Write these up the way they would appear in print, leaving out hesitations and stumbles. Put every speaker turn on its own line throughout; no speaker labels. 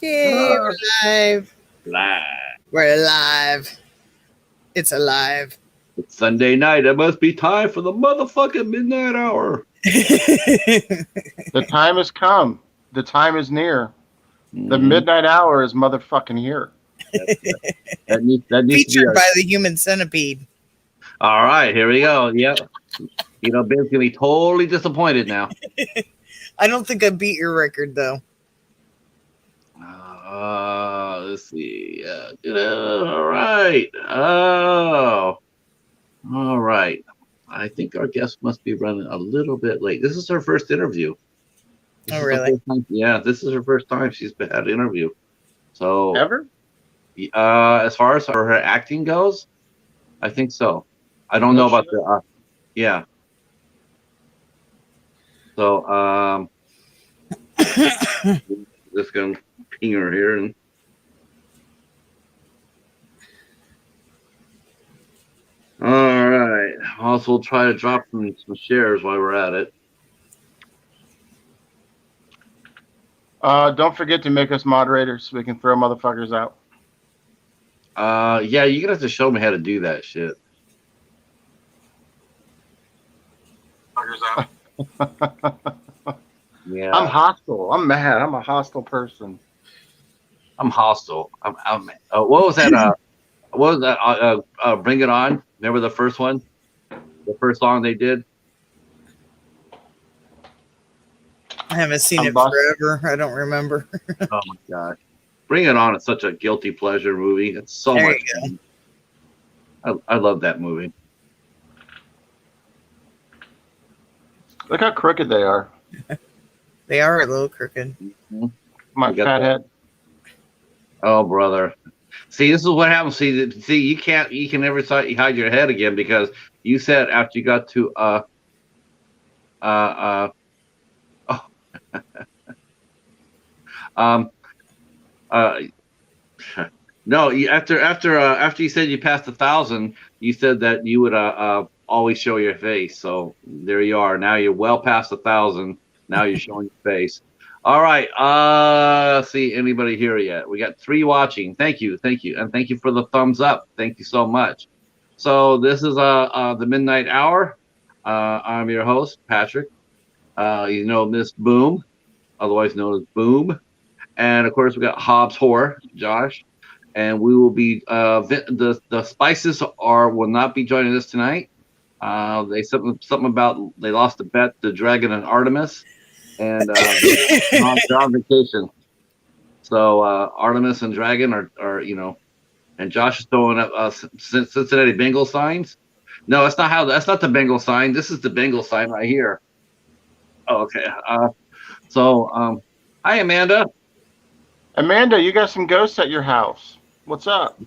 Yay, we're live.
Live.
We're alive. It's alive.
It's Sunday night. It must be time for the motherfucking midnight hour.
The time has come. The time is near. The midnight hour is motherfucking here.
That needs to be
Featured by the Human Centipede.
All right, here we go. Yep. You know, Ben's gonna be totally disappointed now.
I don't think I beat your record though.
Let's see. All right. Oh, all right. I think our guest must be running a little bit late. This is her first interview.
Oh, really?
Yeah, this is her first time she's had an interview. So
Ever?
As far as her acting goes, I think so. I don't know about the yeah. So just gonna ping her here and all right. Also, we'll try to drop some shares while we're at it.
Don't forget to make us moderators so we can throw motherfuckers out.
Yeah, you're gonna have to show me how to do that shit. Yeah,
I'm hostile. I'm mad. I'm a hostile person.
I'm hostile. I'm what was that? What was that? Bring It On. Remember the first one? The first song they did.
I haven't seen it forever. I don't remember.
Oh my god, Bring It On is such a guilty pleasure movie. It's so much fun. I love that movie.
Look how crooked they are.
They are a little crooked.
Mm-hmm.
My fat head.
Oh, brother. See, this is what happens. See, you can never hide your head again because you said after you got to no, after you said you passed 1,000, you said that you would always show your face. So there you are. Now you're well past 1,000. Now you're showing your face. All right. See anybody here yet? We got 3 watching. Thank you, and thank you for the thumbs up. Thank you so much. So this is the Midnight Hour. I'm your host, Patrick. You know Miss Boom, otherwise known as Boom, and of course we got Hobbs Horror, Josh, and we will be the Spices will not be joining us tonight. They something about they lost a bet to Dragon and Artemis. And they're on vacation. So Artemis and Dragon are and Josh is throwing up Cincinnati Bengal signs. No, that's not the Bengal sign. This is the Bengal sign right here. Oh, okay. So hi, Amanda.
Amanda, you got some ghosts at your house. What's up?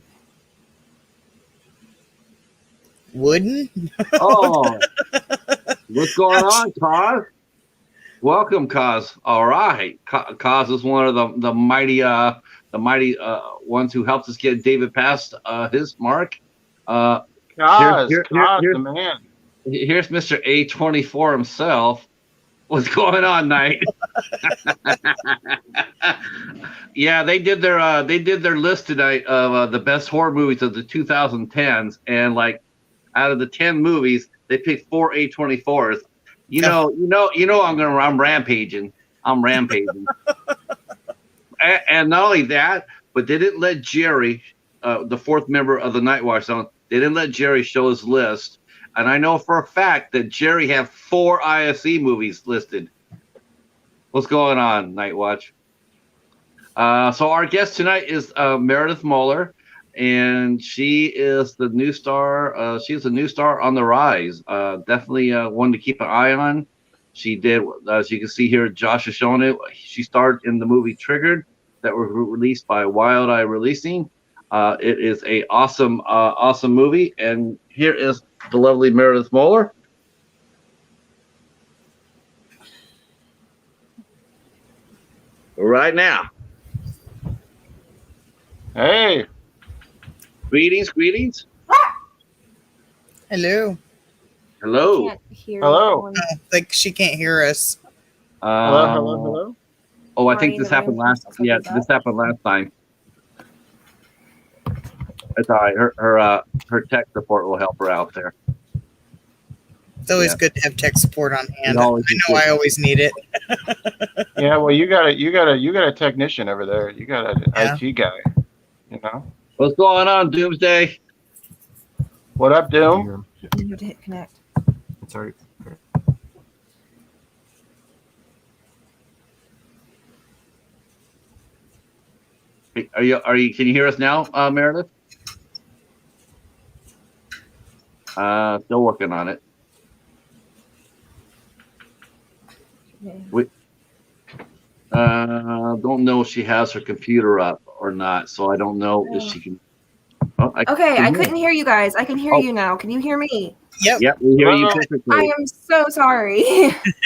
Wooden?
Oh, what's going on, Kaz? Welcome, Kaz. All right, Kaz is one of the mighty ones who helped us get David past his mark.
Kaz, the man.
Here's Mr. A24 himself. What's going on, Knight? Yeah, they did their list tonight of the best horror movies of the 2010s, and like out of the 10 movies, they picked 4 A24s. You know, I'm rampaging. And not only that, but they didn't let Jerry, the 4th member of the Night Watch Zone, they didn't let Jerry show his list. And I know for a fact that Jerry had 4 ISE movies listed. What's going on, Night Watch? So our guest tonight is Meredith Moeller. And she is the new star. She's a new star on the rise. Definitely one to keep an eye on. She did, as you can see here, Josh is showing it. She starred in the movie Triggered that was released by Wild Eye Releasing. It is a awesome movie. And here is the lovely Meredith Moeller. Right now.
Hey.
Greetings.
Hello.
Hello.
Hello.
Like she can't hear us.
Hello.
Oh, I think this happened last. Yeah, this happened last time. It's all right. Her tech support will help her out there.
It's always good to have tech support on hand. I
always
know I always need it.
Yeah, well, you got a technician over there. You got an IT guy. You know.
What's going on, Doomsday?
What up, Doom?
You need to hit connect.
It's already.
Are you? Can you hear us now, Meredith? Still working on it. We don't know if she has her computer up or not, so I don't know if she can. Oh,
I couldn't hear you guys. I can hear you now. Can you hear me?
Yep.
Yep, we hear you perfectly.
I am so sorry.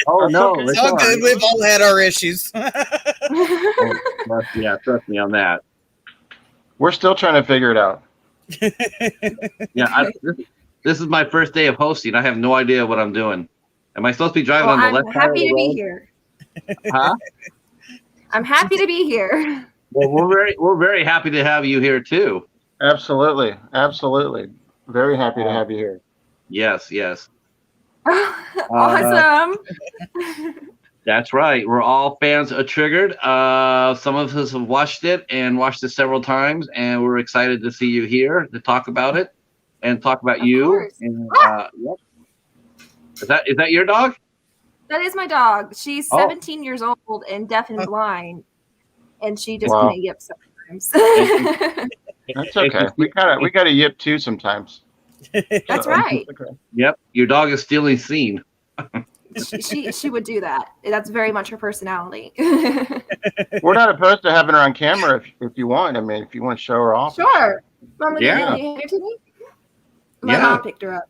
Oh no,
it's all good. We've all had our issues.
Yeah, trust me on that.
We're still trying to figure it out.
Yeah, this is my first day of hosting. I have no idea what I'm doing. Am I supposed to be driving on the left side of the road?
I'm happy to be here.
Huh?
I'm happy to be here.
Well, we're very happy to have you here too.
Absolutely. Very happy to have you here.
Yes.
Awesome.
That's right. We're all fans of Triggered. Some of us have watched it several times, and we're excited to see you here to talk about it and talk about you. And, yep. Is that your dog?
That is my dog. She's 17 years old and deaf and blind, and she just kind of yips sometimes.
That's okay. We got to yip too sometimes.
That's right.
Okay.
Yep. Your dog is stealing scene.
She would do that. That's very much her personality.
We're not opposed to having her on camera if you want. I mean, if you want to show her off.
Sure. Mama,
yeah.
Can you hand her to me? My mom picked her up.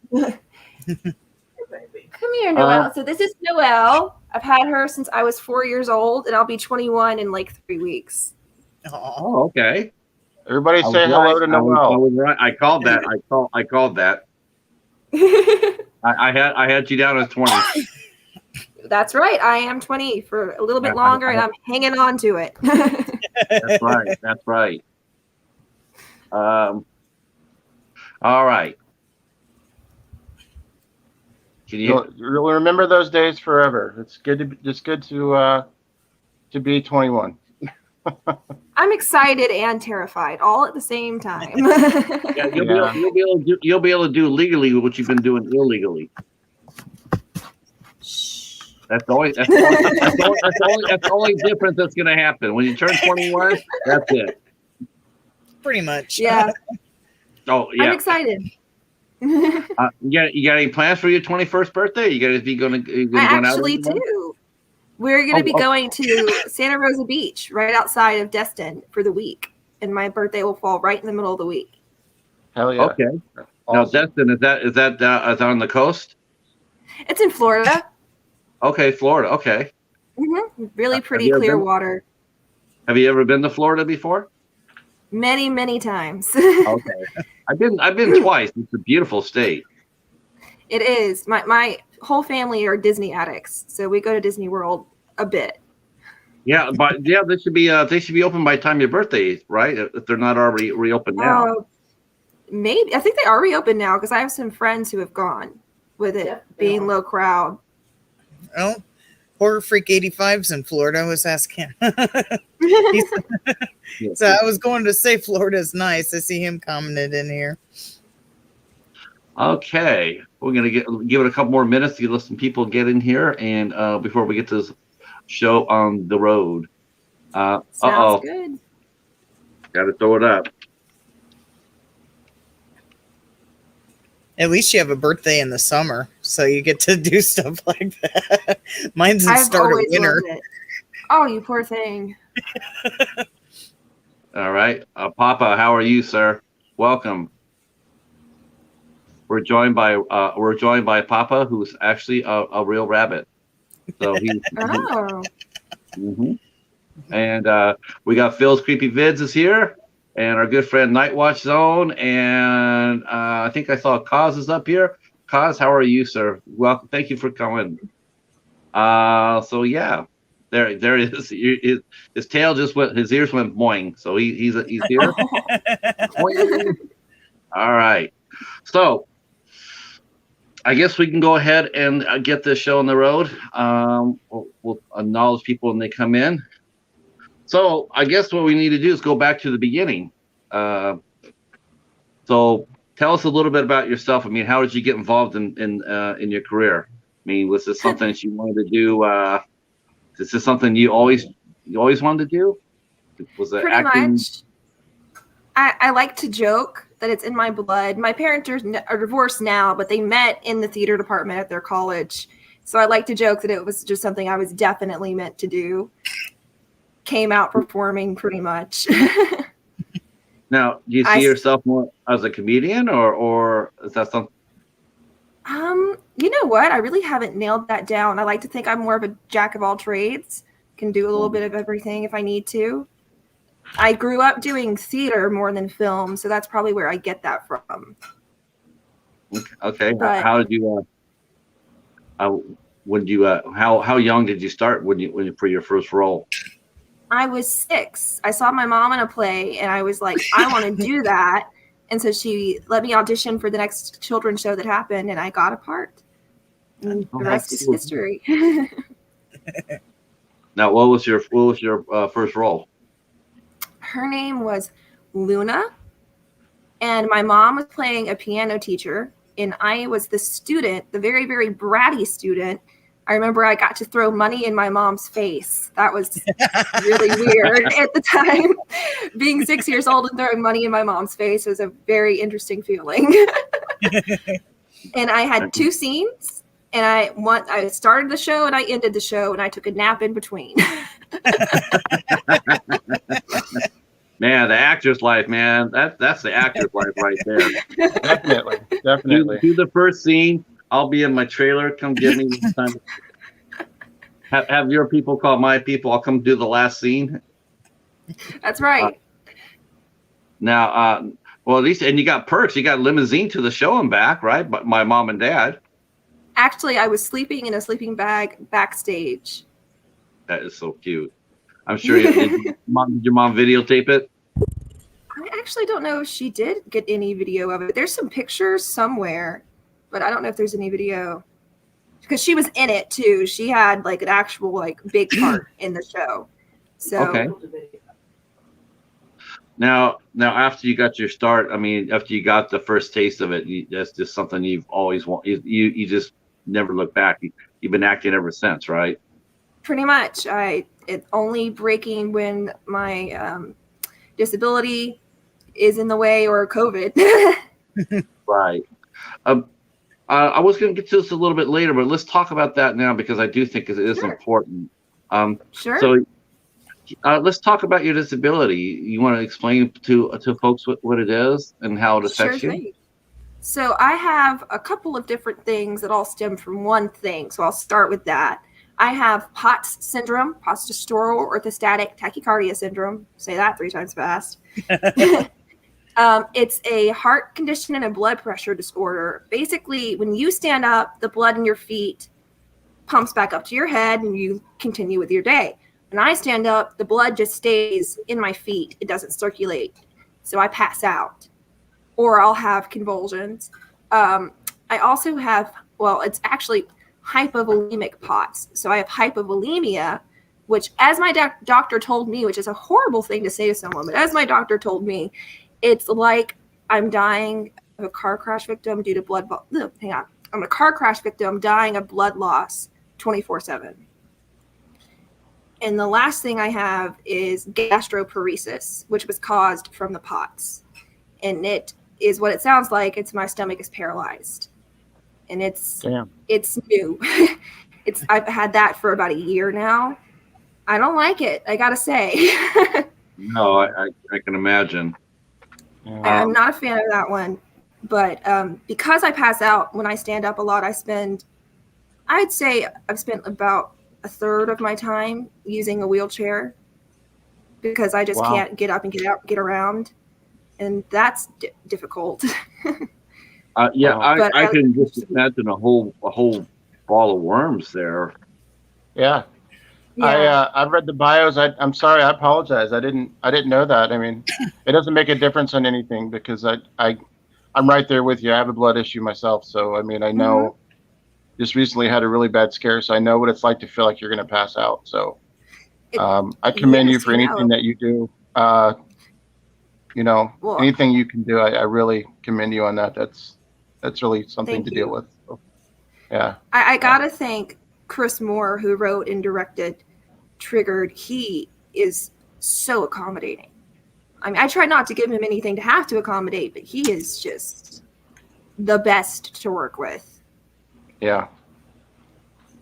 Come here, Noelle. So this is Noelle. I've had her since I was 4 years old, and I'll be 21 in like 3 weeks.
Oh, okay.
Everybody say hello to Noelle.
I was right. I called that. I called that. I had you down as 20.
That's right. I am 20 for a little bit longer, and I'm hanging on to it.
That's right. All right.
You'll remember those days forever. It's good to be 21.
I'm excited and terrified all at the same time.
Yeah, you'll be able to do legally what you've been doing illegally. That's the only difference that's going to happen when you turn 21. That's it.
Pretty much.
Yeah.
Oh yeah.
I'm excited.
You got any plans for your 21st birthday? You guys be going to
I actually do. We're going to be going to Santa Rosa Beach right outside of Destin for the week, and my birthday will fall right in the middle of the week.
Hell yeah.
Okay. Awesome. Now Destin, is that on the coast?
It's in Florida.
Okay, Florida. Okay.
Mm-hmm. Really pretty clear water.
Have you ever been to Florida before?
Many, many times.
Okay. I've been twice. It's a beautiful state.
It is. My whole family are Disney addicts, so we go to Disney World a bit.
Yeah, but yeah, they should be open by the time your birthday is, right? If they're not already reopened now.
Maybe. I think they are reopened now because I have some friends who have gone with it being low crowd.
Oh, Horror Freak 85's in Florida. I was asking. So I was going to say Florida's nice. I see him commented in here.
Okay, we're gonna give it a couple more minutes to let some people get in here, and before we get to this show on the road.
Sounds good.
Got to throw it up.
At least you have a birthday in the summer, so you get to do stuff like that. Mine's in start of winter.
Oh, you poor thing.
All right, Papa, how are you, sir? Welcome. We're joined by Papa, who's actually a real rabbit. So he's. Mm-hmm. And we got Phil's Creepy Vids is here, and our good friend Nightwatch Zone, and I think I saw Kaz is up here. Kaz, how are you, sir? Welcome. Thank you for coming. So yeah, There he is. His tail just went. His ears went boing. So he's here. Boing. All right. So I guess we can go ahead and get this show on the road. We'll acknowledge people when they come in. So I guess what we need to do is go back to the beginning. So tell us a little bit about yourself. I mean, how did you get involved in your career? I mean, was this something that you wanted to do? Is this something you always wanted to do? Was it
Pretty
acting?
much. I like to joke that it's in my blood. My parents are divorced now, but they met in the theater department at their college. So I like to joke that it was just something I was definitely meant to do. Came out performing pretty much.
Now, do you see yourself more as a comedian or is that something?
You know what? I really haven't nailed that down. I like to think I'm more of a jack of all trades. Can do a little bit of everything if I need to. I grew up doing theater more than film, so that's probably where I get that from.
Okay.
But,
how did you how young did you start when you for your first role?
I was 6. I saw my mom in a play, and I was like, I want to do that. And so she let me audition for the next children's show that happened, and I got a part. And the rest is history.
Now, what was your first role?
Her name was Luna, and my mom was playing a piano teacher, and I was the student, the very, very bratty student. I remember I got to throw money in my mom's face. That was really weird at the time. Being 6 years old and throwing money in my mom's face was a very interesting feeling. And I had 2 scenes, and I started the show and I ended the show, and I took a nap in between.
Man, the actor's life, man. That's the actor's life right there.
Definitely.
Do the first scene. I'll be in my trailer. Come get me. Have your people call my people. I'll come do the last scene.
That's right.
Now, well, at least, and you got perks. You got limousine to the show and back, right? But my mom and dad.
Actually, I was sleeping in a sleeping bag backstage.
That is so cute. I'm sure did your mom videotape it?
I actually don't know if she did get any video of it. There's some pictures somewhere, but I don't know if there's any video. Because she was in it too. She had like an actual like big part in the show. So
okay. Now after you got your start, I mean, after you got the first taste of it, that's just something you've always wanted. You just never look back. You've been acting ever since, right?
Pretty much. It's only breaking when my disability is in the way or COVID.
Right. I was going to get to this a little bit later, but let's talk about that now because I do think it is important.
Sure.
So let's talk about your disability. You want to explain to folks what it is and how it affects you?
So I have a couple of different things that all stem from one thing. So I'll start with that. I have POTS syndrome, postural orthostatic tachycardia syndrome. Say that 3 times fast. It's a heart condition and a blood pressure disorder. Basically, when you stand up, the blood in your feet pumps back up to your head and you continue with your day. When I stand up, the blood just stays in my feet. It doesn't circulate. So I pass out or I'll have convulsions. I also have, it's actually hypovolemic POTS. So I have hypovolemia, which as my doctor told me, which is a horrible thing to say to someone, but as my doctor told me, it's like I'm dying of a car crash victim due to blood. Hang on. I'm a car crash victim dying of blood loss 24/7. And the last thing I have is gastroparesis, which was caused from the POTS. And it is what it sounds like. It's my stomach is paralyzed. And it's new. I've had that for about a year now. I don't like it, I gotta say.
No, I can imagine.
I'm not a fan of that one. But because I pass out when I stand up a lot, I'd say I've spent about a third of my time using a wheelchair because I just can't get up and get around. And that's difficult.
I can just imagine a whole ball of worms there.
Yeah.
Yeah.
I've read the bios. I'm sorry. I apologize. I didn't know that. I mean, it doesn't make a difference on anything because I'm right there with you. I have a blood issue myself, so I mean, I know. Just recently had a really bad scare, so I know what it's like to feel like you're going to pass out. So I commend you
Yes,
for anything that you do.
Well,
anything you can do, I really commend you on that. That's really something
thank
to
you.
deal with. So, yeah.
I gotta thank Chris Moore, who wrote and directed Triggered. He is so accommodating. I mean, I try not to give him anything to have to accommodate, but he is just the best to work with.
Yeah.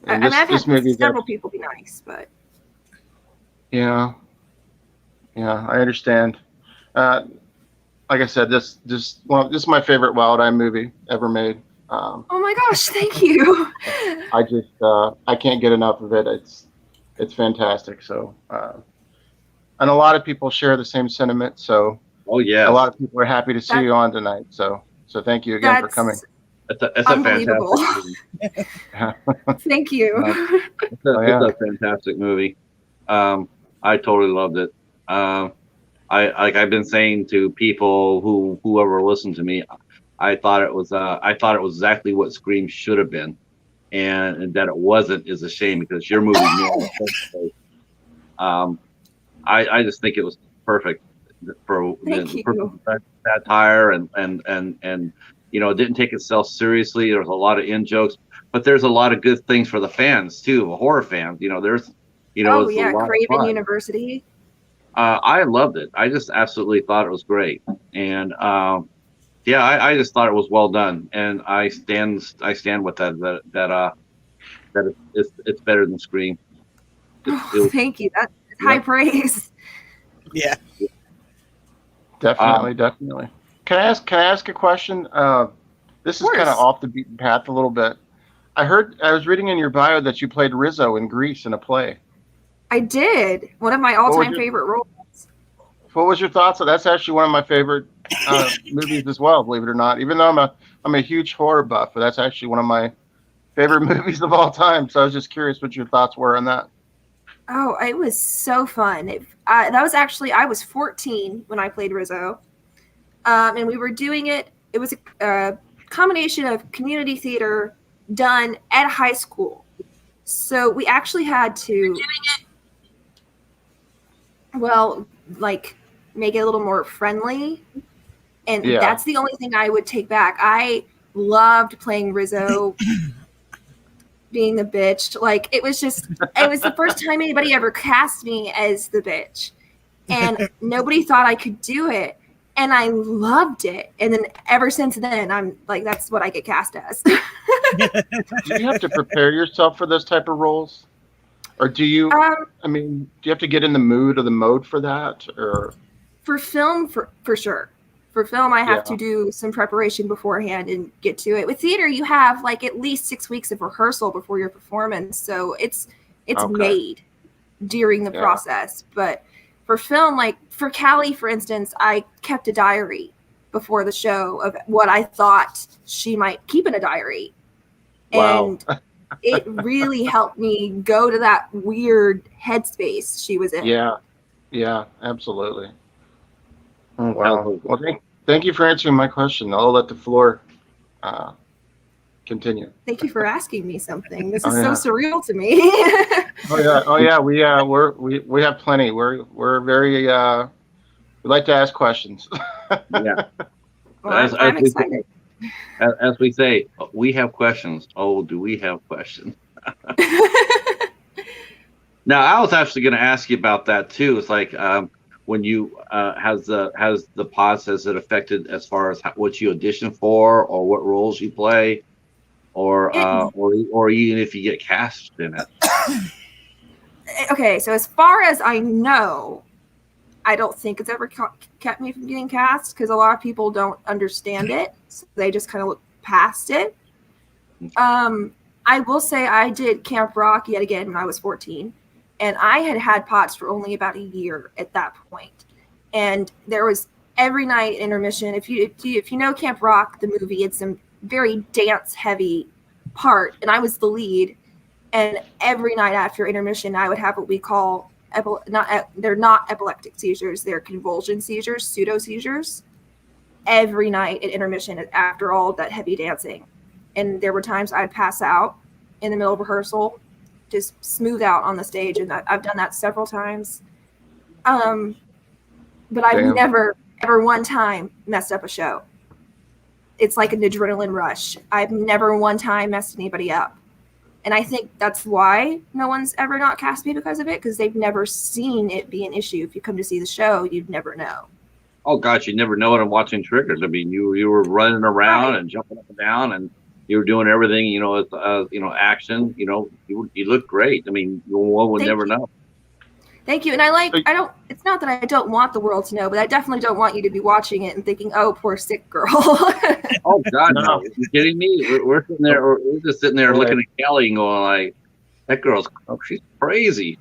And I've had several people be nice, but
yeah, I understand. Like I said, this is my favorite Wild Eye movie ever made.
oh my gosh, thank you.
I can't get enough of it. It's fantastic. So, and a lot of people share the same sentiment. So,
Oh yeah,
a lot of people are happy to see you on tonight. So thank you again for coming.
It's
unbelievable.
a fantastic movie.
Thank you.
It's a fantastic movie. I totally loved it. I've been saying to people whoever listened to me, I thought it was exactly what Scream should have been, and that it wasn't is a shame because your movie. I just think it was perfect for satire and it didn't take itself seriously. There was a lot of in jokes, but there's a lot of good things for the fans too, horror fans. There's
oh
it's
yeah,
a lot
Craven University.
I loved it. I just absolutely thought it was great, and I just thought it was well done, and I stand with that it's better than Scream.
Thank you. That's high praise.
Yeah.
Definitely. Can I ask a question? This is kind of off the beaten path a little bit. I was reading in your bio that you played Rizzo in Grease in a play. I
did. One of my all-time favorite roles.
What was your thoughts? That's actually one of my favorite movies as well, believe it or not. Even though I'm a huge horror buff, but that's actually one of my favorite movies of all time. So I was just curious what your thoughts were on that.
Oh, it was so fun. I was 14 when I played Rizzo. And we were doing it. It was a combination of community theater done at high school. So we actually had to, make it a little more friendly. And that's the only thing I would take back. I loved playing Rizzo, being the bitch. It was the first time anybody ever cast me as the bitch. And nobody thought I could do it. And I loved it. And then ever since then, I'm like, that's what I get cast as. Do
you have to prepare yourself for those type of roles? Or do you, do you have to get in the mood or the mode for that? Or
for film, for sure. For film, I have to do some preparation beforehand and get to it. With theater, you have at least 6 weeks of rehearsal before your performance. So it's made during the process. But for film, for Callie, for instance, I kept a diary before the show of what I thought she might keep in a diary.
Wow.
And it really helped me go to that weird headspace she was in.
Yeah, absolutely. Oh, wow. Well, thank you for answering my question. I'll let the floor continue.
Thank you for asking me something. This is so surreal to me.
Oh yeah. We have plenty. We're very we like to ask questions.
Yeah.
Well, I'm excited.
As we say, we have questions. Oh, do we have questions? Now, I was actually going to ask you about that too. It's when you has the pause, has it affected as far as what you audition for or what roles you play, or even if you get cast in it?
Okay, so as far as I know, I don't think it's ever kept me from getting cast because a lot of people don't understand it, so they just kind of look past it. I will say I did Camp Rock yet again when I was 14, and I had POTS for only about a year at that point. And there was every night intermission. If you know Camp Rock, the movie, it's a very dance heavy part, and I was the lead. And every night after intermission, I would have what we call they're not epileptic seizures, they're convulsion seizures, pseudo seizures. Every night at intermission after all that heavy dancing. And there were times I'd pass out in the middle of rehearsal, just smooth out on the stage, and I've done that several times. But I've never ever one time messed up a show. It's like an adrenaline rush. I've never one time messed anybody up. And I think that's why no one's ever not cast me because of it, because they've never seen it be an issue. If you come to see the show, you'd never know.
Oh gosh, you never know it. I'm watching Triggers. I mean, you were running around and jumping up and down, and you were doing everything. You know, action. You know, you look great. I mean, one would never know.
Thank you. And I don't. It's not that I don't want the world to know, but I definitely don't want you to be watching it and thinking, "Oh, poor sick girl."
Oh God, no! Are you kidding me? We're sitting there. We're just sitting there looking at Kelly and going like, "That girl's she's crazy."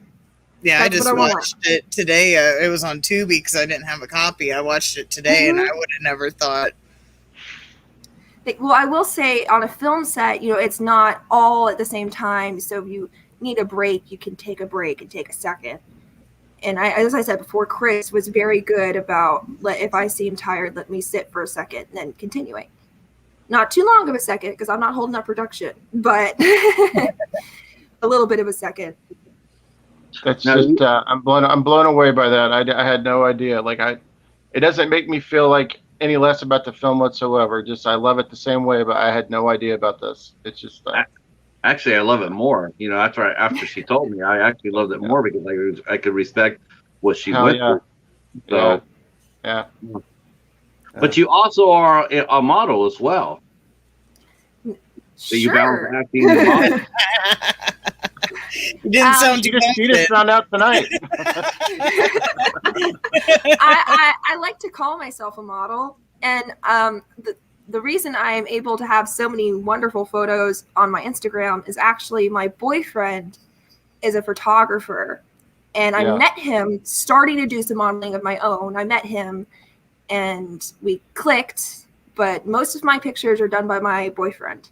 Yeah, I just watched it today. It was on Tubi because I didn't have a copy. I watched it today, and I would have never thought.
Well, I will say on a film set, it's not all at the same time. So if you need a break, you can take a break and take a second. And as I said before, Chris was very good about, if I seem tired, let me sit for a second and then continuing. Not too long of a second because I'm not holding up production, but a little bit of a second.
That's just I'm blown away by that. I had no idea. It doesn't make me feel like any less about the film whatsoever. Just I love it the same way, but I had no idea about this. It's just
actually I love it more. After she told me, I actually loved it more because I could respect what she went through. So
yeah.
But you also are a model as well. So you balance acting and modeling.
You didn't sound too
you just found out tonight.
I like to call myself a model, and the reason I am able to have so many wonderful photos on my Instagram is actually my boyfriend is a photographer, and I met him starting to do some modeling of my own. I met him, and we clicked, but most of my pictures are done by my boyfriend.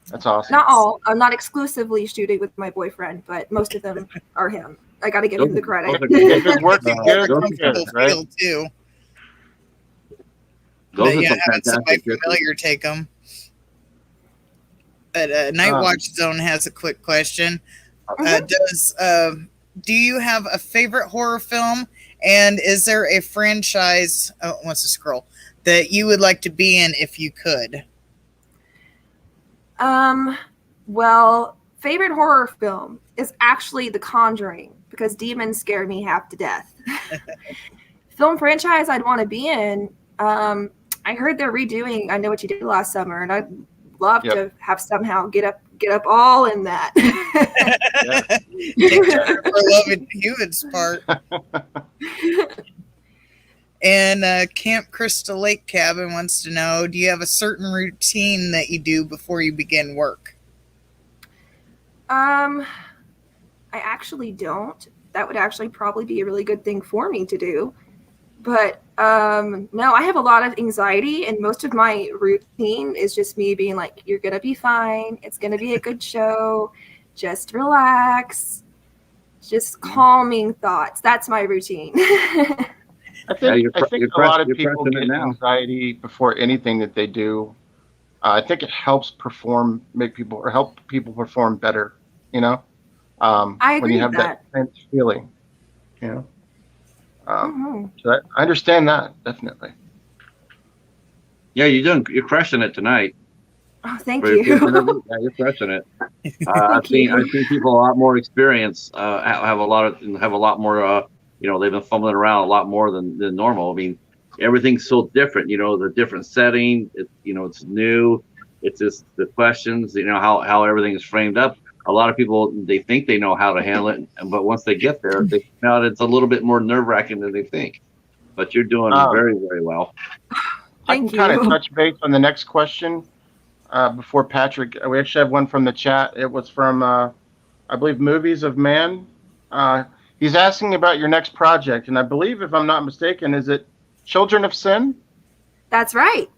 That's awesome.
Not all. I'm not exclusively shooting with my boyfriend, but most of them are him. I got to give him the credit.
If it's working good, right?
Too.
Those are
having
some
somebody
fantastic
familiar take them. But Night Watch Zone has a quick question. Do you have a favorite horror film? And is there a franchise? Oh, wants to scroll that you would like to be in if you could?
Well, favorite horror film is actually The Conjuring because demons scare me half to death. Film franchise I'd want to be in. I heard they're redoing I Know What You Did Last Summer, and I'd love to have somehow get up all in that.
For loving Hewitt's part. And Camp Crystal Lake Cabin wants to know, do you have a certain routine that you do before you begin work?
I actually don't. That would actually probably be a really good thing for me to do. But no, I have a lot of anxiety, and most of my routine is just me being like, you're going to be fine. It's going to be a good show. Just relax. Just calming thoughts. That's my routine.
I think a lot of people get anxiety before anything that they do. I think it helps help people perform better.
I agree
when you have
with that
sense feeling. So I understand that definitely.
Yeah, you're crushing it tonight.
Oh, thank you.
Yeah, you're crushing it. I've seen people a lot more experience have a lot more. They've been fumbling around a lot more than normal. I mean, everything's so different. The different setting. It's new. It's just the questions. How everything is framed up. A lot of people, they think they know how to handle it, but once they get there, they find out it's a little bit more nerve-wracking than they think. But you're doing very, very well.
I can kind of touch base on the next question before Patrick. We actually have one from the chat. It was from, I believe, Movies of Man. He's asking about your next project, and I believe, if I'm not mistaken, is it Children of Sin?
That's right.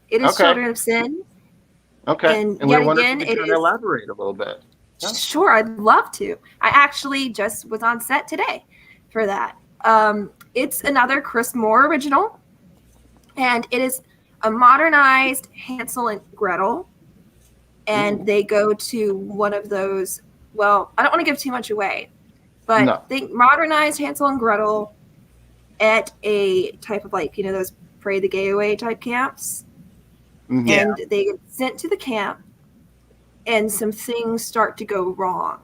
It is Children of Sin.
Okay.
And
we're
yet
wondering
again,
if you can elaborate a little bit.
Sure, I'd love to. I actually just was on set today for that. It's another Chris Moore original, and it is a modernized Hansel and Gretel, and they go to one of those. Well, I don't want to give too much away, but they modernized Hansel and Gretel at a type of those Pray the Gay Away type camps, and they get sent to the camp, and some things start to go wrong,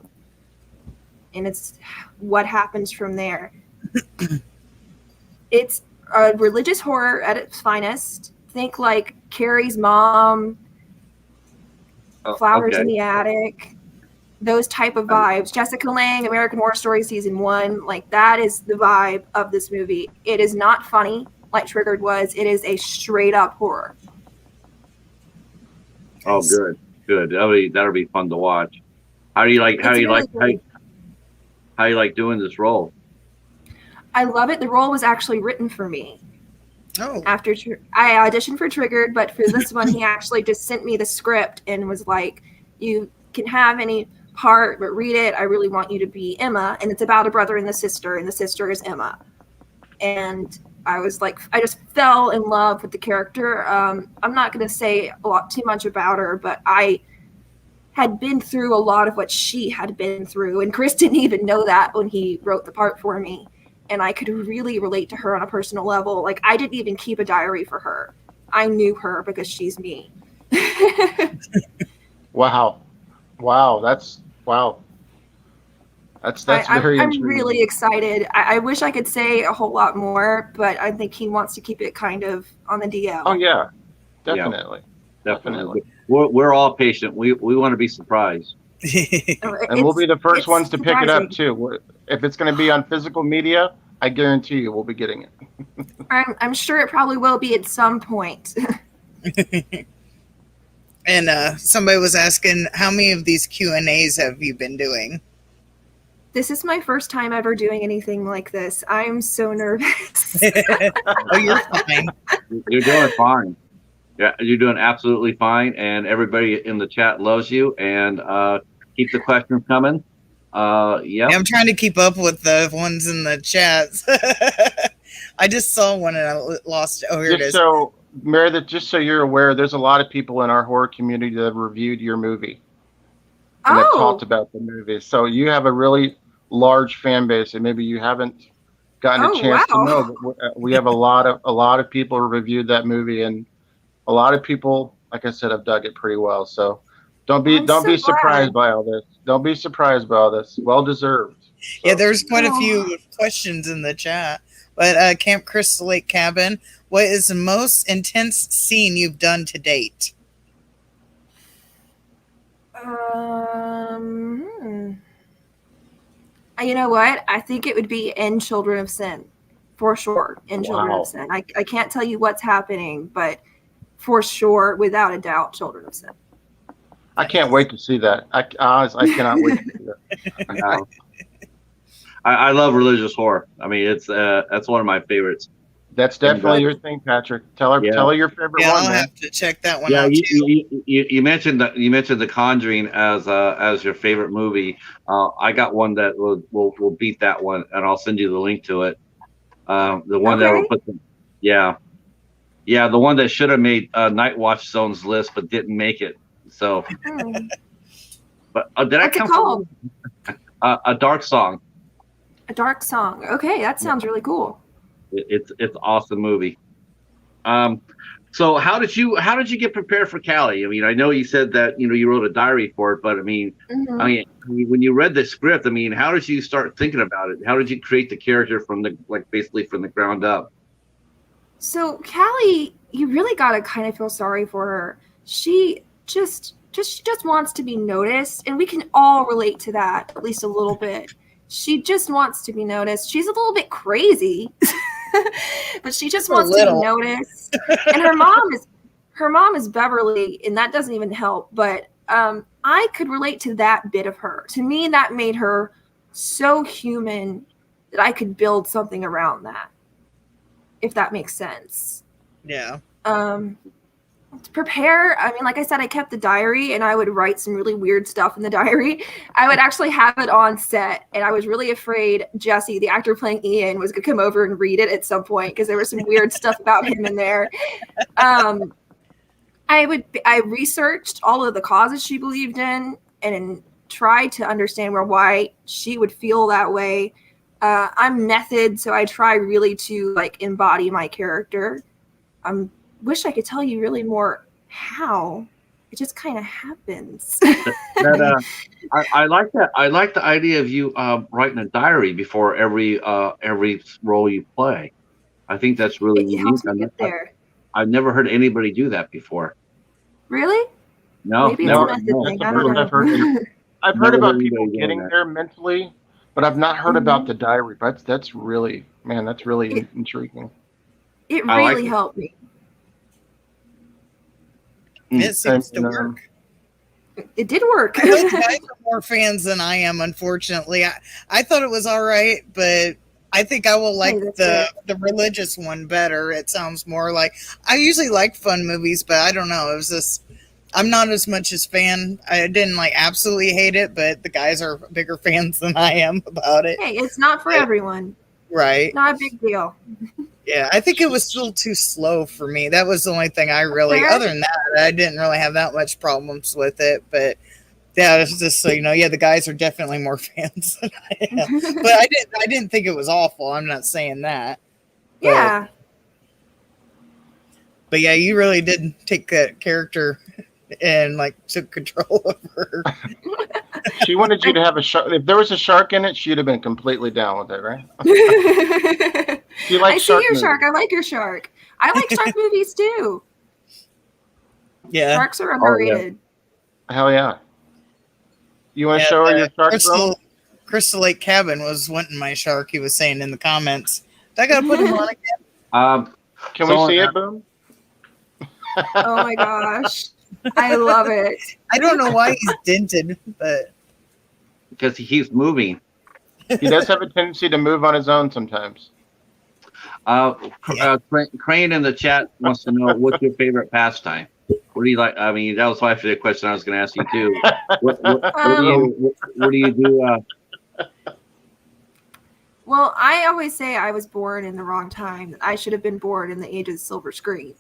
and it's what happens from there. It's a religious horror at its finest. Think like Carrie's Mom, Flowers in the Attic, those type of vibes. Jessica Lange, American Horror Story Season 1, like that is the vibe of this movie. It is not funny like Triggered was. It is a straight up horror.
Oh, good. That'll be fun to watch. How do you like doing this role?
I love it. The role was actually written for me.
Oh.
After I auditioned for Triggered, but for this one, he actually just sent me the script and was like, "You can have any part, but read it. I really want you to be Emma." And it's about a brother and the sister is Emma. And I was like, I just fell in love with the character. I'm not going to say too much about her, but I had been through a lot of what she had been through. And Chris didn't even know that when he wrote the part for me. And I could really relate to her on a personal level. Like, I didn't even keep a diary for her. I knew her because she's me.
Wow. That's very
I'm
intriguing.
really excited. I wish I could say a whole lot more, but I think he wants to keep it kind of on the DL.
Oh yeah, definitely.
We're all patient. We want to be surprised.
And we'll be the first ones to pick it up too. If it's going to be on physical media, I guarantee you we'll be getting it.
I'm sure it probably will be at some point.
And somebody was asking, how many of these Q&As have you been doing?
This is my first time ever doing anything like this. I'm so nervous.
Oh, you're fine.
You're doing fine. Yeah, you're doing absolutely fine, and everybody in the chat loves you. And keep the questions coming. Yeah,
I'm trying to keep up with the ones in the chats. I just saw one and I lost it. Oh, here it is.
So, Meredith, just so you're aware, there's a lot of people in our horror community that have reviewed your movie and have talked about the movie. So you have a really large fan base, and maybe you haven't gotten a chance to know. But we have a lot of people who reviewed that movie, and a lot of people, like I said, have dug it pretty well. So don't be surprised by all this. Don't be surprised by all this. Well deserved. So.
Yeah, there's quite a few questions in the chat. But Camp Crystal Lake Cabin, what is the most intense scene you've done to date?
You know what? I think it would be in Children of Sin, for sure. In Children of Sin. I can't tell you what's happening, but for sure, without a doubt, Children of Sin.
I can't wait to see that. I cannot wait to see that.
I love religious horror. I mean, that's one of my favorites.
That's definitely your thing, Patrick. Tell her your favorite one.
I'll have to check that one out.
You mentioned The Conjuring as your favorite movie. I got one that will beat that one, and I'll send you the link to it. The one that will put the the one that should have made Night Watch Zone's list but didn't make it. So, but did I come
called?
A Dark Song.
A Dark Song. Okay, that sounds really cool.
It's awesome movie. So how did you get prepared for Callie? I mean, I know you said that you wrote a diary for it, but I mean, when you read the script, I mean, how did you start thinking about it? How did you create the character from basically from the ground up?
So Callie, you really gotta kind of feel sorry for her. She just wants to be noticed, and we can all relate to that at least a little bit. She just wants to be noticed. She's a little bit crazy, but she just wants to be noticed. And her mom is Beverly, and that doesn't even help. But I could relate to that bit of her. To me, that made her so human that I could build something around that, if that makes sense.
Yeah.
To prepare, I mean, like I said, I kept the diary and I would write some really weird stuff in the diary. I would actually have it on set, and I was really afraid Jesse, the actor playing Ian, was going to come over and read it at some point because there was some weird stuff about him in there. I researched all of the causes she believed in and tried to understand why she would feel that way. I'm method, so I try really to like embody my character. Wish I could tell you really more how. It just kind of happens.
I like that. I like the idea of you writing a diary before every role you play. I think that's really
It
unique.
helps me get there.
I've never heard anybody do that before.
Really?
No,
Maybe
never.
it's a method thing. I
That's
don't
the first
know.
I've heard. I've heard about people getting there mentally, but I've not heard about the diary. That's really, man, that's really intriguing.
It really helped me.
It seems to work.
It did work.
Those guys are more fans than I am, unfortunately. I thought it was all right, but I think I will like the religious one better. It sounds more like, I usually like fun movies, but I don't know. It was just, I'm not as much as fan. I didn't like absolutely hate it, but the guys are bigger fans than I am about it.
Hey, it's not for everyone.
Right.
Not a big deal.
Yeah, I think it was still too slow for me. That was the only thing I really, other than that, I didn't really have that much problems with it. But yeah, it's just so you know, yeah, the guys are definitely more fans than I am. But I didn't think it was awful. I'm not saying that.
Yeah.
But yeah, you really did take that character and like took control of her.
She wanted you to have a shark. If there was a shark in it, she'd have been completely down with it, right?
I see your shark. I like your shark. I like shark movies too.
Yeah.
Sharks are underrated.
Yeah. Hell yeah. You want to show her your shark, bro?
Crystal Lake Cabin was wanting my shark, he was saying in the comments. I got to put him on again?
Can we see it, Boom?
Oh my gosh. I love it.
I don't know why he's dented, but
because he keeps moving.
He does have a tendency to move on his own sometimes.
Crane in the chat wants to know, what's your favorite pastime? What do you like? I mean, that was actually a question I was going to ask you too. What do you do?
Well, I always say I was born in the wrong time. I should have been born in the age of the silver screen.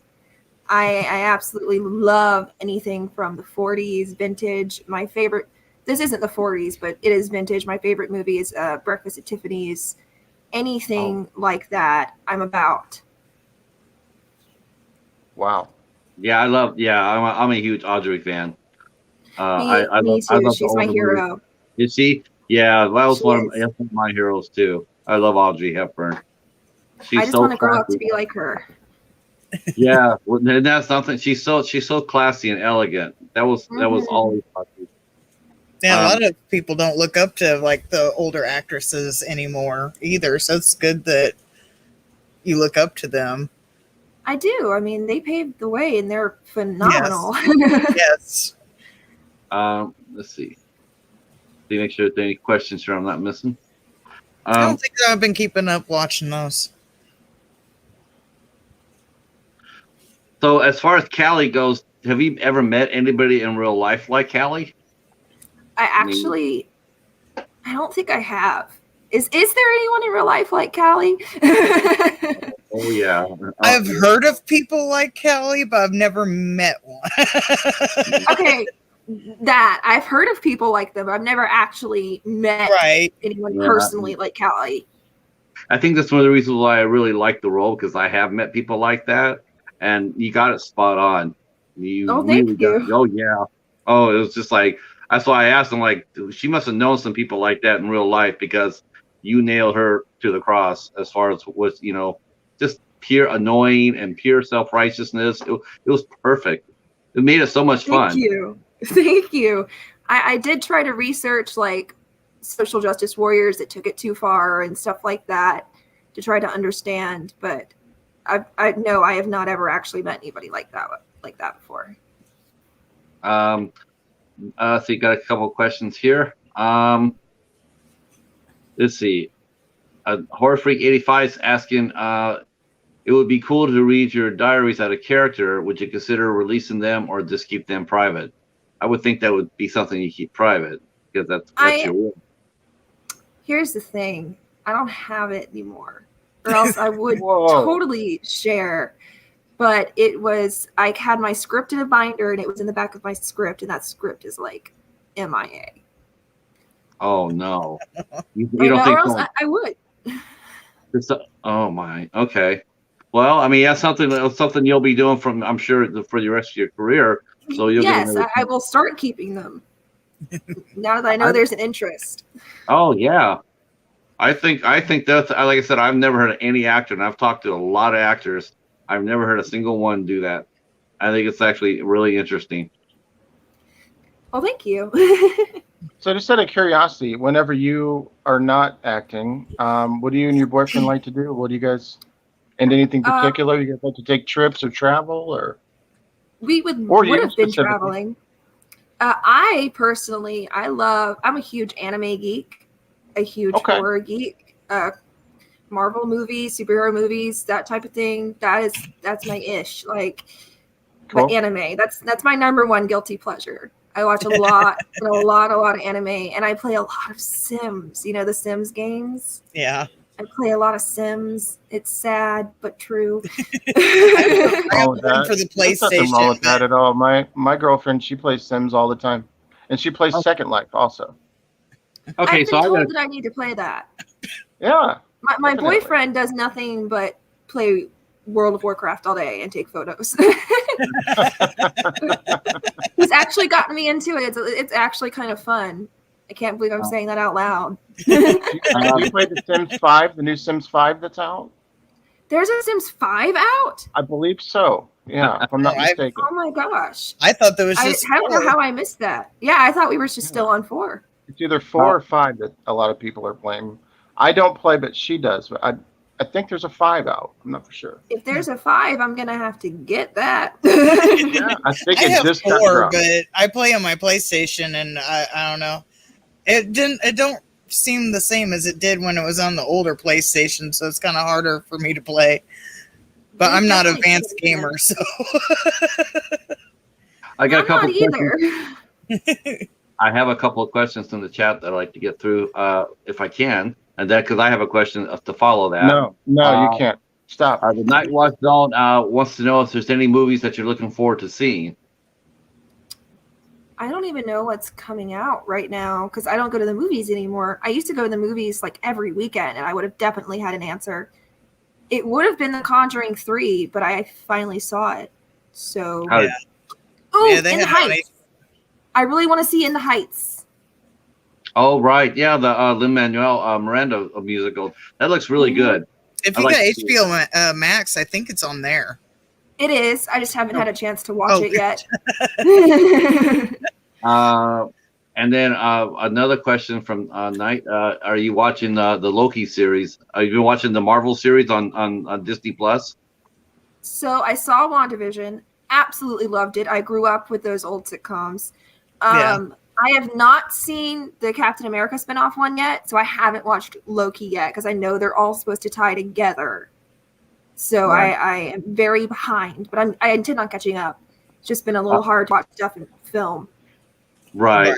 I absolutely love anything from the 40s, vintage. My favorite, this isn't the 40s, but it is vintage. My favorite movie is Breakfast at Tiffany's. Anything like that, I'm about.
Wow.
Yeah, I'm a huge Audrey fan.
Me too. She's my hero.
Is she? Yeah, that was one of my heroes too. I love Audrey Hepburn.
I just want to grow up to be like her.
Yeah, and that's something. She's so classy and elegant. That was always classy.
Yeah, a lot of people don't look up to like the older actresses anymore either. So it's good that you look up to them.
I do. I mean, they paved the way and they're phenomenal.
Yes.
Let's see. Make sure there's any questions here I'm not missing.
I don't think I've been keeping up watching those.
So as far as Callie goes, have you ever met anybody in real life like Callie?
I don't think I have. Is there anyone in real life like Callie?
Oh yeah.
I've heard of people like Callie, but I've never met one.
Okay, that I've heard of people like them. I've never actually met anyone personally like Callie.
I think that's one of the reasons why I really like the role, because I have met people like that, and you got it spot on.
Thank you.
Oh yeah. Oh, it was just like, that's why I asked him, like, she must have known some people like that in real life, because you nailed her to the cross as far as was, just pure annoying and pure self-righteousness. It was perfect. It made it so much fun.
Thank you. I did try to research like social justice warriors that took it too far and stuff like that to try to understand, but I have not ever actually met anybody like that before.
So you got a couple of questions here. Let's see. Horror Freak 85 is asking it would be cool to read your diaries out of character. Would you consider releasing them or just keep them private? I would think that would be something you keep private because that's your will.
Here's the thing. I don't have it anymore, or else I would totally share. But I had my script in a binder, and it was in the back of my script, and that script is like MIA.
Oh no! You don't think?
Or else I would.
Oh my. Okay. Well, I mean, that's something you'll be doing I'm sure for the rest of your career. So
yes, I will start keeping them now that I know there's an interest.
Oh yeah, I think that's, like I said, I've never heard of any actor, and I've talked to a lot of actors. I've never heard a single one do that. I think it's actually really interesting.
Well, thank you.
So just out of curiosity, whenever you are not acting, what do you and your boyfriend like to do? What do you guys, and anything particular? You guys like to take trips or travel, or?
We would have been traveling. I personally, I'm a huge anime geek, a huge horror geek, Marvel movies, superhero movies, that type of thing. That's my ish. Like, but anime, that's my number one guilty pleasure. I watch a lot of anime, and I play a lot of Sims. You know, the Sims games?
Yeah.
I play a lot of Sims. It's sad, but true.
I have one for the PlayStation.
There's nothing wrong with that at all. My girlfriend, she plays Sims all the time. And she plays Second Life also.
Okay,
I've been told that I need to play that.
Yeah.
My boyfriend does nothing but play World of Warcraft all day and take photos. He's actually gotten me into it. It's actually kind of fun. I can't believe I'm saying that out loud.
Do you play the Sims 5, the new Sims 5 that's out?
There's a Sims 5 out?
I believe so. Yeah, if I'm not mistaken.
Oh my gosh.
I thought there was just
I don't know how I missed that. Yeah, I thought we were just still on 4.
It's either 4 or 5 that a lot of people are playing. I don't play, but she does. But I think there's a 5 out. I'm not for sure.
If there's a 5, I'm gonna have to get that.
Yeah, I think
I have
just
4, but I play on my PlayStation, and I don't know. It don't seem the same as it did when it was on the older PlayStation, so it's kind of harder for me to play. But I'm not an advanced gamer, so
I got a couple
either.
I have a couple of questions in the chat that I'd like to get through, if I can, and that because I have a question to follow that.
No, you can't. Stop.
The Night Watch Zone wants to know if there's any movies that you're looking forward to seeing.
I don't even know what's coming out right now because I don't go to the movies anymore. I used to go to the movies like every weekend, and I would have definitely had an answer. It would have been The Conjuring 3, but I finally saw it. So,
yeah,
In the Heights. I really want to see In the Heights.
Oh, right. Yeah, the Lin-Manuel Miranda musical. That looks really good.
If you got HBO Max, I think it's on there.
It is. I just haven't had a chance to watch it yet.
And then another question from Knight. Are you watching the Loki series? Have you been watching the Marvel series on Disney Plus?
So I saw WandaVision. Absolutely loved it. I grew up with those old sitcoms. I have not seen the Captain America spinoff one yet, so I haven't watched Loki yet because I know they're all supposed to tie together. So right. I am very behind, but I intend on catching up. It's just been a little hard to watch stuff in film.
Right.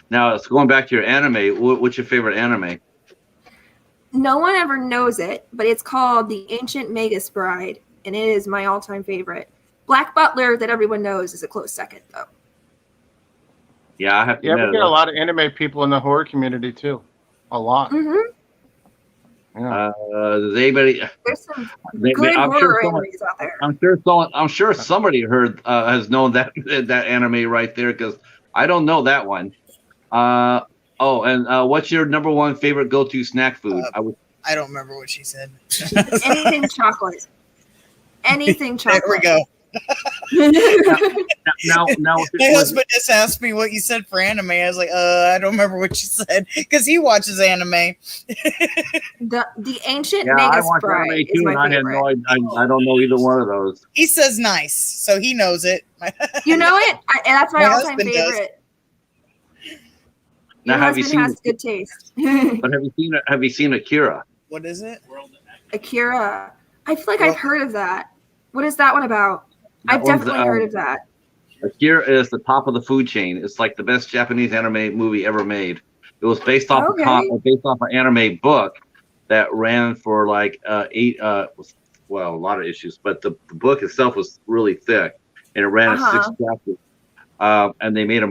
Now, it's going back to your anime. What's your favorite anime?
No one ever knows it, but it's called The Ancient Magus Bride, and it is my all-time favorite. Black Butler, that everyone knows, is a close second, though.
Yeah, I have to admit,
we get a lot of anime people in the horror community, too. A lot.
Mm-hmm.
Yeah.
Does anybody?
There's some good horror animes out there.
I'm sure somebody has known that anime right there because I don't know that one. What's your number one favorite go-to snack food?
I don't remember what she said.
Anything chocolate. Anything chocolate.
There we go.
now,
my husband just asked me what you said for anime. I was like, I don't remember what you said because he watches anime.
the Ancient Magus Bride is my favorite.
I don't know either one of those.
He says nice, so he knows it.
You know it? And that's my all-time favorite.
Now,
Your husband has good taste.
But have you seen Akira?
What is it?
Akira. I feel like I've heard of that. What is that one about? I've definitely heard of that.
Akira is the top of the food chain. It's like the best Japanese anime movie ever made. It was based off an anime book that ran for like 8 a lot of issues, but the book itself was really thick, and it ran in 6 chapters. And they made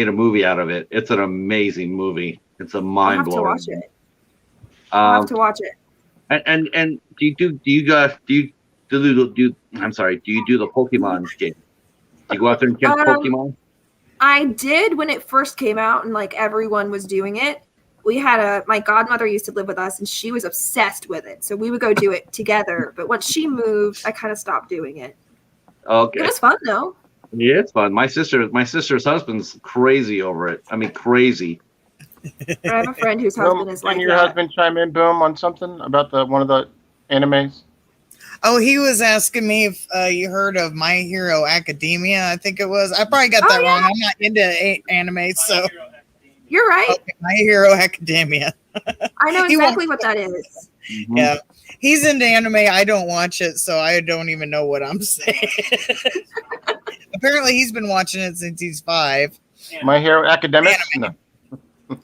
a movie out of it. It's an amazing movie. It's a mind blower.
I'll have to watch it. I'll have to watch it.
And do you do the Pokemon game? Do you go out there and catch Pokemon?
I did when it first came out, and like everyone was doing it. We had my godmother used to live with us, and she was obsessed with it. So we would go do it together. But once she moved, I kind of stopped doing it. Okay. It was fun though.
Yeah, it's fun. My sister's husband's crazy over it. I mean, crazy.
I have a friend whose husband is like that.
Can your husband chime in, Boom, on something about one of the animes?
Oh, he was asking me if you heard of My Hero Academia. I think it was. I probably got that wrong. I'm not into anime, so
you're right.
Okay, My Hero Academia.
I know exactly what that is.
Mm-hmm. Yeah, he's into anime. I don't watch it, so I don't even know what I'm saying. Apparently, he's been watching it since he's 5.
My Hero Academia.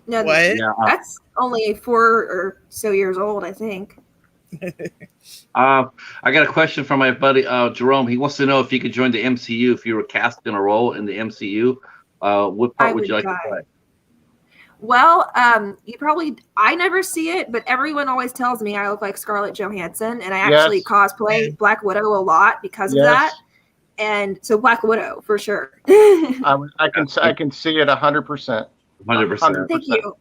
No, what? That's only 4 or so years old, I think.
I got a question from my buddy Jerome. He wants to know if you could join the MCU if you were cast in a role in the MCU. What part would you like to play?
Well, I never see it, but everyone always tells me I look like Scarlett Johansson, and I actually cosplay Black Widow a lot because of that. And so Black Widow for sure.
I can see it 100%.
100%.
Thank you.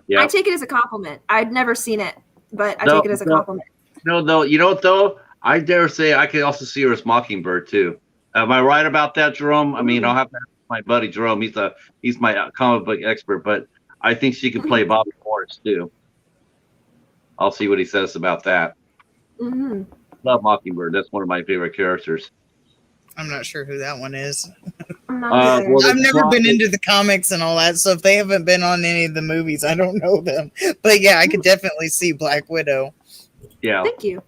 Yeah. I take it as a compliment. I'd never seen it, but I take it as a compliment.
No, you know what though? I dare say I could also see her as Mockingbird too. Am I right about that, Jerome? I mean, I'll have to ask my buddy Jerome. He's my comic book expert, but I think she could play Bobby Morris too. I'll see what he says about that.
Mm-hmm.
Love Mockingbird. That's one of my favorite characters.
I'm not sure who that one is.
I've
never been into the comics and all that, so if they haven't been on any of the movies, I don't know them. But yeah, I could definitely see Black Widow.
Yeah.
Thank you.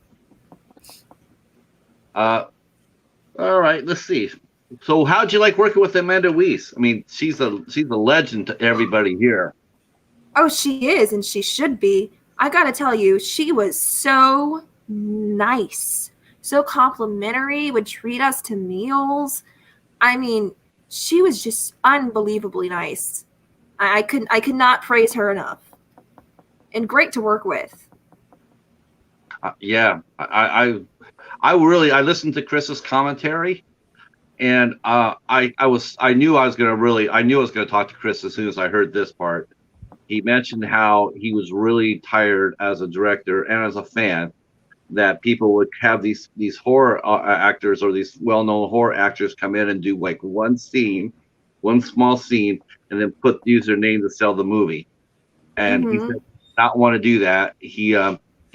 All right, let's see. So how'd you like working with Amanda Wiese? I mean, she's a legend to everybody here.
Oh, she is, and she should be. I gotta tell you, she was so nice. So complimentary, would treat us to meals. I mean, she was just unbelievably nice. I could not praise her enough. And great to work with.
Yeah, I listened to Chris's commentary, and I knew I was gonna talk to Chris as soon as I heard this part. He mentioned how he was really tired as a director and as a fan that people would have these horror actors or these well-known horror actors come in and do like one small scene, and then use their name to sell the movie. And he said not want to do that. He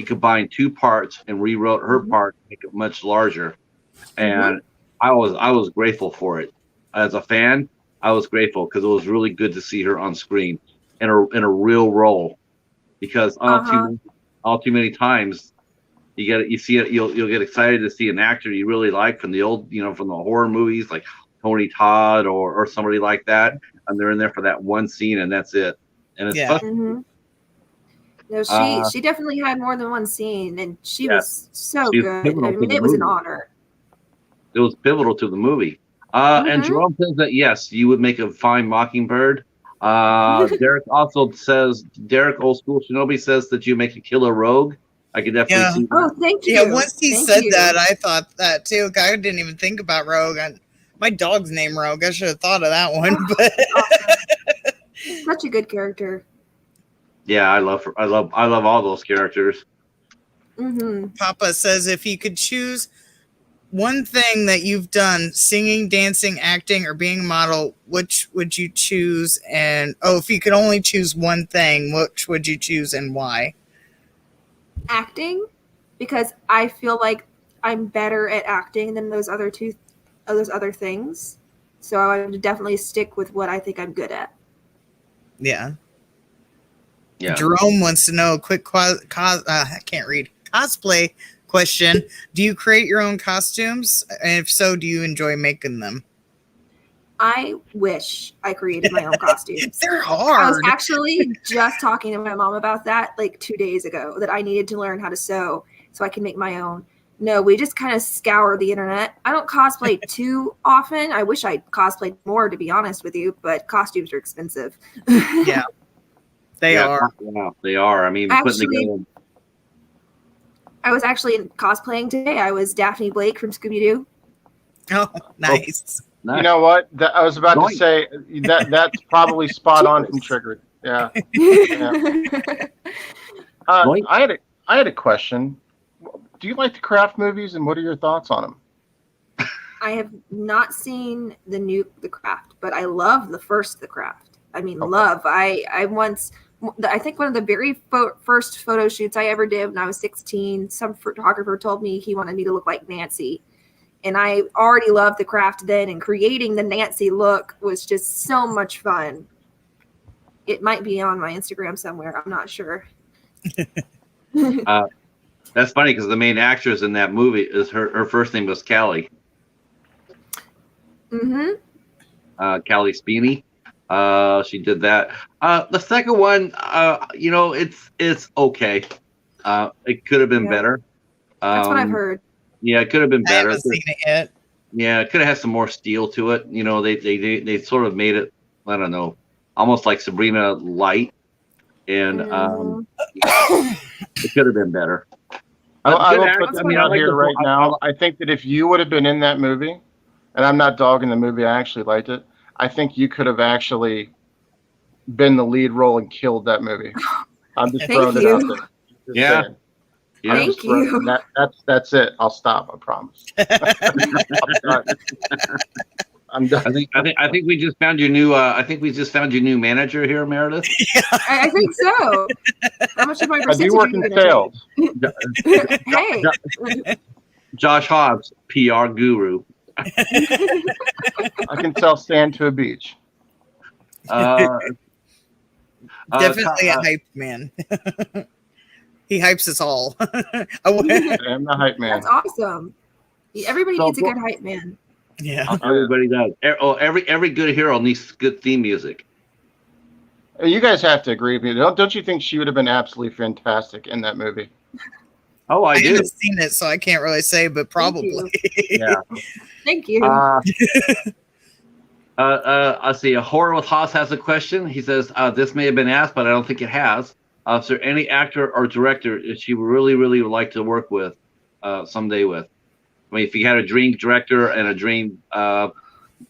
combined 2 parts and rewrote her part to make it much larger. And I was grateful for it. As a fan, I was grateful because it was really good to see her on screen in a real role. Because all too many times you'll get excited to see an actor you really like from the old, from the horror movies like Tony Todd or somebody like that, and they're in there for that one scene and that's it. And it's fun.
No, she definitely had more than one scene, and she was so good. I mean, it was an honor.
It was pivotal to the movie. And Jerome says that yes, you would make a fine Mockingbird. Derek also says, Old School Shinobi says that you make a killer rogue. I could definitely see that.
Oh, thank you.
Yeah, once he said that, I thought that too. I didn't even think about Rogue. My dog's name Rogue. I should have thought of that one. But
awesome. Such a good character.
Yeah, I love all those characters.
Papa says if you could choose one thing that you've done, singing, dancing, acting, or being a model, which would you choose? And if you could only choose one thing, which would you choose and why?
Acting, because I feel like I'm better at acting than those other things. So I would definitely stick with what I think I'm good at.
Yeah. Jerome wants to know a quick I can't read. Cosplay Question: do you create your own costumes? And if so, do you enjoy making them?
I wish I created my own costumes.
They're
I
hard.
was actually just talking to my mom about that like 2 days ago, that I needed to learn how to sew so I can make my own. No, we just kind of scour the internet. I don't cosplay too often. I wish I cosplayed more, to be honest with you, but costumes are expensive.
Yeah, they are.
Yeah, they are. I mean,
Actually,
putting together.
I was actually cosplaying today. I was Daphne Blake from Scooby-Doo.
Oh, nice.
Nice.
You know what? I was about
Going.
to say that's probably spot on from Triggered. Yeah.
Going.
I had a question. Do you like the Craft movies, and what are your thoughts on them?
I have not seen The Craft, but I love the first The Craft. I mean, love. I think one of the very first photo shoots I ever did when I was 16, some photographer told me he wanted me to look like Nancy. And I already loved The Craft then, and creating the Nancy look was just so much fun. It might be on my Instagram somewhere. I'm not sure.
That's funny because the main actress in that movie is her first name was Callie.
Mm-hmm.
Callie Spini. She did that. The second one, it's okay. It could have been better.
That's what I've heard.
Yeah, it could have been
I
better.
haven't seen it yet.
Yeah, it could have had some more steel to it. You know, they sort of made it, I don't know, almost like Sabrina light, and it could have been better.
I will put that out here right now. I think that if you would have been in that movie, and I'm not dogging the movie, I actually liked it. I think you could have actually been the lead role and killed that movie. I'm just throwing it out there.
Yeah.
Saying.
Yeah.
Thank you.
That's it. I'll stop. I promise. I'm done.
I think we just found your new. I think we just found your new manager here, Meredith.
I think so. How much of my
I
percentage
do work in sales.
Hey.
Josh Hobbs, PR guru.
I can sell sand to a beach.
Definitely a hype man. He hypes us all.
I'm the hype man.
That's awesome. Everybody needs a good hype man.
Yeah,
everybody does. Every good hero needs good theme music.
You guys have to agree with me. Don't you think she would have been absolutely fantastic in that movie?
Oh, I do.
haven't seen it, so I can't really say, but probably.
Yeah.
Thank you.
I see. A Horror with Haas has a question. He says, this may have been asked, but I don't think it has. Is there any actor or director that she really, really would like to work with someday with? I mean, if you had a dream director and a dream,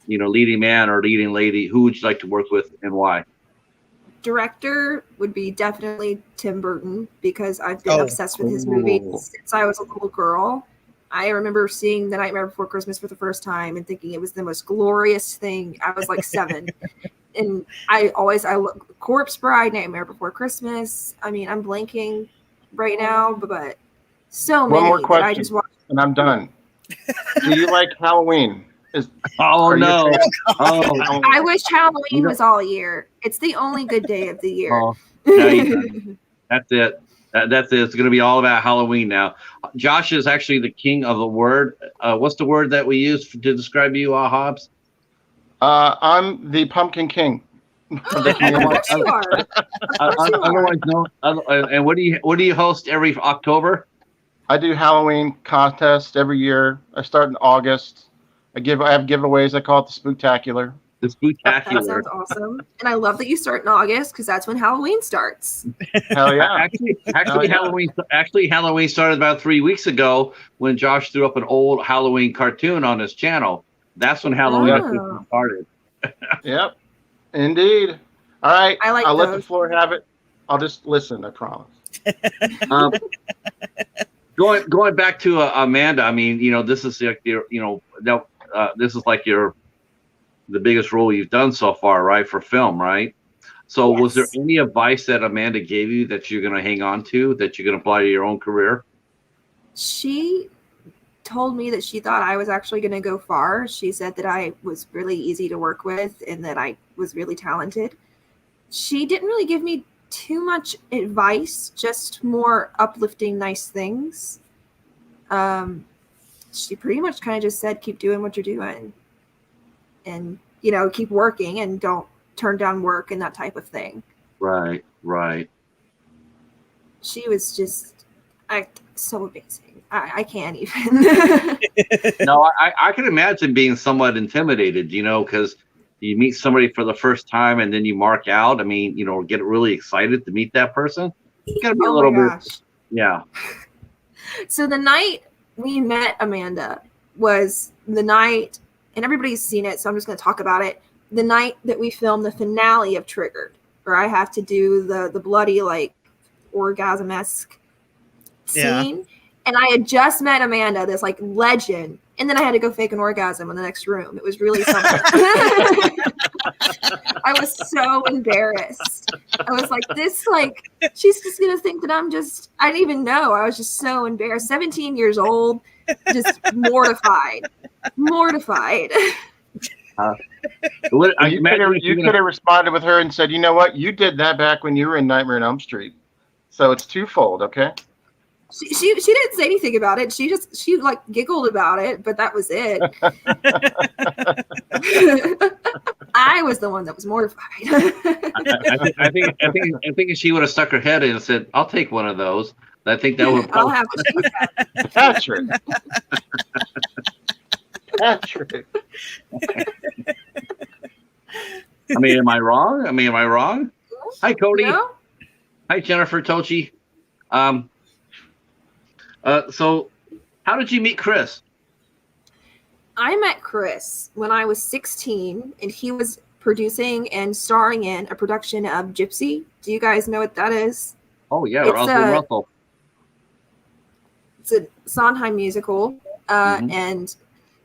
leading man or leading lady, who would you like to work with and why?
Director would be definitely Tim Burton, because I've been obsessed with his movies since I was a little girl. I remember seeing The Nightmare Before Christmas for the first time and thinking it was the most glorious thing. I was like 7. And I look Corpse Bride, Nightmare Before Christmas. I mean, I'm blanking right now, but so many.
One more question,
that I just watched.
and I'm done. Do you like Halloween?
No.
I wish Halloween was all year. It's the only good day of the year.
That's it. That's it. It's going to be all about Halloween now. Josh is actually the king of the word. What's the word that we use to describe you, Hobbs?
I'm the Pumpkin King.
Of course you are.
Otherwise known. And what do you host every October?
I do Halloween contest every year. I start in August. I have giveaways. I call it the Spooktacular.
The Spooktacular.
That sounds awesome. And I love that you start in August, because that's when Halloween starts.
Hell yeah.
Halloween started about 3 weeks ago when Josh threw up an old Halloween cartoon on his channel. That's when Halloween started.
Yep. Indeed. All right. I'll let the floor have it. I'll just listen, I promise.
Going back to Amanda, I mean, this is like this is like the biggest role you've done so far, right, for film, right? So, yes. Was there any advice that Amanda gave you that you're going to hang on to, that you're going to apply to your own career?
She told me that she thought I was actually going to go far. She said that I was really easy to work with and that I was really talented. She didn't really give me too much advice, just more uplifting, nice things. she pretty much kind of just said, keep doing what you're doing and, keep working and don't turn down work and that type of thing.
Right.
She was just so amazing. I can't even.
No, I can imagine being somewhat intimidated, because you meet somebody for the first time and then you mark out. I mean, get really excited to meet that person. You gotta be a little bit. Yeah.
So the night we met Amanda was the night, and everybody's seen it, so I'm just going to talk about it. The night that we filmed the finale of Triggered, where I have to do the bloody, like, orgasm-esque scene. And I had just met Amanda, this like legend, and then I had to go fake an orgasm in the next room. It was really something. I was so embarrassed. I was like, she's just gonna think that I didn't even know. I was just so embarrassed. 17 years old, just mortified.
You could have responded with her and said, you know what, you did that back when you were in Nightmare on Elm Street. So it's twofold, okay?
She didn't say anything about it. She like giggled about it, but that was it. I was the one that was mortified.
I think if she would have stuck her head in and said, "I'll take one of those," I think that would.
I'll have what she said.
Patrick.
I mean, am I wrong? Hi, Cody.
No?
Hi, Jennifer Tochi. So how did you meet Chris?
I met Chris when I was 16, and he was producing and starring in a production of Gypsy. Do you guys know what that is?
Oh, yeah, Russell.
It's a Sondheim musical, and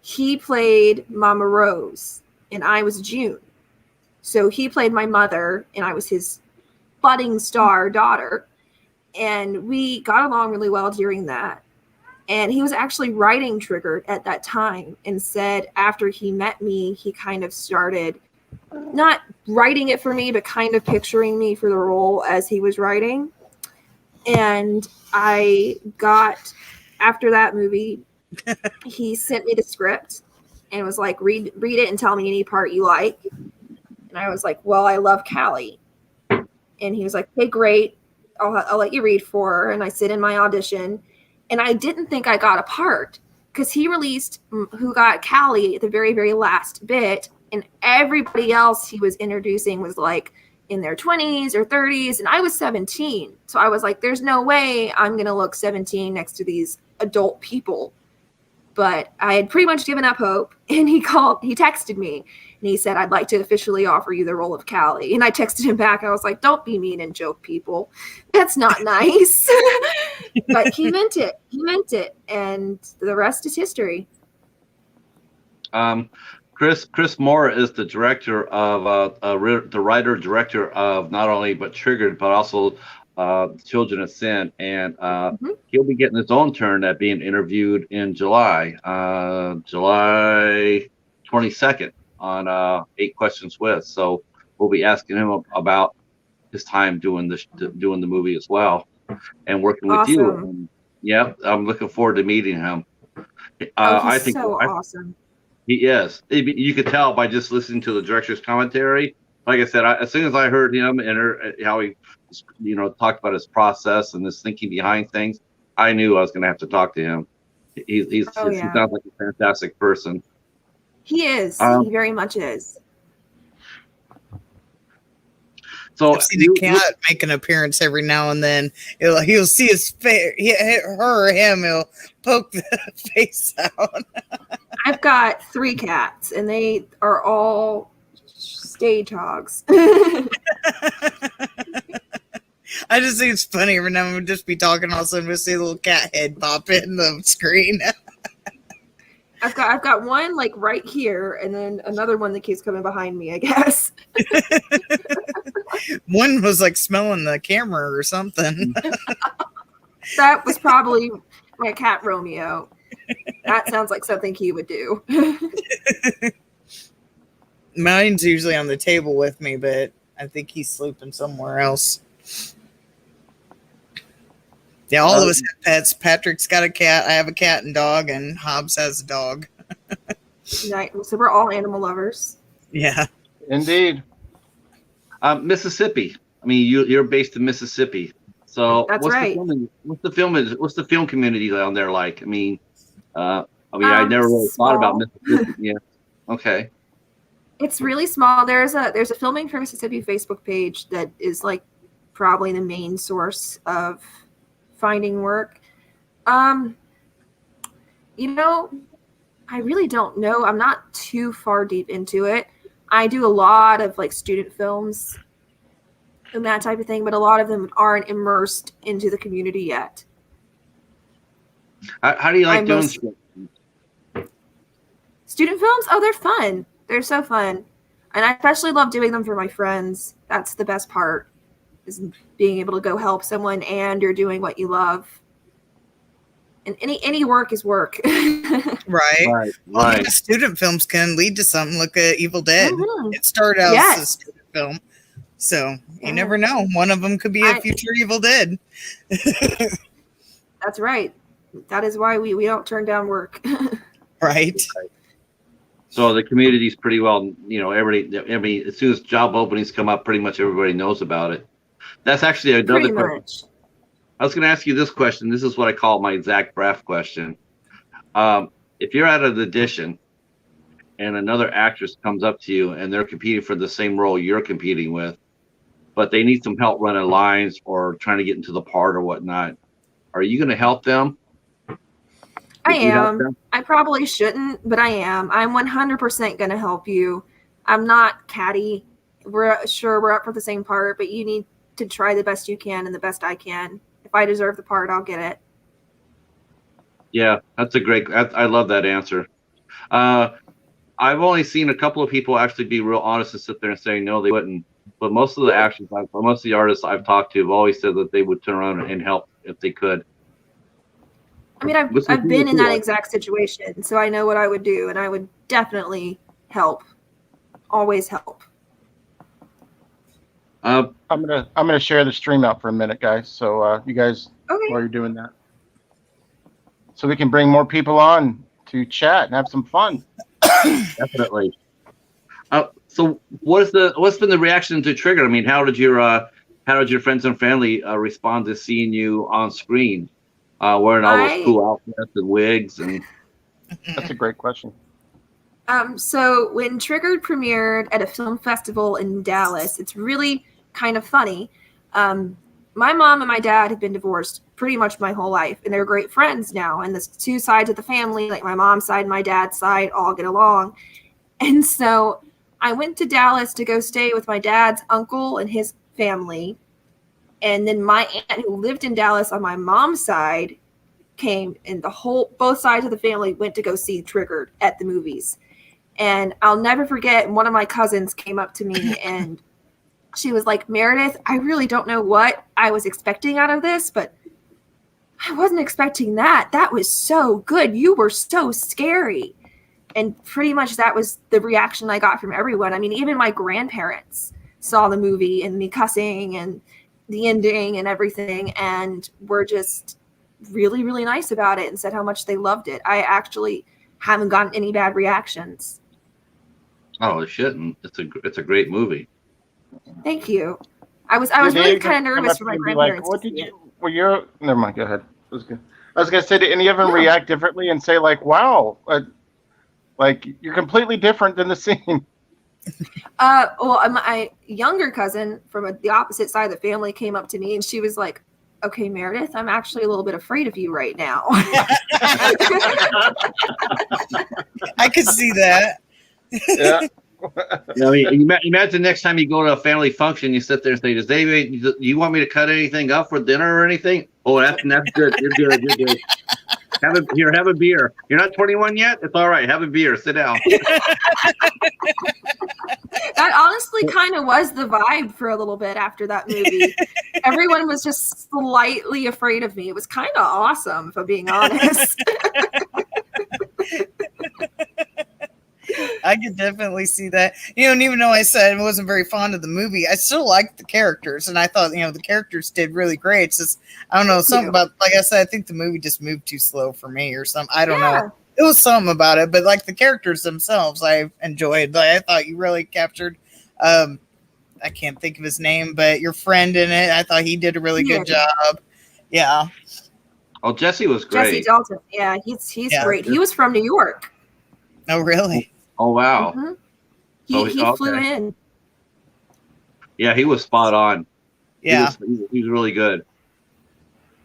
he played Mama Rose, and I was June. So he played my mother, and I was his budding star daughter. And we got along really well during that. And he was actually writing Triggered at that time and said after he met me, he kind of started not writing it for me, but kind of picturing me for the role as he was writing. And after that movie, he sent me the script and was like, read it and tell me any part you like. And I was like, well, I love Callie. And he was like, hey, great. I'll let you read for her. And I sit in my audition. And I didn't think I got a part because he released Who Got Callie at the very, very last bit. And everybody else he was introducing was like in their 20s or 30s. And I was 17. So I was like, there's no way I'm going to look 17 next to these adult people. But I had pretty much given up hope. And he texted me and he said, I'd like to officially offer you the role of Callie. And I texted him back. I was like, don't be mean and joke people. That's not nice. But he meant it. And the rest is history.
Chris Moore is the director of the writer director of not only but Triggered, but also Children of Sin, and he'll be getting his own turn at being interviewed in July 22nd on 8 Questions With. So we'll be asking him about his time doing the movie as well, and working with you. And, yeah, I'm looking forward to meeting him. I think so
awesome.
He is. You could tell by just listening to the director's commentary. Like I said, as soon as I heard him and how he, talked about his process and his thinking behind things, I knew I was going to have to talk to him. He sounds like a fantastic person.
He is. He very much is.
So I see the cat make an appearance every now and then. He'll see his face, her or him. He'll poke the face out.
I've got 3 cats, and they are all stage hogs.
I just think it's funny. Every now and then we'll just be talking, all of a sudden we'll see a little cat head pop in the screen.
I've got one like right here, and then another one that keeps coming behind me, I guess.
One was like smelling the camera or something.
That was probably my cat Romeo. That sounds like something he would do.
Mine's usually on the table with me, but I think he's sleeping somewhere else. Yeah, all of us have pets. Patrick's got a cat. I have a cat and dog, and Hobbs has a dog.
Right. So we're all animal lovers.
Yeah.
Indeed.
Mississippi. I mean, you're based in Mississippi, so
That's right.
What's the film community down there like? I mean, I never really thought about Mississippi. Yeah. Okay.
It's really small. There's a Filming for Mississippi Facebook page that is like probably the main source of finding work. You know, I really don't know. I'm not too far deep into it. I do a lot of like student films and that type of thing, but a lot of them aren't immersed into the community yet.
How do you like doing
student films? Oh, they're fun. They're so fun. And I especially love doing them for my friends. That's the best part, is being able to go help someone and you're doing what you love. And any work is work.
Right. Well, student films can lead to something. Look at Evil Dead. Mm-hmm. It started out as a student film. So you never know. One of them could be a future Evil Dead.
That's right. That is why we don't turn down work.
Right.
So the community is pretty well, everybody, as soon as job openings come up, pretty much everybody knows about it. That's actually another question. I was going to ask you this question. This is what I call my Zach Braff question. If you're at an audition and another actress comes up to you and they're competing for the same role you're competing with, but they need some help running lines or trying to get into the part or whatnot, are you going to help them?
I am. I probably shouldn't, but I am. I'm 100% going to help you. I'm not catty. We're up for the same part, but you need to try the best you can and the best I can. If I deserve the part, I'll get it.
Yeah, that's I love that answer. I've only seen a couple of people actually be real honest and sit there and say no, they wouldn't. But most of the actors, most of the artists I've talked to have always said that they would turn around and help if they could.
I mean, I've been in that exact situation, so I know what I would do, and I would definitely help. Always help.
I'm gonna share the stream out for a minute, guys. So you guys, while you're doing that, so we can bring more people on to chat and have some fun.
Definitely. So what's been the reaction to Trigger? I mean, how did your friends and family respond to seeing you on screen, wearing all those cool outfits and wigs? And
that's a great question.
So when Triggered premiered at a film festival in Dallas, it's really kind of funny. My mom and my dad have been divorced pretty much my whole life, and they're great friends now. And the two sides of the family, like my mom's side and my dad's side, all get along. And so I went to Dallas to go stay with my dad's uncle and his family. And then my aunt, who lived in Dallas on my mom's side, came, and both sides of the family went to go see Triggered at the movies. And I'll never forget, one of my cousins came up to me and she was like, Meredith, I really don't know what I was expecting out of this, but I wasn't expecting that. That was so good. You were so scary. And pretty much that was the reaction I got from everyone. I mean, even my grandparents saw the movie and me cussing and the ending and everything, and were just really, really nice about it and said how much they loved it. I actually haven't gotten any bad reactions.
Oh, it shouldn't. It's a great movie.
Thank you. I was really kind of nervous for my grandparents.
Like, never mind. Go ahead. I was gonna say, did any of them react differently and say like, "Wow, like you're completely different than the scene"?
Well, my younger cousin from the opposite side of the family came up to me and she was like, "Okay, Meredith, I'm actually a little bit afraid of you right now."
I
could see that.
Yeah.
I mean, imagine next time you go to a family function, you sit there and say, do you want me to cut anything up for dinner or anything? Oh, that's good. You're good. You're good. Have a beer. You're not 21 yet? It's all right. Have a beer. Sit down.
That honestly kind of was the vibe for a little bit after that movie. Everyone was just slightly afraid of me. It was kind of awesome, if I'm being honest.
I I could definitely see that. And even though I said I wasn't very fond of the movie, I still liked the characters, and I thought the characters did really great. It's just I don't know something about, like I said, I think the movie just moved too slow for me or something. I don't know. It was something about it, but like the characters themselves, I enjoyed. Like, I thought you really captured. I can't think of his name, but your friend in it, I thought he did a really good job. Yeah.
Oh, Jesse was great.
Jesse Dalton. Yeah, he's great. He was from New York.
Oh, really?
Oh, wow.
Mm-hmm. He flew in.
Yeah, he was spot on.
Yeah.
He was really good.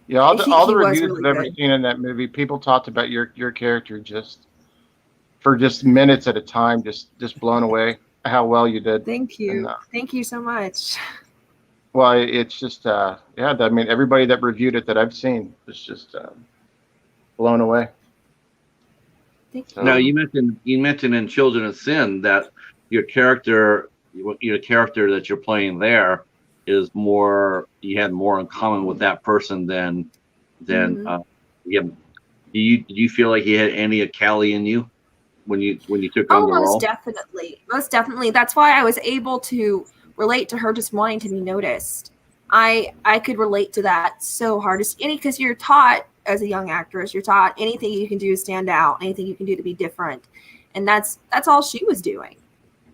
Yeah, all the reviews
really
I've ever seen in that movie, people talked about your character just for just minutes at a time, just blown away how well you did.
Thank you. Thank you so much.
Well, it's just I mean, everybody that reviewed it that I've seen was just blown away.
Thank you.
Now you mentioned in Children of Sin that your character that you're playing there is more, you had more in common with that person than do you feel like you had any of Callie in you when you took on the role?
Most definitely. That's why I was able to relate to her just wanting to be noticed. I could relate to that so hard, because you're taught as a young actress, you're taught anything you can do to stand out, anything you can do to be different, and that's all she was doing,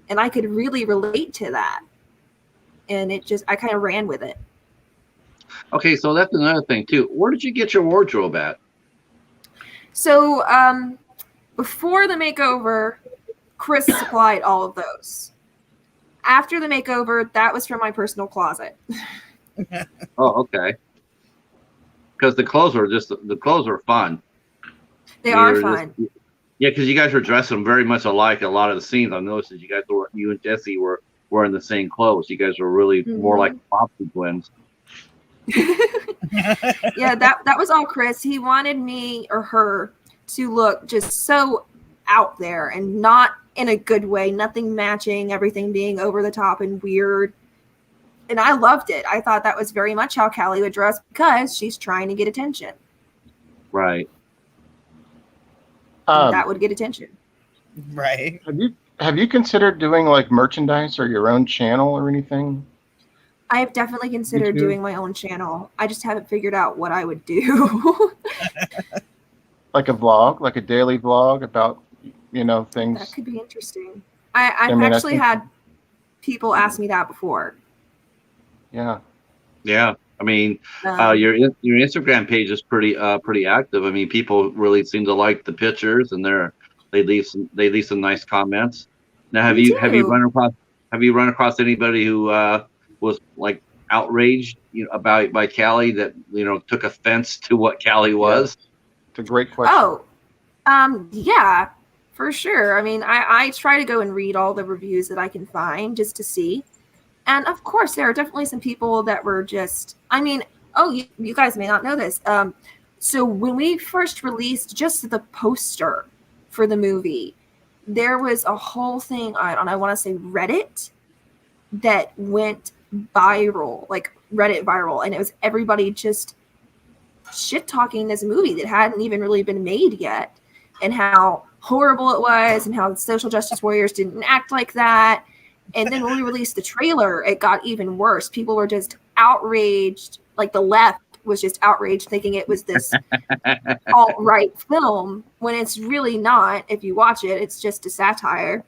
and I could really relate to that, and I kind of ran with it.
Okay, so that's another thing too. Where did you get your wardrobe at?
So before the makeover, Chris supplied all of those. After the makeover, that was from my personal closet.
Oh, okay. Because the clothes were fun.
They are fun.
Yeah, because you guys were dressing very much alike. A lot of the scenes, I noticed that you and Jesse were wearing the same clothes. You guys were really more like Popsy twins.
Yeah, that was all Chris. He wanted me or her to look just so out there, and not in a good way, nothing matching, everything being over the top and weird. And I loved it. I thought that was very much how Callie would dress, because she's trying to get attention.
Right.
That would get attention.
Right.
Have you considered doing like merchandise or your own channel or anything?
I have definitely considered doing my own channel. I just haven't figured out what I would do.
Like a vlog, like a daily vlog about, things.
That could be interesting. I've actually had people ask me that before.
Yeah.
Yeah. I mean, your Instagram page is pretty active. I mean, people really seem to like the pictures, and they leave some nice comments. Now, have you run across anybody who was like outraged by Callie, that took offense to what Callie was?
It's a great question.
Oh, yeah, for sure. I mean, I try to go and read all the reviews that I can find just to see. And of course, there are definitely some people that were just, you guys may not know this. So when we first released just the poster for the movie, there was a whole thing on, I want to say Reddit, that went viral, like Reddit viral. And it was everybody just shit talking this movie that hadn't even really been made yet, and how horrible it was, and how the social justice warriors didn't act like that. And then when we released the trailer, it got even worse. People were just outraged. Like the left was just outraged, thinking it was this alt-right film, when it's really not. If you watch it, it's just a satire.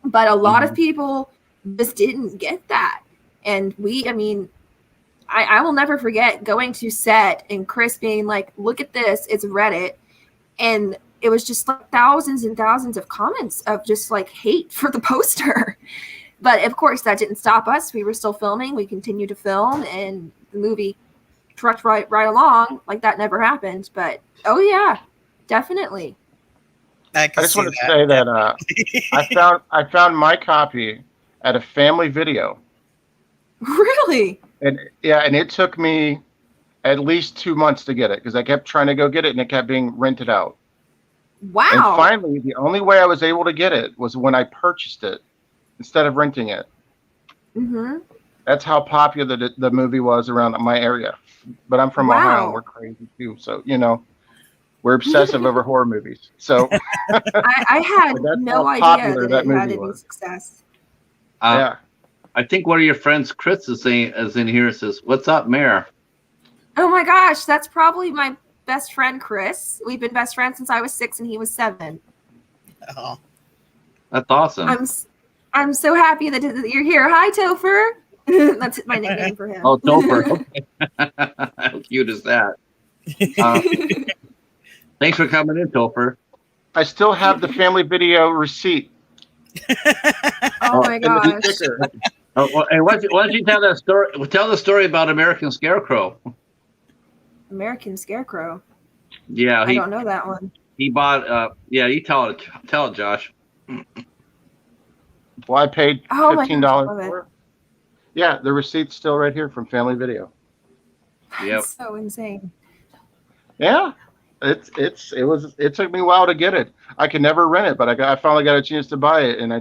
But a lot of people just didn't get that. And I will never forget going to set and Chris being like, look at this, it's Reddit. And it was just like thousands and thousands of comments of just like hate for the poster. But of course, that didn't stop us. We were still filming. We continued to film, and the movie trucked right along like that never happened. But oh yeah, definitely.
I just want to say that I found my copy at a family video.
Really?
And it took me at least 2 months to get it, because I kept trying to go get it, and it kept being rented out.
Wow.
And finally, the only way I was able to get it was when I purchased it instead of renting it.
Mm-hmm.
That's how popular the movie was around my area. But I'm from Ohio, and we're crazy too. So, we're obsessive over horror movies. So
I had
that's
no
how
idea
popular
that
that
it had
movie
any
was.
success.
Yeah.
I think one of your friends, Chris, is in here and says, "What's up, Mayor?"
Oh my gosh, that's probably my best friend, Chris. We've been best friends since I was 6 and he was 7.
Oh.
That's awesome.
I'm so happy that you're here. Hi, Topher. That's my nickname for him.
Oh, Topher. Okay. How cute is that? Thanks for coming in, Topher.
I still have the family video receipt.
Oh my gosh.
Oh, well, hey, why don't you tell that story? Tell the story about American Scarecrow.
American Scarecrow.
Yeah,
I don't know that one.
He bought. Yeah, you tell it, Josh.
Well, I paid $15
gosh,
for it. Yeah, the receipt's still right here from Family Video.
Yep.
That's so insane.
Yeah, it took me a while to get it. I could never rent it, but I finally got a chance to buy it, and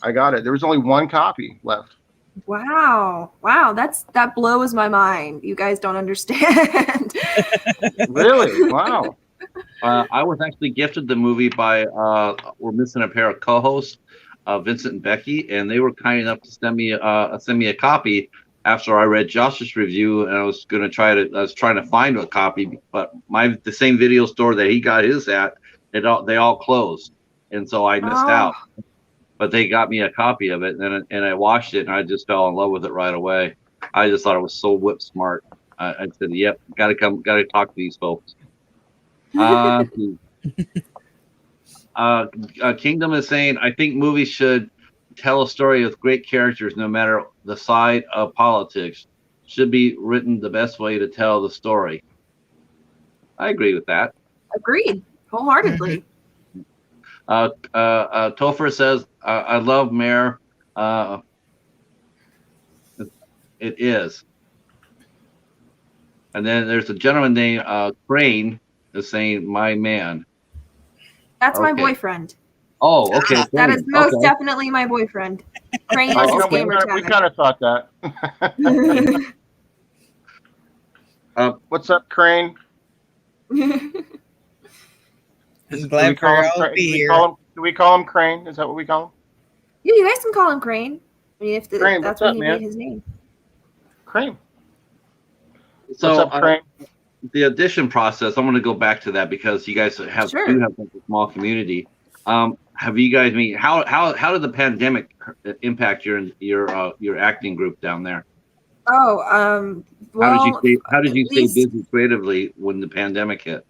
I got it. There was only one copy left.
Wow, that blows my mind. You guys don't understand.
Really? Wow.
I was actually gifted the movie by. We're missing a pair of co-hosts, Vincent and Becky, and they were kind enough to send me a copy after I read Josh's review, and I was trying to find a copy, but the same video store that he got his at, they all closed, and so I missed out. But they got me a copy of it, and I watched it, and I just fell in love with it right away. I just thought it was so whip smart. I said, "Yep, got to talk to these folks." Kingdom is saying, "I think movies should tell a story with great characters, no matter the side of politics. Should be written the best way to tell the story." I agree with that.
Agreed, wholeheartedly.
Topher says, "I love Mayor. It is." And then there's a gentleman named Crane is saying, "My man."
That's my boyfriend.
Oh, okay.
That is most definitely my boyfriend. Crane is his gamer tag.
We kind of thought that. What's up, Crane?
I'm glad for all to be here.
Do we call him Crane? Is that what we call him?
Yeah, you guys can call him Crane. I mean,
Crane,
that's
what
what he made his name.
Crane.
So,
what's up, Crane?
The audition process, I'm going to go back to that because you guys do have such a small community. Have you guys how did the pandemic impact your acting group down there?
Well,
how did you stay busy creatively when the pandemic hit?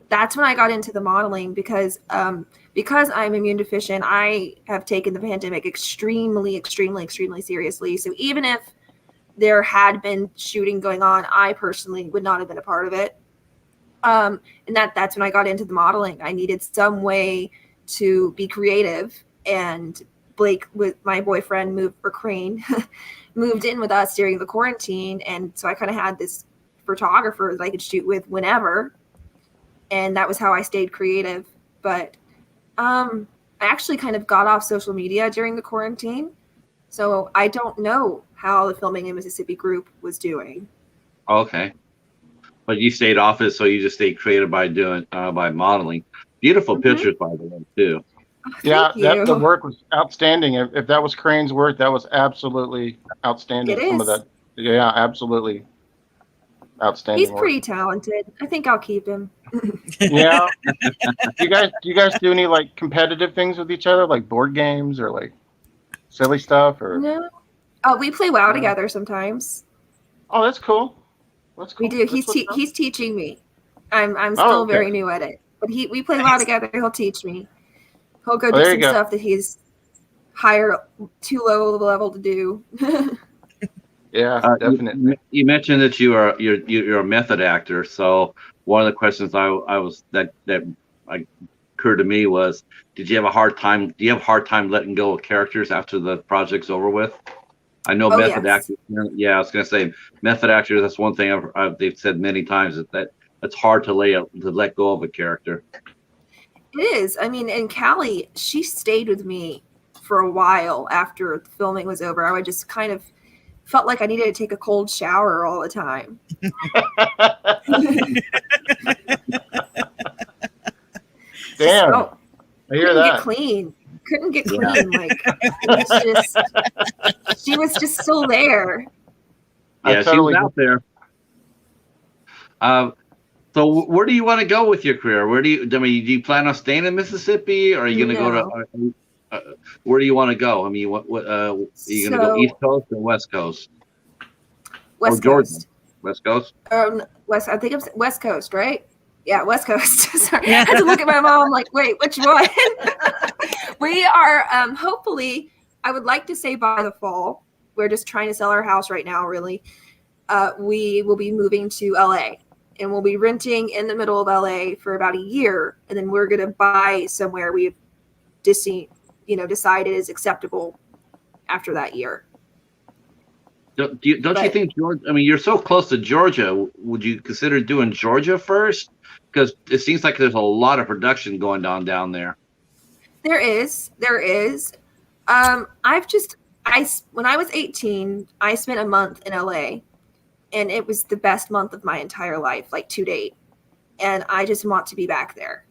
That's when I got into the modeling because I'm immune deficient. I have taken the pandemic extremely, extremely, extremely seriously. So even if there had been shooting going on, I personally would not have been a part of it. And that's when I got into the modeling. I needed some way to be creative, and Blake, with my boyfriend, Crane, moved in with us during the quarantine, and so I kind of had this photographer that I could shoot with whenever, and that was how I stayed creative. But I actually kind of got off social media during the quarantine, so I don't know how the Filming in Mississippi group was doing.
Okay. But you stayed off it, so you just stayed creative by modeling. Beautiful pictures, by the way, too.
Oh,
the work was outstanding. If that was Crane's work, that was absolutely outstanding.
It is.
Some of that, yeah, absolutely outstanding.
He's pretty talented. I think I'll keep him.
Yeah. Do you guys do any like competitive things with each other, like board games or like silly stuff? Or
no? We play WoW together sometimes.
Oh, that's cool.
We do. He's teaching me. I'm still very new at it, but we play WoW together. He'll teach me. He'll go do some stuff that he's too low of a level to do.
Yeah, definitely.
You mentioned that you're a method actor. So one of the questions that occurred to me was, do you have a hard time letting go of characters after the project's over with? I know method actors. Yeah, I was gonna say method actors. That's one thing they've said many times that it's hard to let go of a character.
It is. I mean, and Callie, she stayed with me for a while after the filming was over. I would just kind of felt like I needed to take a cold shower all the time.
Damn.
Oh,
I hear
couldn't get
that.
clean. Couldn't get clean. Like it was just, she was just still there.
Yeah, she was out there. So where do you want to go with your career? Do you plan on staying in Mississippi, or are you going to go to? Where do you want to go? I mean, what are you going to go East Coast or West Coast?
West
Georgia.
Coast.
West Coast.
West. I think it's West Coast, right? Yeah, West Coast. Sorry, I had to look at my mom. Like, wait, which one? We are hopefully. I would like to say by the fall. We're just trying to sell our house right now. Really, we will be moving to LA. And we'll be renting in the middle of LA for about a year, and then we're gonna buy somewhere we've decided is acceptable after that year.
Don't you think Georgia? I mean, you're so close to Georgia. Would you consider doing Georgia first? Because it seems like there's a lot of production going on down there.
There is. When I was 18, I spent a month in LA. And it was the best month of my entire life, like to date. And I just want to be back there.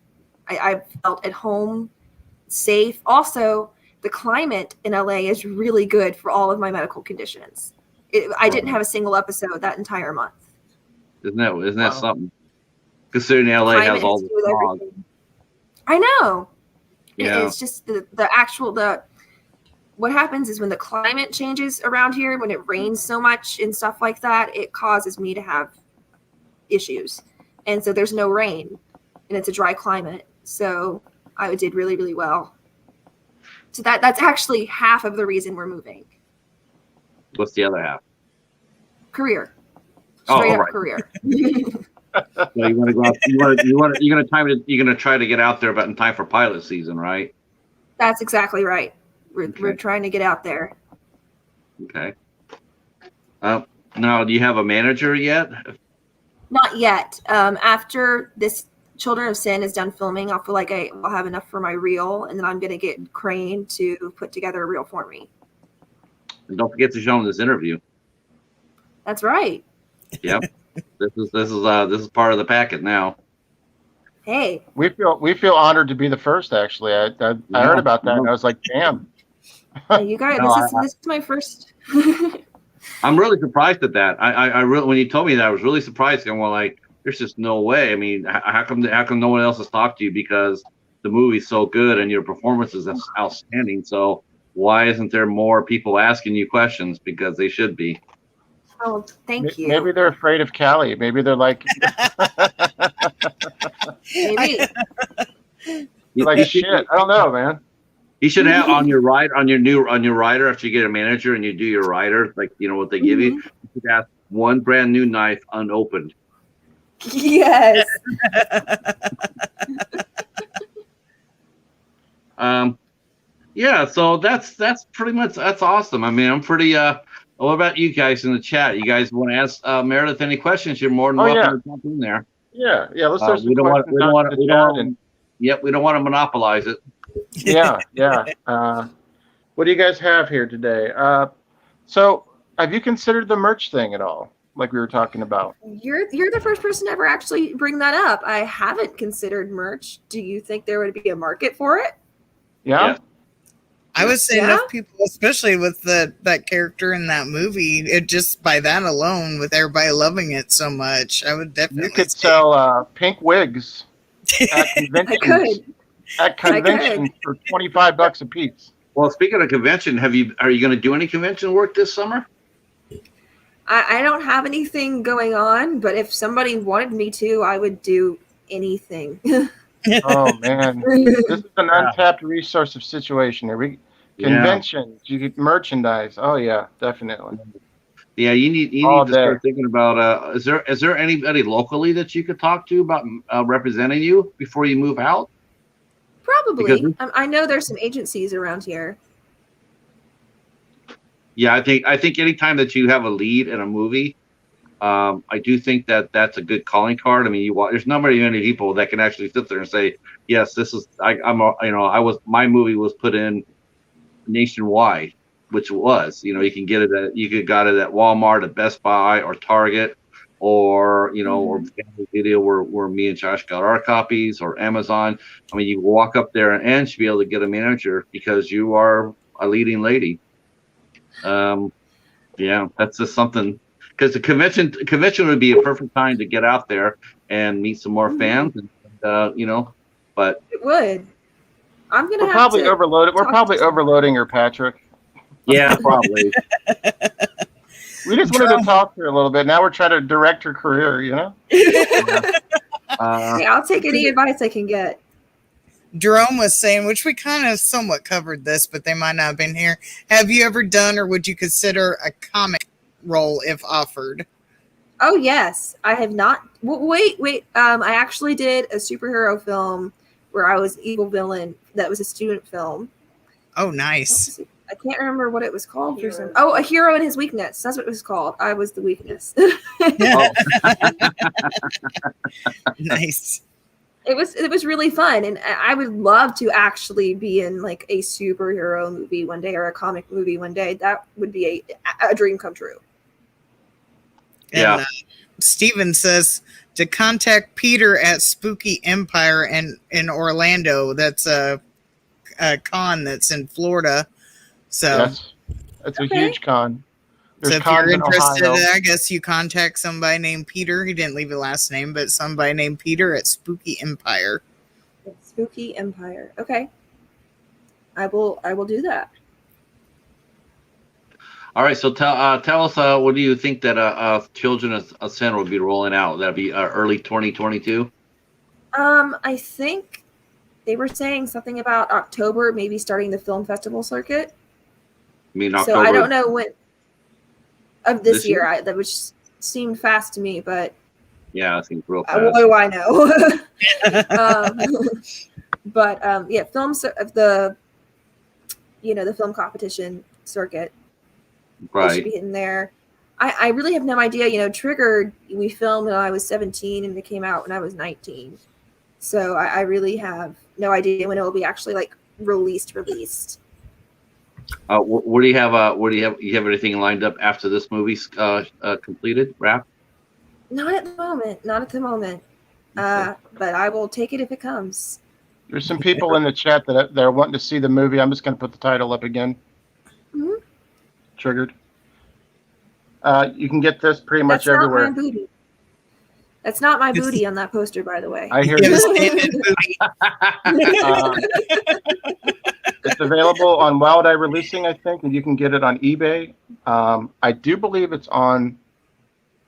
I felt at home, safe. Also, the climate in LA is really good for all of my medical conditions. I didn't have a single episode that entire month.
Isn't that something? Considering LA has all the fog.
I know.
Yeah.
It's just what happens is when the climate changes around here, when it rains so much and stuff like that, it causes me to have issues. And so there's no rain and it's a dry climate. So I did really, really well. So that's actually half of the reason we're moving.
What's the other half?
Career. Straight up career.
So you want to go out, you're going to try to get out there in time for pilot season, right?
That's exactly right. We're trying to get out there.
Okay. Now, do you have a manager yet?
Not yet. After this Children of Sin is done filming, I'll feel like I'll have enough for my reel, and then I'm going to get Crane to put together a reel for me.
And don't forget to show him this interview.
That's right.
Yep. This is part of the packet now.
Hey.
We feel honored to be the first. Actually, I heard about that, and I was like, damn.
Hey, you guys, this is my first.
I'm really surprised at that. I really, when you told me that, I was really surprised. And like, there's just no way. I mean, how come no one else has talked to you? Because the movie's so good and your performance is outstanding. So why isn't there more people asking you questions? Because they should be.
Oh, thank you.
Maybe they're afraid of Callie. Maybe they're like,
maybe.
Like shit. I don't know, man.
You should have on your rider after you get a manager and you do your rider, like what they give you. You should have one brand new knife unopened.
Yes.
Yeah. So that's pretty much awesome. I mean, I'm pretty. What about you guys in the chat? You guys want to ask Meredith any questions? You're more than welcome to jump in there.
Yeah. Let's start some
we don't want to monopolize it.
Yeah. What do you guys have here today? So have you considered the merch thing at all? Like we were talking about.
You're the first person to ever actually bring that up. I haven't considered merch. Do you think there would be a market for it?
Yeah.
I would say enough people, especially with that character in that movie, it just by that alone, with everybody loving it so much, I would definitely.
You could sell pink wigs at conventions. At convention for $25 a piece.
Well, speaking of convention, are you going to do any convention work this summer?
I don't have anything going on, but if somebody wanted me to, I would do anything.
Oh man, this is an untapped resource of situation here. Conventions, you get merchandise. Oh yeah, definitely.
Yeah, you need to start thinking about. Is there anybody locally that you could talk to about representing you before you move out?
Probably. I know there's some agencies around here.
Yeah, I think anytime that you have a lead in a movie, I do think that's a good calling card. I mean, there's not very many people that can actually sit there and say, yes, this is my movie was put in nationwide, which was, you can get it got it at Walmart, at Best Buy, or Target, or or Family Video where me and Josh got our copies, or Amazon. I mean, you walk up there and should be able to get a manager because you are a leading lady. Yeah, that's just something. Because the convention would be a perfect time to get out there and meet some more fans, and but
it would. I'm gonna.
We're probably overloaded. We're probably overloading her, Patrick.
Yeah, probably.
We just wanted to talk to her a little bit. Now we're trying to direct her career.
Yeah, I'll take any advice I can get.
Jerome was saying, which we kind of somewhat covered this, but they might not have been here. Have you ever done, or would you consider a comic role if offered?
Oh yes, I have not. Wait. I actually did a superhero film where I was evil villain. That was a student film.
Oh, nice.
I can't remember what it was called. A Hero and His Weakness. That's what it was called. I was the weakness.
Nice.
It was really fun, and I would love to actually be in like a superhero movie one day or a comic movie one day. That would be a dream come true.
And Steven says to contact Peter at Spooky Empire in Orlando. That's a con that's in Florida. So
yes, that's a huge con.
So if you're interested, I guess you contact somebody named Peter. He didn't leave a last name, but somebody named Peter at Spooky Empire.
Spooky Empire. Okay. I will do that.
All right. So tell us, what do you think that Children of Sin will be rolling out? That'll be early 2022.
I think they were saying something about October, maybe starting the film festival circuit.
I mean, October.
So I don't know when of this year. That which seemed fast to me, but
yeah, it seems real fast.
What do I know? Yeah, films of the film competition circuit.
Right.
They should be hitting there. I really have no idea. Triggered, we filmed when I was 17 and it came out when I was 19. So I really have no idea when it will be actually like released.
What do you have? You have anything lined up after this movie's completed, wrapped?
Not at the moment.
Okay.
But I will take it if it comes.
There's some people in the chat that are wanting to see the movie. I'm just going to put the title up again.
Mm-hmm.
Triggered. You can get this pretty much everywhere.
Not my booty. That's not my booty on that poster, by the way.
I hear you. It's available on Wild Eye Releasing, I think, and you can get it on eBay. I do believe it's on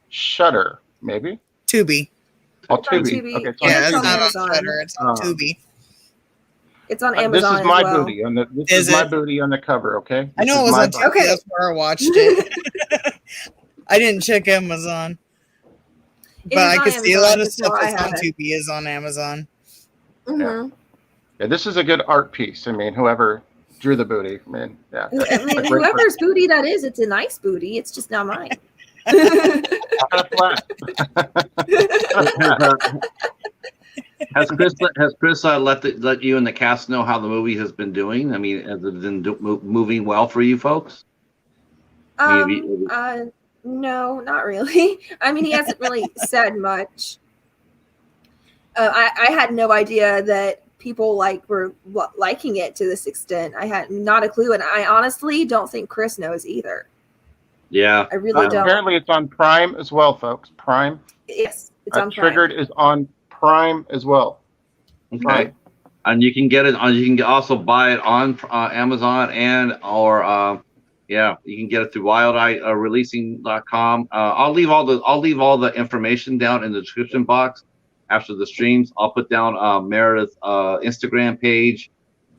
Shudder, maybe.
Tubi.
Oh, Tubi. Okay,
it's not on Shudder. It's on Tubi.
It's on Amazon.
This is my
as well.
booty on the. This is my booty on the cover. Okay.
I know it was on Tubi. Okay, that's where I watched it. I didn't check Amazon, but I could see a lot of stuff that's on Tubi is on Amazon.
Mm-hmm.
Yeah, this is a good art piece. I mean, whoever drew the booty, man. Yeah.
I mean, whoever's booty that is, it's a nice booty. It's just not mine.
Kind of flat.
Has Chris let you and the cast know how the movie has been doing? I mean, has it been moving well for you folks?
No, not really. I mean, he hasn't really said much. I had no idea that people were liking it to this extent. I had not a clue, and I honestly don't think Chris knows either.
Yeah,
I really don't.
Apparently, it's on Prime as well, folks. Prime.
Yes, it's on Prime.
Triggered is on Prime as well.
Okay, Prime. And you can get it on. You can also buy it on Amazon you can get it through wildeyeReleasing.com. I'll leave all the information down in the description box after the streams. I'll put down Meredith's Instagram page,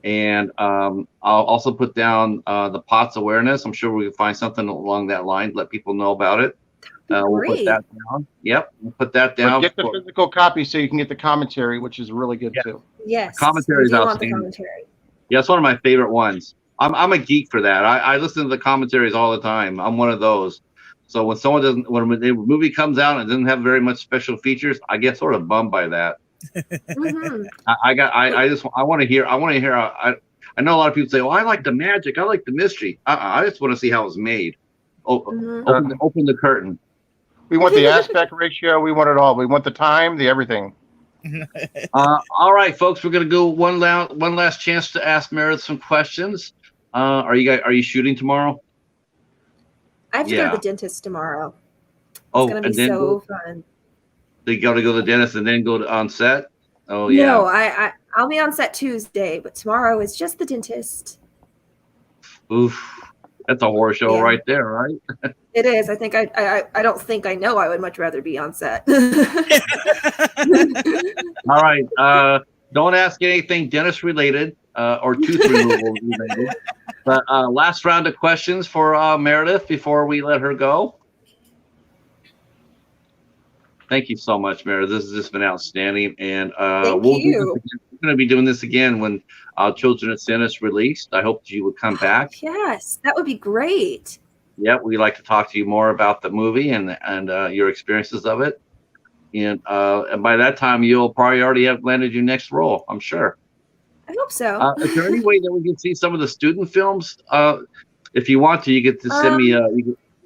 and I'll also put down the POTS awareness. I'm sure we can find something along that line, let people know about it. We'll put that down. Yep, we'll put that down.
But get the physical copy so you can get the commentary, which is really good too.
Yes,
the commentary is outstanding. Yeah, it's one of my favorite ones. I'm a geek for that. I listen to the commentaries all the time. I'm one of those. So when a movie comes out and doesn't have very much special features, I get sort of bummed by that.
Mm-hmm.
I want to hear. I know a lot of people say, "Well, I like the magic. I like the mystery." I just want to see how it's made. Open the curtain.
We want the aspect ratio. We want it all. We want the time, the everything.
All right, folks, we're gonna go one last chance to ask Meredith some questions. Are you shooting tomorrow?
I have to go to the dentist tomorrow. It's gonna be
and then
so fun.
They got to go to the dentist and then go on set. Oh
No,
yeah.
I'll be on set Tuesday, but tomorrow is just the dentist.
Oof, that's a horror show right there, right?
It is. I think I don't think I know. I would much rather be on set.
All right. Don't ask anything dentist related or tooth removal related. But last round of questions for Meredith before we let her go. Thank you so much, Meredith. This has just been outstanding, and
Thank
we're
you.
going to be doing this again when Children of Sin is released. I hope you would come back.
Yes, that would be great.
Yeah, we'd like to talk to you more about the movie and your experiences of it. And by that time, you'll probably already have landed your next role, I'm sure.
I hope so.
Is there any way that we can see some of the student films? If you want to, you get to send me.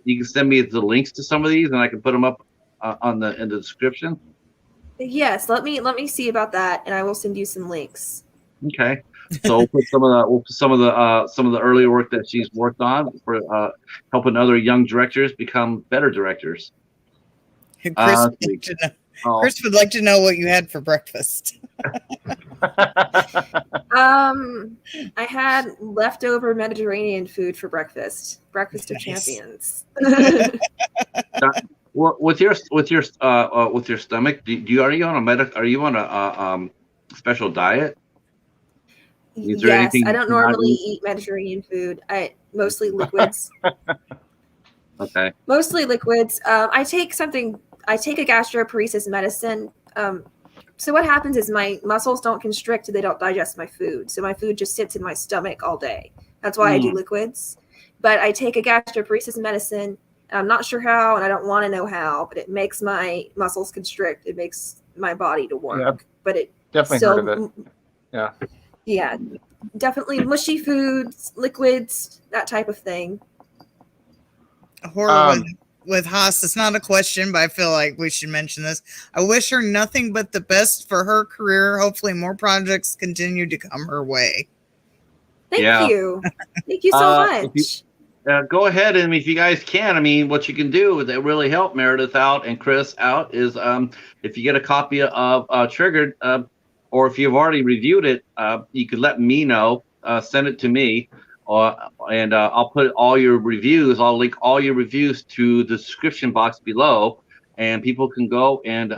You can send me the links to some of these, and I can put them up in the description.
Yes, let me see about that, and I will send you some links.
Okay. So we'll put some of the earlier work that she's worked on for helping other young directors become better directors.
Chris would like to know what you had for breakfast.
I had leftover Mediterranean food for breakfast. Breakfast of champions.
With your stomach, are you on a special diet? Is there anything
I don't normally eat Mediterranean food. I mostly liquids.
Okay.
Mostly liquids. I take a gastroparesis medicine. So what happens is my muscles don't constrict, they don't digest my food. So my food just sits in my stomach all day. That's why I do liquids. But I take a gastroparesis medicine. And I'm not sure how, and I don't want to know how, but it makes my muscles constrict. It makes my body to work. Yeah, but it
definitely heard of it. Yeah.
Yeah. Definitely mushy foods, liquids, that type of thing.
Horror with Haas, it's not a question, but I feel like we should mention this. I wish her nothing but the best for her career. Hopefully more projects continue to come her way.
Thank you. Thank you so much.
Go ahead, and if you guys can, I mean, what you can do that really help Meredith out and Chris out is if you get a copy of Triggered, or if you've already reviewed it, you could let me know, send it to me, and I'll put all your reviews. I'll link all your reviews to the description box below, and people can go and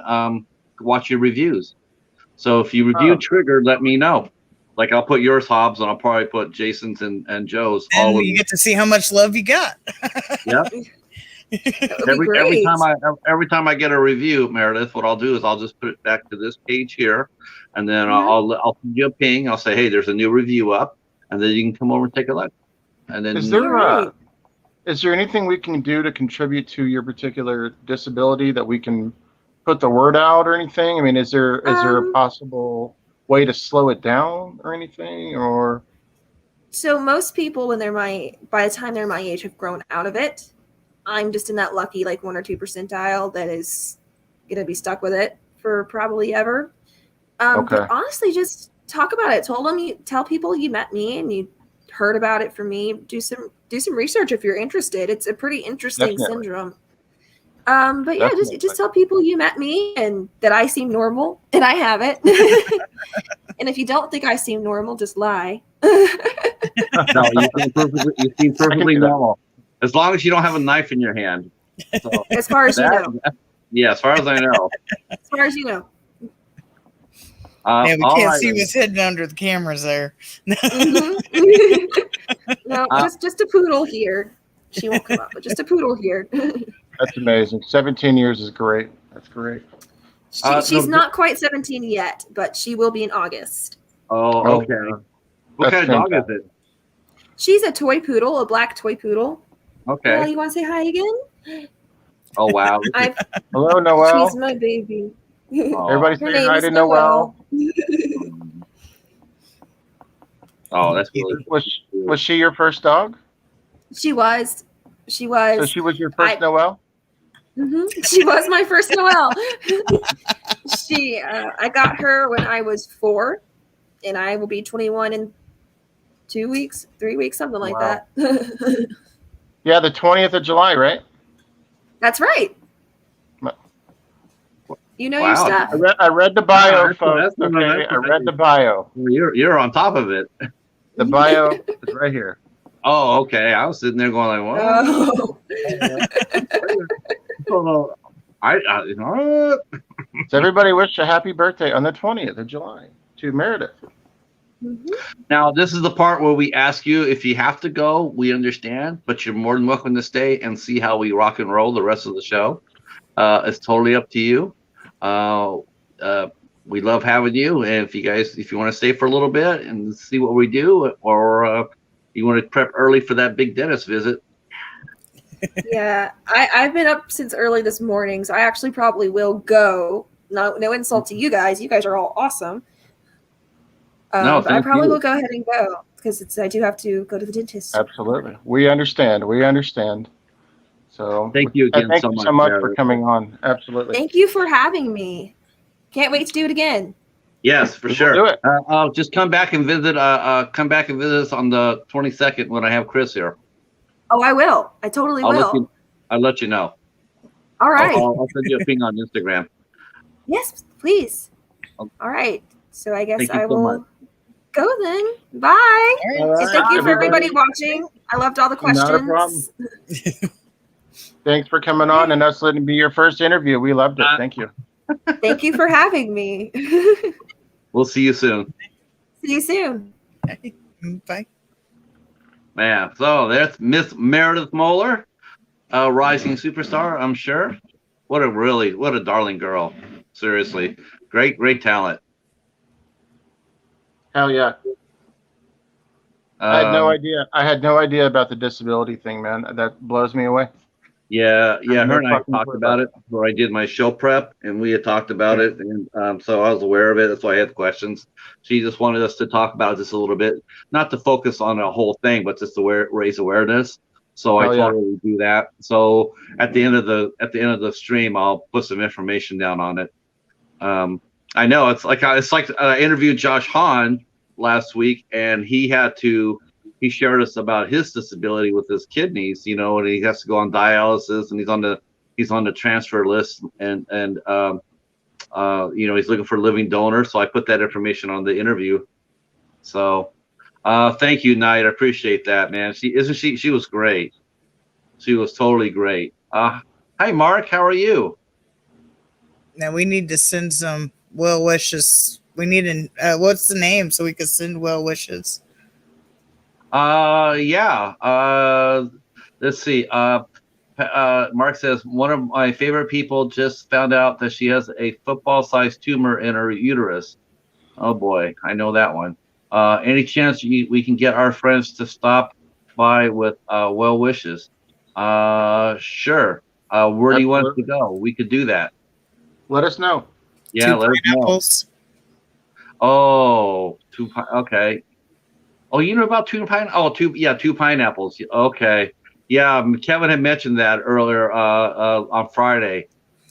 watch your reviews. So if you review Triggered, let me know. Like I'll put yours, Hobbs, and I'll probably put Jason's and Joe's.
And you get to see how much love you got.
Yeah. Every time I get a review, Meredith, what I'll do is I'll just put it back to this page here, and then I'll send you a ping. I'll say, hey, there's a new review up, and then you can come over and take a look. And then
is there anything we can do to contribute to your particular disability that we can put the word out or anything? I mean, is there a possible way to slow it down or anything? Or
so most people by the time they're my age have grown out of it. I'm just in that lucky 1 or 2 percentile that is gonna be stuck with it for probably ever. But honestly, just talk about it. Tell people you met me and you heard about it from me. Do some research if you're interested. It's a pretty interesting syndrome. But yeah, just tell people you met me and that I seem normal, and I have it. And if you don't think I seem normal, just lie.
No, you seem perfectly normal. As long as you don't have a knife in your hand. So
as far as you know.
Yeah, as far as I know.
As far as you know.
Yeah, we can't see what's hidden under the cameras there.
No, just a poodle here. She won't come up, but just a poodle here.
That's amazing. 17 years is great. That's great.
She's not quite 17 yet, but she will be in August.
Oh, okay. What kind of dog is it?
She's a toy poodle, a black toy poodle.
Okay.
Well, you want to say hi again?
Oh, wow.
Hello, Noelle.
She's my baby.
Everybody say hi to Noelle.
Oh, that's really
was she your first dog?
She was.
So she was your first Noelle?
She was my first Noelle. I got her when I was 4, and I will be 21 in 2 weeks, 3 weeks, something like that.
Yeah, the 20th of July, right?
That's right. You know your stuff.
I read the bio,
Yeah,
folks. Okay, I read the bio.
You're on top of it.
The bio is right here.
Oh, okay. I was sitting there going like, what?
Oh.
So everybody wish a happy birthday on the 20th of July to Meredith.
Now, this is the part where we ask you if you have to go. We understand, but you're more than welcome to stay and see how we rock and roll the rest of the show. It's totally up to you. We love having you, and if you want to stay for a little bit and see what we do, or you want to prep early for that big dentist visit.
Yeah, I've been up since early this morning, so I actually probably will go. No insult to you guys. You guys are all awesome. But I probably will go ahead and go because I do have to go to the dentist.
Absolutely. We understand. So
thank you again
so much for coming on. Absolutely.
Thank you for having me. Can't wait to do it again.
Yes, for sure.
Do it.
I'll just come back and visit. Come back and visit us on the 22nd when I have Chris here.
Oh, I will. I totally will.
I'll let you know.
All right.
I'll send you a ping on Instagram.
Yes, please. All right. So I guess I will go then. Bye.
All right.
And thank you for everybody watching. I loved all the questions.
Not a problem. Thanks for coming on and us letting be your first interview. We loved it. Thank you.
Thank you for having me.
We'll see you soon.
See you soon.
Bye.
Man, so there's Miss Meredith Moeller, a rising superstar, I'm sure. What a darling girl. Seriously. Great talent.
Hell yeah. I had no idea. I had no idea about the disability thing, man. That blows me away.
Yeah. Her and I talked about it where I did my show prep, and we had talked about it, and so I was aware of it. That's why I had questions. She just wanted us to talk about this a little bit, not to focus on a whole thing, but just to raise awareness. So I told her to do that. So at the end of the stream, I'll put some information down on it. I know it's like I interviewed Josh Hahn last week, and he shared us about his disability with his kidneys, and he has to go on dialysis, and he's on the transfer list, and he's looking for living donors. So I put that information on the interview. So thank you, Knight. I appreciate that, man. She was great. She was totally great. Hi, Mark. How are you?
Now we need to send some well wishes. We need what's the name so we can send well wishes?
Yeah. Let's see. Mark says, one of my favorite people just found out that she has a football-sized tumor in her uterus. Oh boy, I know that one. Any chance we can get our friends to stop by with well wishes? Sure. Where do you want to go? We could do that.
Let us know.
Yeah, let us know. Oh, okay. Oh, you know about two pineapples. Okay. Yeah, Kevin had mentioned that earlier on Friday.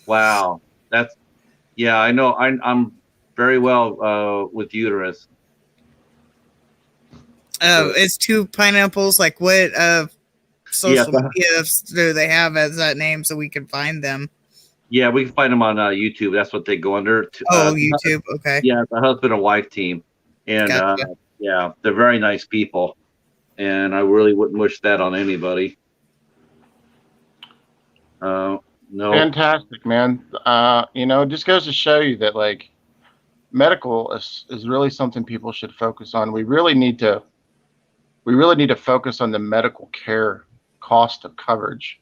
Wow. I know. I'm very well with uterus.
It's 2 pineapples. Like what social media do they have as that name so we can find them?
Yeah, we can find them on YouTube. That's what they go under.
YouTube. Okay.
Yeah, the husband and wife team, and
Gotcha.
yeah, they're very nice people, and I really wouldn't wish that on anybody. No.
Fantastic, man. It just goes to show you that like medical is really something people should focus on. We really need to focus on the medical care cost of coverage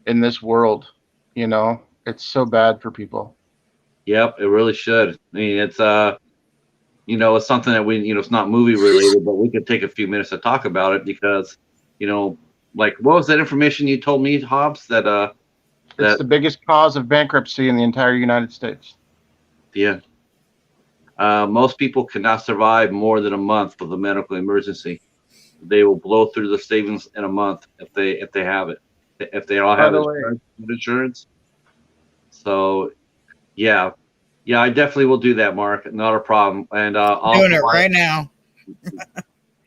in this world. It's so bad for people.
Yep, it really should. I mean, it's it's something that it's not movie related, but we could take a few minutes to talk about it because, like, what was that information you told me, Hobbs? It's
the biggest cause of bankruptcy in the entire United States.
Yeah. Most people cannot survive more than a month with a medical emergency. They will blow through the savings in a month if they have it. if they all
By
have
the way,
insurance. So, yeah, I definitely will do that, Mark. Not a problem. And I'll
Doing it right now.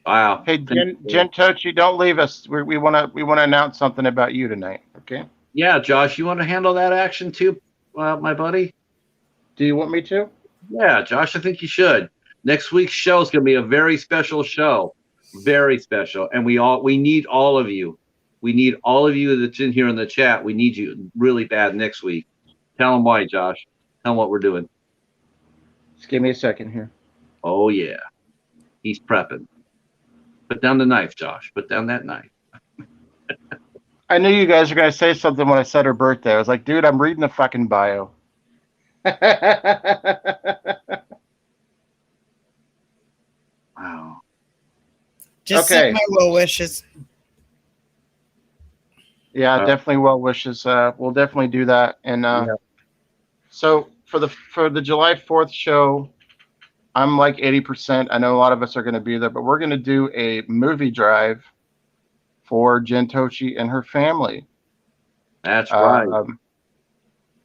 Wow.
hey, Jen Tochi, don't leave us. We want to announce something about you tonight. Okay.
Yeah, Josh, you want to handle that action too, my buddy?
Do you want me to?
Yeah, Josh, I think you should. Next week's show is going to be a very special show, very special, and we need all of you. We need all of you that's in here in the chat. We need you really bad next week. Tell them why, Josh. Tell them what we're doing.
Just give me a second here.
Oh yeah, he's prepping. Put down the knife, Josh. Put down that knife.
I knew you guys were going to say something when I said her birthday. I was like, dude, I'm reading the fucking bio.
Wow.
Just
Okay.
send my well wishes.
Yeah, definitely well wishes. We'll definitely do that. And so for the July 4th show, I'm like 80%. I know a lot of us are going to be there, but we're going to do a movie drive for Jen Tochi and her family.
That's right.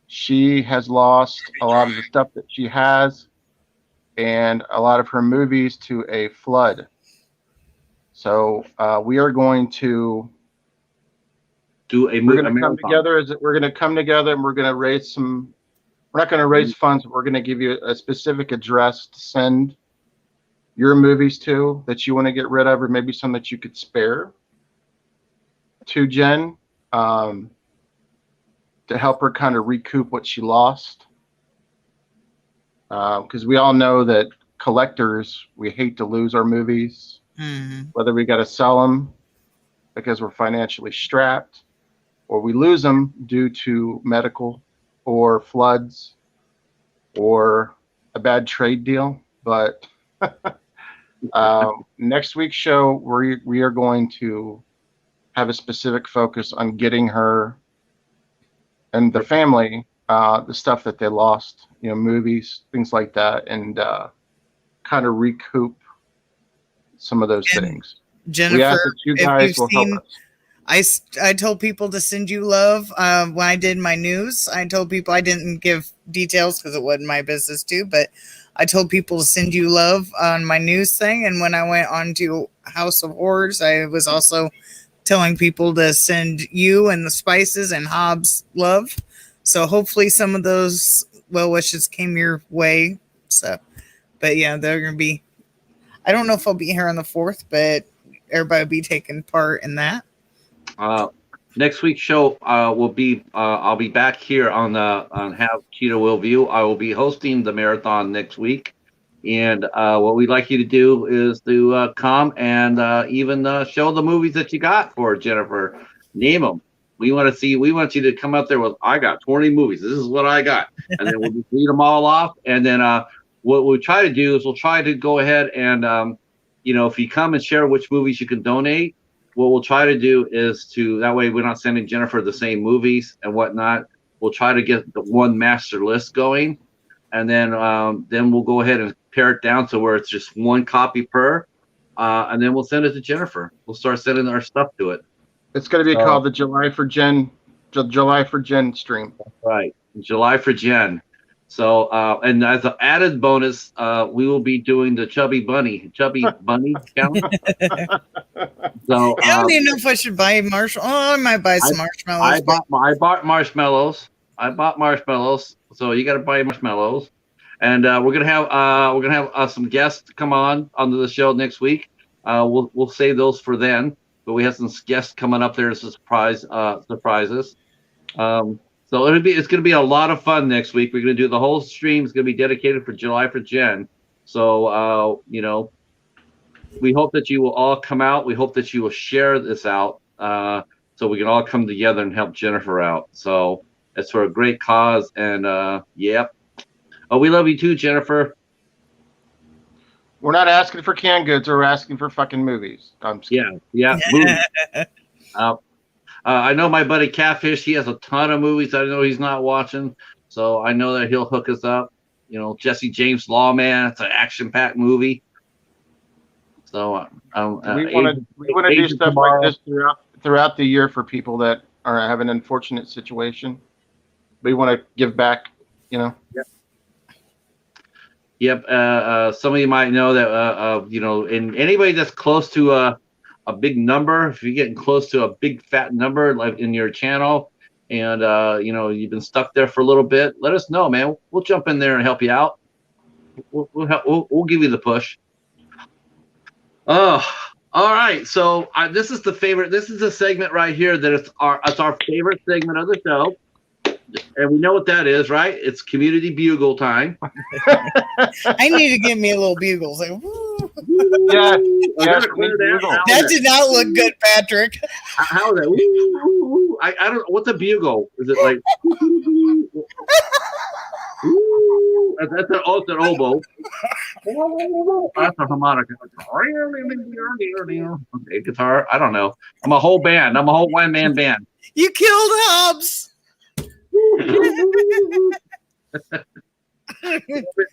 She has lost a lot of the stuff that she has and a lot of her movies to a flood. So we are going to
do a
we're going to come together. We're going to come together and we're going to raise some. We're not going to raise funds. We're going to give you a specific address to send your movies to that you want to get rid of, or maybe some that you could spare to Jen to help her kind of recoup what she lost. Because we all know that collectors, we hate to lose our movies, whether we got to sell them because we're financially strapped, or we lose them due to medical or floods or a bad trade deal. But next week's show, we are going to have a specific focus on getting her and the family the stuff that they lost, movies, things like that, and kind of recoup some of those things.
Jennifer,
we ask that you guys will help us.
I told people to send you love when I did my news. I told people, I didn't give details because it wasn't my business too, but I told people to send you love on my news thing. And when I went on to House of Horrors, I was also telling people to send you and the Spices and Hobbs love. So hopefully some of those well wishes came your way. So, but yeah, they're going to be, I don't know if I'll be here on the 4th, but everybody will be taking part in that.
Next week's show will be I'll be back here on Have Cheetah Will View. I will be hosting the marathon next week, and what we'd like you to do is to come and even show the movies that you got for Jennifer. Name them. We want you to come out there with, I got 20 movies. This is what I got, and then we'll just read them all off. And then what we'll try to do is we'll try to go ahead and if you come and share which movies you can donate. What we'll try to do is that way we're not sending Jennifer the same movies and whatnot. We'll try to get the one master list going, and then we'll go ahead and pare it down to where it's just one copy per, and then we'll send it to Jennifer. We'll start sending our stuff to it.
It's going to be called the July for Jen stream.
Right, July for Jen. So, and as an added bonus, we will be doing the chubby bunny count. So
I don't even know if I should buy marshmallows. Oh, I might buy some marshmallows.
I bought marshmallows. So you got to buy marshmallows, and we're gonna have some guests come onto the show next week. We'll save those for then, but we have some guests coming up there to surprise us. So it's going to be a lot of fun next week. We're going to do the whole stream. It's going to be dedicated for July for Jen. So, we hope that you will all come out. We hope that you will share this out so we can all come together and help Jennifer out. So it's for a great cause. And, yep. Oh, we love you too, Jennifer.
We're not asking for canned goods. We're asking for fucking movies.
Yeah. Movies. I know my buddy Catfish, he has a ton of movies I know he's not watching, so I know that he'll hook us up. Jesse James Lawman, it's an action-packed movie. So
we want to do stuff like this throughout the year for people that or have an unfortunate situation, but you want to give back, you know.
Yep. Some of you might know that, you know, and anybody that's close to a big number, if you're getting close to a big fat number like in your channel, and you know, you've been stuck there for a little bit, let us know, man. We'll jump in there and help you out. We'll give you the push. Oh, all right. So this is the favorite. This is the segment right here that it's our favorite segment of the show. And we know what that is, right? It's community bugle time.
I need to give me a little bugle. Like, woo.
Yeah,
That did not look good, Patrick.
How is that? Woo. I don't know. What's a bugle? Is it like? That's an oboe. That's a harmonica. Okay, guitar. I don't know. I'm a whole band. I'm a whole one-man band.
You killed Hobbs.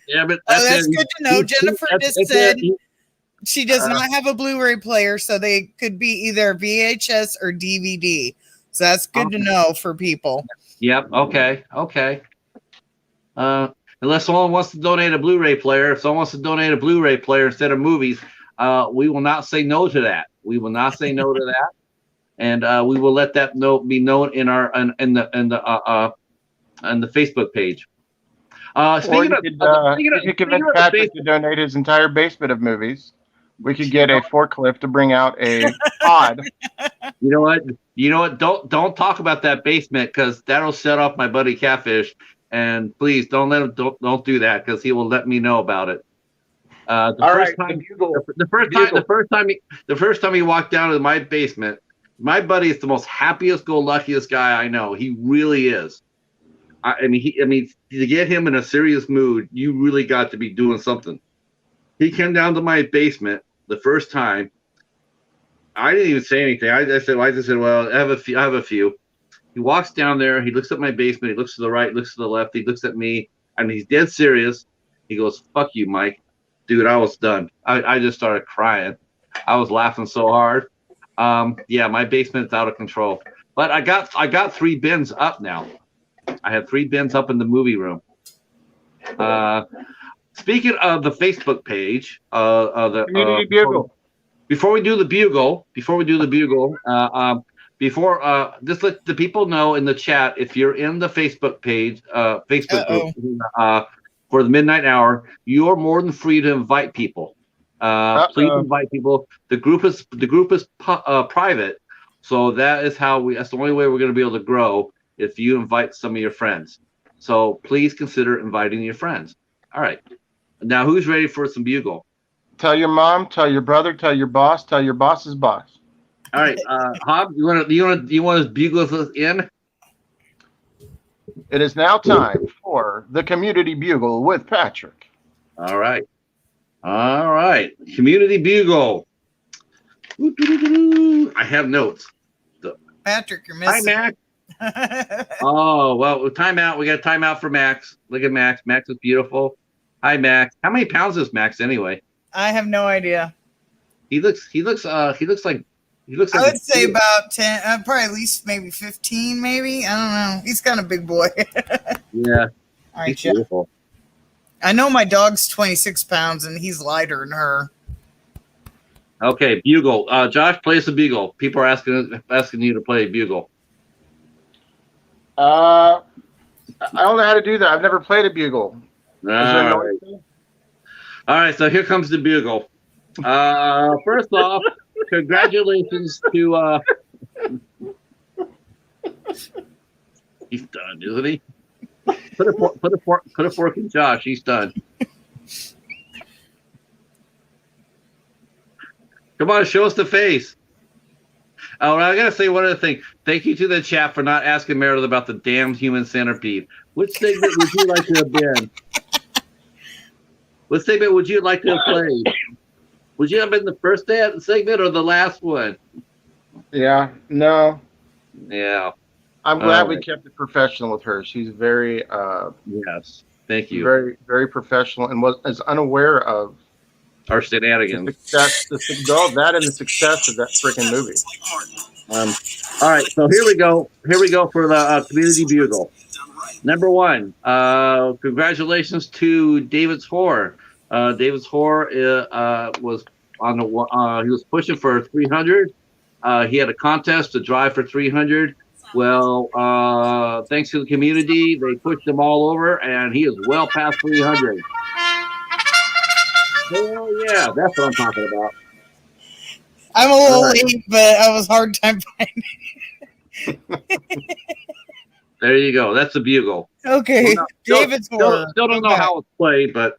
Yeah, but
that's good to know. Jennifer just said she does not have a Blu-ray player, so they could be either VHS or DVD. So that's good to know for people.
Yep. Okay. Unless someone wants to donate a Blu-ray player, if someone wants to donate a Blu-ray player instead of movies, we will not say no to that. We will not say no to that, and we will let that be known in our in the Facebook page. Speaking of,
you could convince Patrick to donate his entire basement of movies. We could get a forklift to bring out a pod.
You know what? Don't talk about that basement, because that'll set off my buddy Catfish. And please don't let him don't do that, because he will let me know about it. The first time he walked down to my basement, my buddy is the most happiest go luckiest guy I know. He really is. I mean, to get him in a serious mood, you really got to be doing something. He came down to my basement the first time. I didn't even say anything. I just said, well, I have a few. He walks down there. He looks at my basement. He looks to the right, looks to the left. He looks at me, and he's dead serious. He goes, "Fuck you, Mike." Dude, I was done. I just started crying. I was laughing so hard. Yeah, my basement's out of control. But I got 3 bins up now. I have 3 bins up in the movie room. Speaking of the Facebook page, the
Community Bugle.
Before we do the bugle, just let the people know in the chat, if you're in the Facebook page, Facebook group, for the midnight hour, you're more than free to invite people. Please invite people. The group is private, so that's the only way we're going to be able to grow, if you invite some of your friends. So please consider inviting your friends. All right. Now, who's ready for some bugle?
Tell your mom, tell your brother, tell your boss, tell your boss's boss.
All right, Hobbs, you want to bugle us in?
It is now time for the Community Bugle with Patrick.
All right, Community Bugle. I have notes.
Patrick, you're missing.
Hi, Max. Oh well, timeout. We got a timeout for Max. Look at Max. Max is beautiful. Hi, Max. How many pounds is Max anyway?
I have no idea.
He looks like. I
would say about 10, probably at least maybe 15, maybe. I don't know. He's kind of big boy.
Yeah.
All right, beautiful. I know my dog's 26 pounds, and he's lighter than her.
Okay, bugle. Josh, play us a bugle. People are asking you to play a bugle.
I don't know how to do that. I've never played a bugle.
All right, so here comes the bugle. First off, congratulations to he's done, isn't he? Put a fork in Josh. He's done. Come on, show us the face. Oh, I gotta say one other thing. Thank you to the chat for not asking Meredith about the damn human centipede. Which segment would you like to have been? What segment would you like to have played? Would you have been the first segment or the last one?
Yeah, no.
Yeah.
I'm glad we kept it professional with her. She's very
yes. Thank you.
Very, very professional, and is unaware of
our shenanigans.
The success of that and the success of that freaking movie.
All right, so here we go. Here we go for the community bugle. Number one, congratulations to David's Horror. David's Horror was on the he was pushing for 300. He had a contest to drive for 300. Well, thanks to the community, they pushed him all over, and he is well past 300. Hell yeah, that's what I'm talking about.
I'm a little late, but I was hard time finding.
There you go. That's a bugle.
Okay, David's Horror.
Still don't know how it's played, but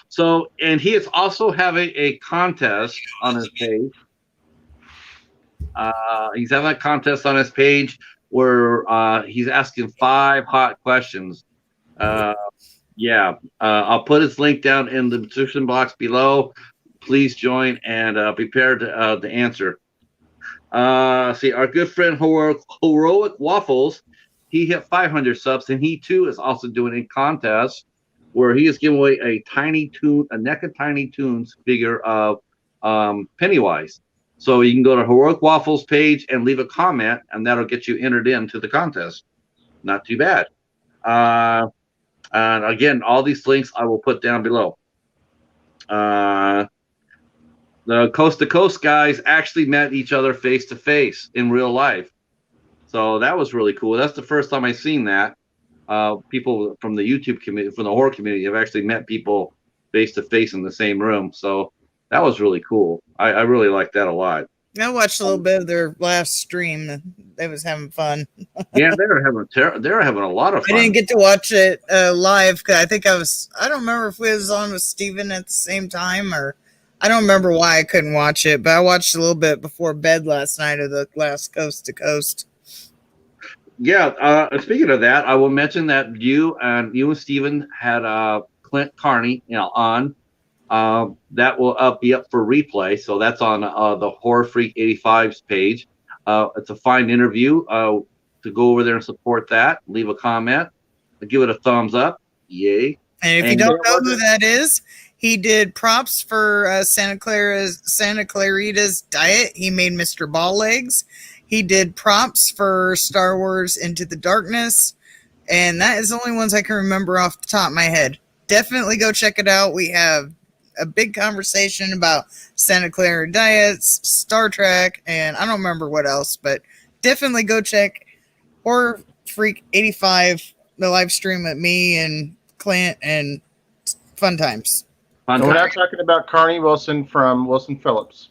so, and he is also having a contest on his page. He's having a contest on his page where he's asking 5 hot questions. Yeah, I'll put his link down in the description box below. Please join and prepare to answer. See, our good friend Heroic Waffles, he hit 500 subs, and he too is also doing a contest where he is giving away a NECA Tiny Toons figure of Pennywise. So you can go to Heroic Waffles page and leave a comment, and that'll get you entered into the contest. Not too bad. And again, all these links I will put down below. The Coast to Coast guys actually met each other face to face in real life. So that was really cool. That's the first time I've seen that. People from the YouTube community, from the horror community, have actually met people face to face in the same room. So that was really cool. I really liked that a lot.
I watched a little bit of their last stream. They was having fun.
Yeah, they were having a lot of fun.
I didn't get to watch it live because I think I don't remember if we was on with Steven at the same time, or I don't remember why I couldn't watch it, but I watched a little bit before bed last night of the last Coast to Coast.
Yeah, speaking of that, I will mention that you and Steven had Clint Carney, on. That will be up for replay, so that's on the Horror Freak 85's page. It's a fine interview. To go over there and support that, leave a comment, give it a thumbs up, yay!
And if you don't know who that is, he did props for Santa Clarita's Diet. He made Mr. Ball Legs. He did props for Star Wars Into the Darkness, and that is the only ones I can remember off the top of my head. Definitely go check it out. We have a big conversation about Santa Clara Diets, Star Trek, and I don't remember what else, but definitely go check Horror Freak 85, the live stream at me and Clint, and fun times.
We're not talking about Carney Wilson from Wilson Phillips.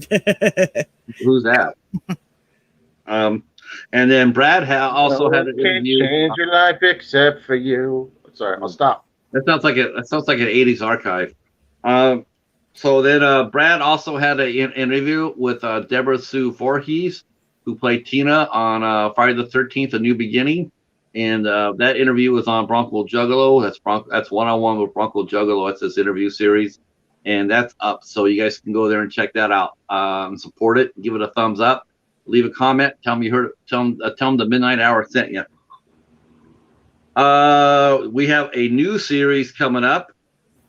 Who's that? And then Brad also had an interview.
Change your life except for you. Sorry, I'll stop.
That sounds like an 80s archive. So then Brad also had an interview with Deborah Sue Voorhees, who played Tina on Friday the 13th, A New Beginning. And that interview was on Bronco Juggalo. That's one-on-one with Bronco Juggalo. That's this interview series. And that's up. So you guys can go there and check that out. Support it. Give it a thumbs up. Leave a comment. Tell them you heard it. Tell them the Midnight Hour sent you. We have a new series coming up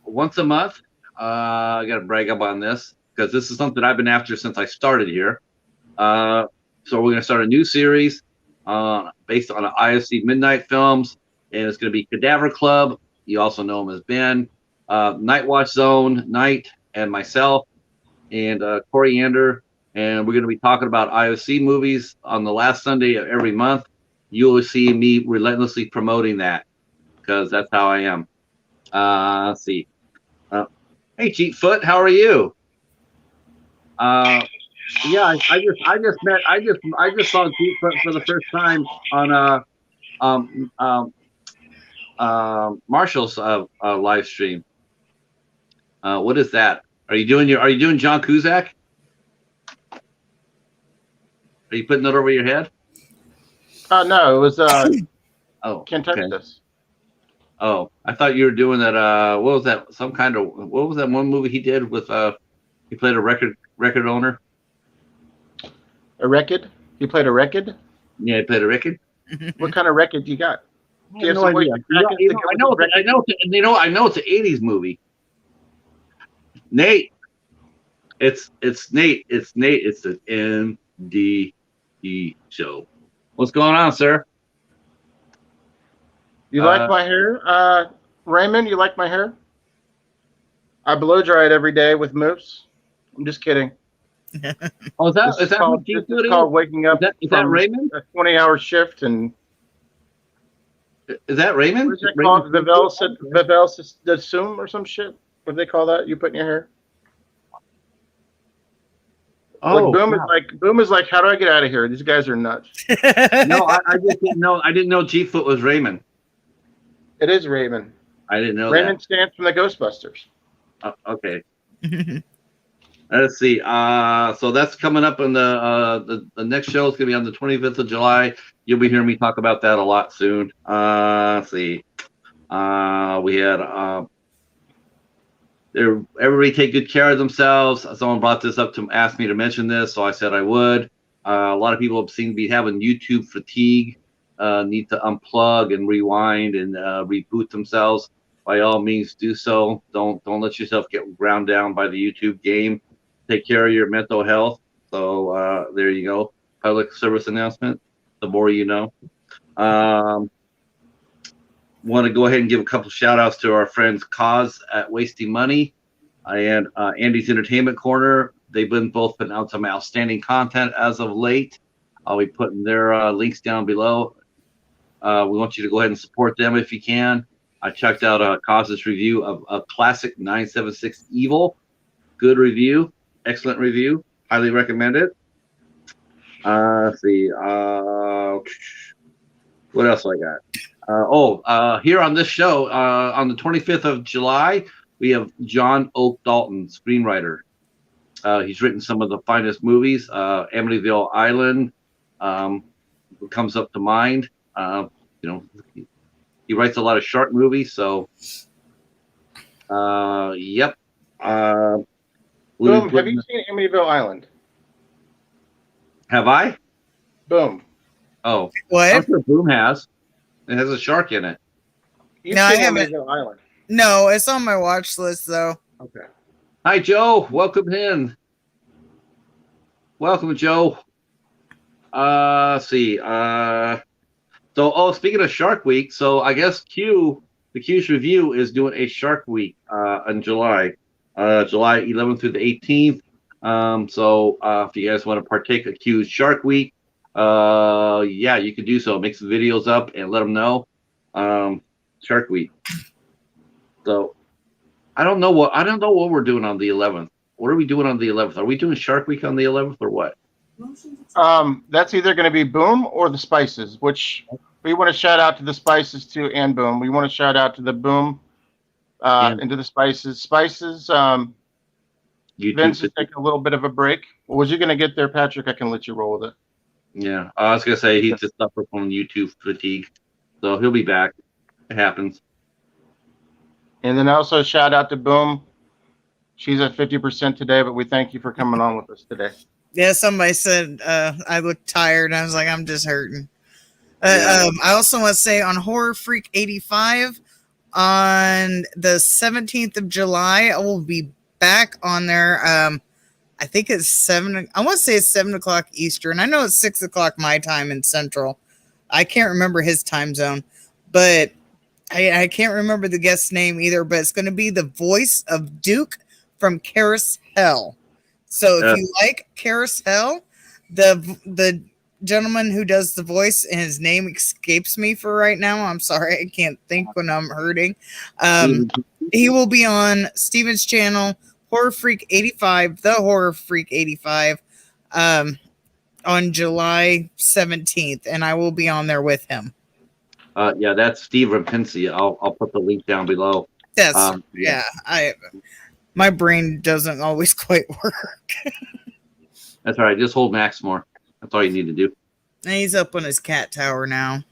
once a month. I got to brag up on this because this is something I've been after since I started here. So we're going to start a new series based on IFC Midnight films, and it's going to be Cadaver Club. You also know him as Ben, Night Watch Zone, Night, and myself, and Coriander. And we're going to be talking about IFC movies on the last Sunday of every month. You will see me relentlessly promoting that because that's how I am. Let's see. Hey, Cheatfoot, how are you? Yeah, I just saw Cheatfoot for the first time on Marshall's live stream. What is that? Are you doing John Cusack? Are you putting it over your head?
No, it was Kentucky.
Okay. Oh, I thought you were doing that. What was that? What was that one movie he did with? He played a record owner.
A record? He played a record?
Yeah, he played a record.
What kind of record you got?
I have no idea. I know it's an '80s movie. Nate, it's Nate. It's Nate. It's in Show. What's going on, sir?
You like my hair? Raymond, you like my hair? I blow dry it every day with mousse. I'm just kidding.
Oh, is
This is called waking up
is that
from
Raymond?
a 20-hour shift. And
is that Raymond?
what is it called? Vivel Sum or some shit? What do they call that? You put in your hair?
Oh,
like Boom is like, how do I get out of here? These guys are nuts.
No, I just didn't know. I didn't know G-Foot was Raymond.
It is Raymond.
I didn't know
Raymond stands from the Ghostbusters.
Okay. Let's see. So that's coming up in the next show is gonna be on the 25th of July. You'll be hearing me talk about that a lot soon. Let's see. We had everybody take good care of themselves. Someone brought this up to ask me to mention this, so I said I would. A lot of people seem to be having YouTube fatigue. Need to unplug and rewind and reboot themselves. By all means, do so. Don't let yourself get ground down by the YouTube game. Take care of your mental health. So there you go. Public service announcement. The more you know. Want to go ahead and give a couple shout outs to our friends Cause at Wasting Money and Andy's Entertainment Corner. They've been both putting out some outstanding content as of late. I'll be putting their links down below. We want you to go ahead and support them if you can. I checked out Cause's review of a classic 976 Evil. Good review. Excellent review. Highly recommend it. Let's see. What else I got? Here on this show, on the 25th of July, we have John Oak Dalton, screenwriter. He's written some of the finest movies. Amityville Island comes up to mind. He writes a lot of shark movies, so yep.
Boom, have you seen Amityville Island?
Have I?
Boom.
Oh,
what?
I'm sure Boom has. It has a shark in it.
No, I haven't.
Amityville Island.
No, it's on my watch list though.
Okay.
Hi, Joe. Welcome in. Welcome, Joe. Let's see. Speaking of Shark Week, so I guess the Q's Review is doing a Shark Week in July, July 11th through the 18th. If you guys want to partake of Q's Shark Week, yeah, you can do so. Make some videos up and let them know. Shark Week. So I don't know what we're doing on the 11th. What are we doing on the 11th? Are we doing Shark Week on the 11th or what?
That's either going to be Boom or the Spices, which we want to shout out to the Spices too, and Boom. We want to shout out to the Boom and to the Spices. Spices, Vince is taking a little bit of a break. What was you going to get there, Patrick? I can let you roll with it.
Yeah, I was going to say he just suffered from YouTube fatigue, so he'll be back. It happens.
And then also shout out to Boom. She's at 50% today, but we thank you for coming on with us today.
Yeah, somebody said I looked tired. And I was like, I'm just hurting. I also want to say on Horror Freak 85 on the 17th of July, I will be back on there. I think it's 7. I want to say it's 7 o'clock Eastern. I know it's 6 o'clock my time in Central. I can't remember his time zone, but I can't remember the guest's name either. But it's going to be the voice of Duke from Karis Hell. So if you like Karis Hell, the gentleman who does the voice, and his name escapes me for right now. I'm sorry, I can't think when I'm hurting. He will be on Steven's channel, Horror Freak 85, the Horror Freak 85, on July 17th, and I will be on there with him.
Yeah, that's Steve Rapinski. I'll put the link down below.
That's my brain doesn't always quite work.
That's all right. Just hold Max more. That's all you need to do.
And he's up on his cat tower now.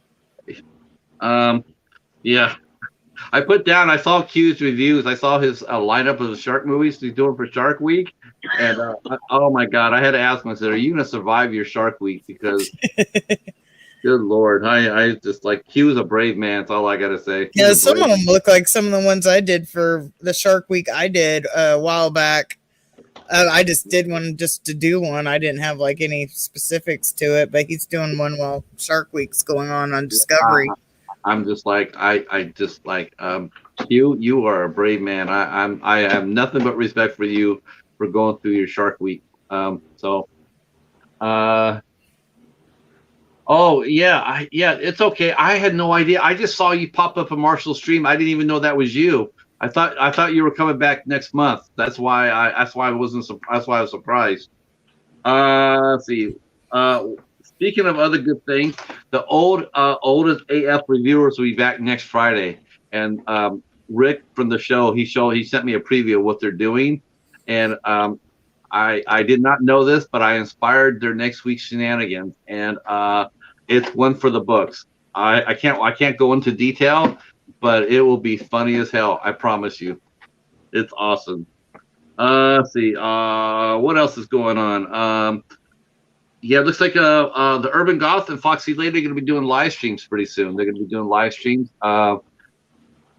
Yeah. I saw Q's reviews. I saw his lineup of the shark movies he's doing for Shark Week. And oh my God, I had to ask him, I said, are you going to survive your Shark Week? Because good Lord, I just like, Q's a brave man. That's all I got to say.
Yeah, some of them look like some of the ones I did for the Shark Week I did a while back. I just did one just to do one. I didn't have like any specifics to it, but he's doing one while Shark Week's going on Discovery.
I'm just like I just like you are a brave man. I have nothing but respect for you for going through your Shark Week. Oh yeah, it's okay. I had no idea. I just saw you pop up on Marshall's stream. I didn't even know that was you. I thought you were coming back next month. That's why I was surprised. Let's see. Speaking of other good things, the oldest AF reviewers will be back next Friday, and Rick from the show he sent me a preview of what they're doing, and I did not know this, but I inspired their next week's shenanigans, and it's one for the books. I can't go into detail, but it will be funny as hell. I promise you. It's awesome. Let's see. What else is going on? Yeah, it looks like the Urban Goth and Foxy Lady are going to be doing live streams pretty soon. They're going to be doing live streams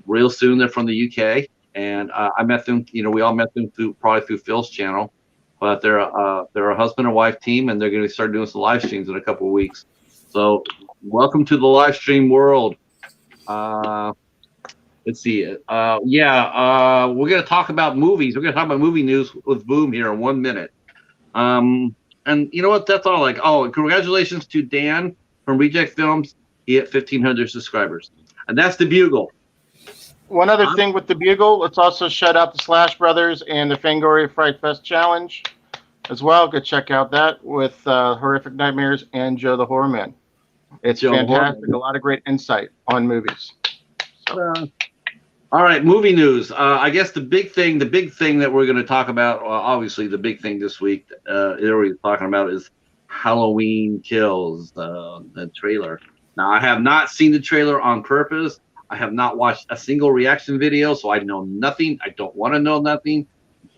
real soon. They're from the UK, and I met them. We all met them probably through Phil's channel. But they're a husband and wife team, and they're going to start doing some live streams in a couple of weeks. So, welcome to the live stream world. Let's see. We're going to talk about movies. We're going to talk about movie news with Boom here in 1 minute. And you know what? That's all. Congratulations to Dan from Reject Films. He hit 1,500 subscribers, and that's the Bugle.
One other thing with the Bugle, let's also shout out the Slash Brothers and the Fangoria Fright Fest Challenge as well. Go check out that with Horrific Nightmares and Joe the Horror Man. It's fantastic. A lot of great insight on movies. So.
All right, movie news. I guess the big thing that we're going to talk about, obviously the big thing this week everybody's talking about is Halloween Kills, the trailer. Now, I have not seen the trailer on purpose. I have not watched a single reaction video, so I know nothing. I don't want to know nothing.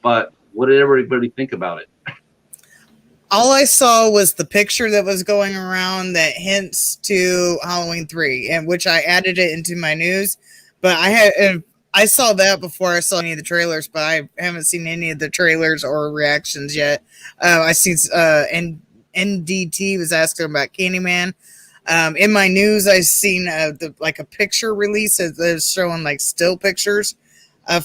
But what did everybody think about it?
All I saw was the picture that was going around that hints to Halloween 3, and which I added it into my news. But I saw that before I saw any of the trailers, but I haven't seen any of the trailers or reactions yet. I seen NDT was asking about Candyman. In my news, I've seen a picture release that is showing like still pictures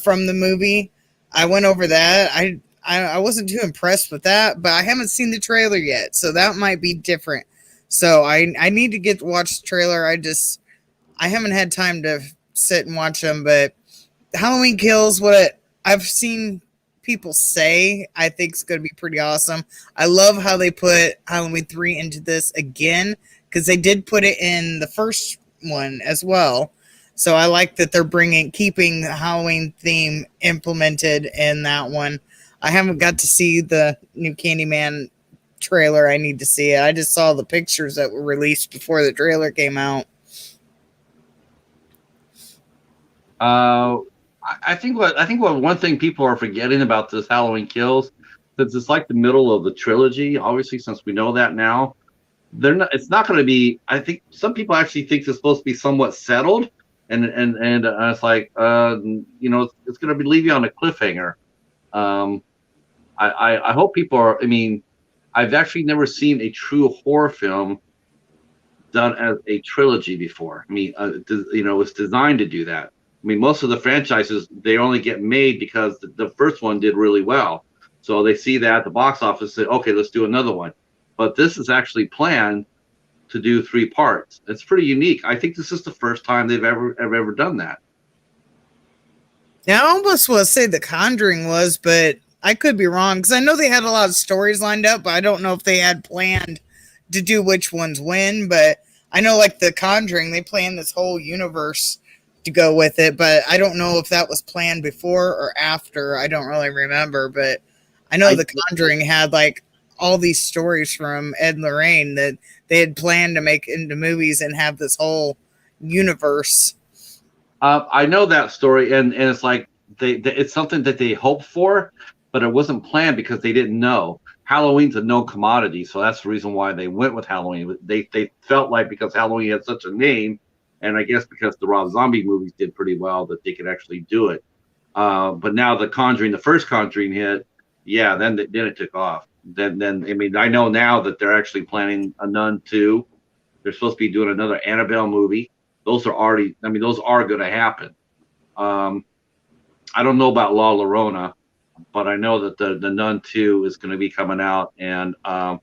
from the movie. I went over that. I wasn't too impressed with that, but I haven't seen the trailer yet, so that might be different. So I need to get to watch the trailer. I haven't had time to sit and watch them, but Halloween Kills, what I've seen people say, I think is going to be pretty awesome. I love how they put Halloween 3 into this again, because they did put it in the first one as well. So I like that they're keeping the Halloween theme implemented in that one. I haven't got to see the new Candyman trailer. I need to see it. I just saw the pictures that were released before the trailer came out.
I think one thing people are forgetting about this Halloween Kills, since it's like the middle of the trilogy, obviously, since we know that now, it's not going to be. I think some people actually think it's supposed to be somewhat settled, and it's like it's going to be leave you on a cliffhanger. I hope people are. I mean, I've actually never seen a true horror film done as a trilogy before. I mean, it's designed to do that. I mean, most of the franchises, they only get made because the first one did really well. So they see that at the box office, say, okay, let's do another one. But this is actually planned to do 3 parts. It's pretty unique. I think this is the first time they've ever done that.
Now, I almost want to say The Conjuring was, but I could be wrong, because I know they had a lot of stories lined up, but I don't know if they had planned to do which ones when. But I know, like The Conjuring, they planned this whole universe to go with it, but I don't know if that was planned before or after. I don't really remember, but I know The Conjuring had like all these stories from Ed and Lorraine that they had planned to make into movies and have this whole universe.
I know that story, and it's like it's something that they hoped for, but it wasn't planned because they didn't know. Halloween's a known commodity, so that's the reason why they went with Halloween. They felt like because Halloween had such a name, and I guess because the Rob Zombie movies did pretty well, that they could actually do it. But now The Conjuring, the first Conjuring hit, yeah, then it took off. Then I mean, I know now that they're actually planning a Nun 2. They're supposed to be doing another Annabelle movie. Those are already, I mean, those are going to happen. I don't know about La Llorona, but I know that the Nun 2 is going to be coming out, and it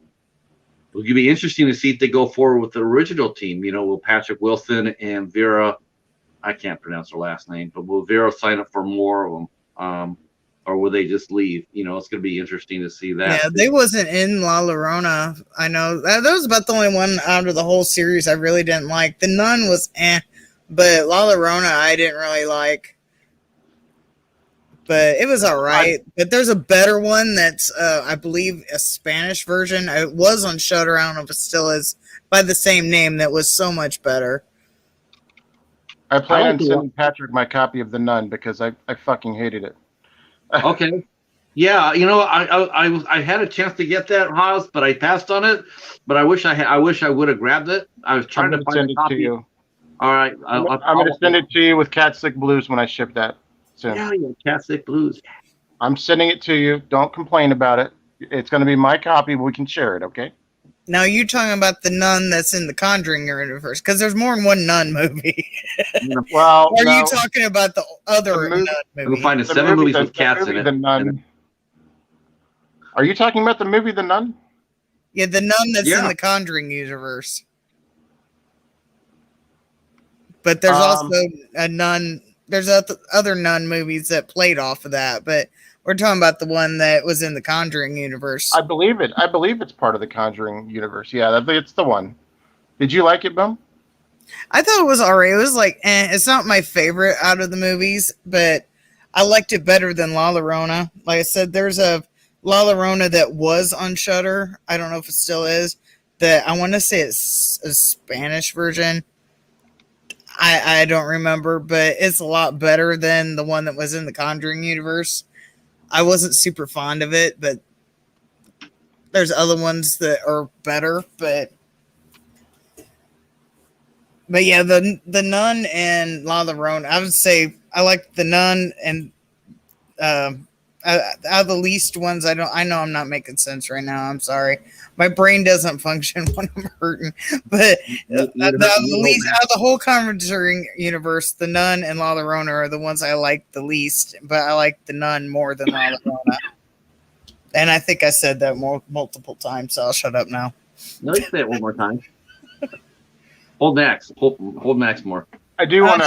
will be interesting to see if they go forward with the original team. You know, will Patrick Wilson and Vera, I can't pronounce her last name, but will Vera sign up for more of them? Or will they just leave? You know, it's going to be interesting to see that.
Yeah, they wasn't in La Llorona. I know that was about the only one out of the whole series I really didn't like. The Nun was but La Llorona I didn't really like. But it was all right. But there's a better one that's, I believe, a Spanish version. It was on Shudder. I don't know if it still is, by the same name. That was so much better.
I plan on sending Patrick my copy of The Nun because I fucking hated it.
Okay. Yeah, you know, I had a chance to get that, Hobbs, but I passed on it. But I wish I would have grabbed it. I was trying to find a copy.
To you.
All right,
I'm going to send it to you with Cat Sick Blues when I ship that soon.
Yeah, Cat Sick Blues.
I'm sending it to you. Don't complain about it. It's going to be my copy, but we can share it, okay?
Now, you're talking about the Nun that's in the Conjuring universe, because there's more than one Nun movie.
Well,
or are you talking about the other Nun movie?
We'll find 7 movies with cats in it.
The Nun. Are you talking about the movie The Nun?
Yeah, the Nun that's in the Conjuring universe. But there's also a Nun. There's other Nun movies that played off of that, but we're talking about the one that was in the Conjuring universe.
I believe it. I believe it's part of the Conjuring universe. Yeah, it's the one. Did you like it, Boom?
I thought it was alright. It was like, it's not my favorite out of the movies, but I liked it better than La Llorona. Like I said, there's a La Llorona that was on Shudder. I don't know if it still is. That I want to say it's a Spanish version. I don't remember, but it's a lot better than the one that was in the Conjuring universe. I wasn't super fond of it, but there's other ones that are better. But yeah, the Nun and La Llorona, I would say I like the Nun, and out of the least ones, I know I'm not making sense right now. I'm sorry. My brain doesn't function when I'm hurting. But out of the whole Conjuring universe, the Nun and La Llorona are the ones I like the least. But I like the Nun more than La Llorona. And I think I said that multiple times, so I'll shut up now.
No, you say it one more time. Hold Max. Hold Max more.
I do want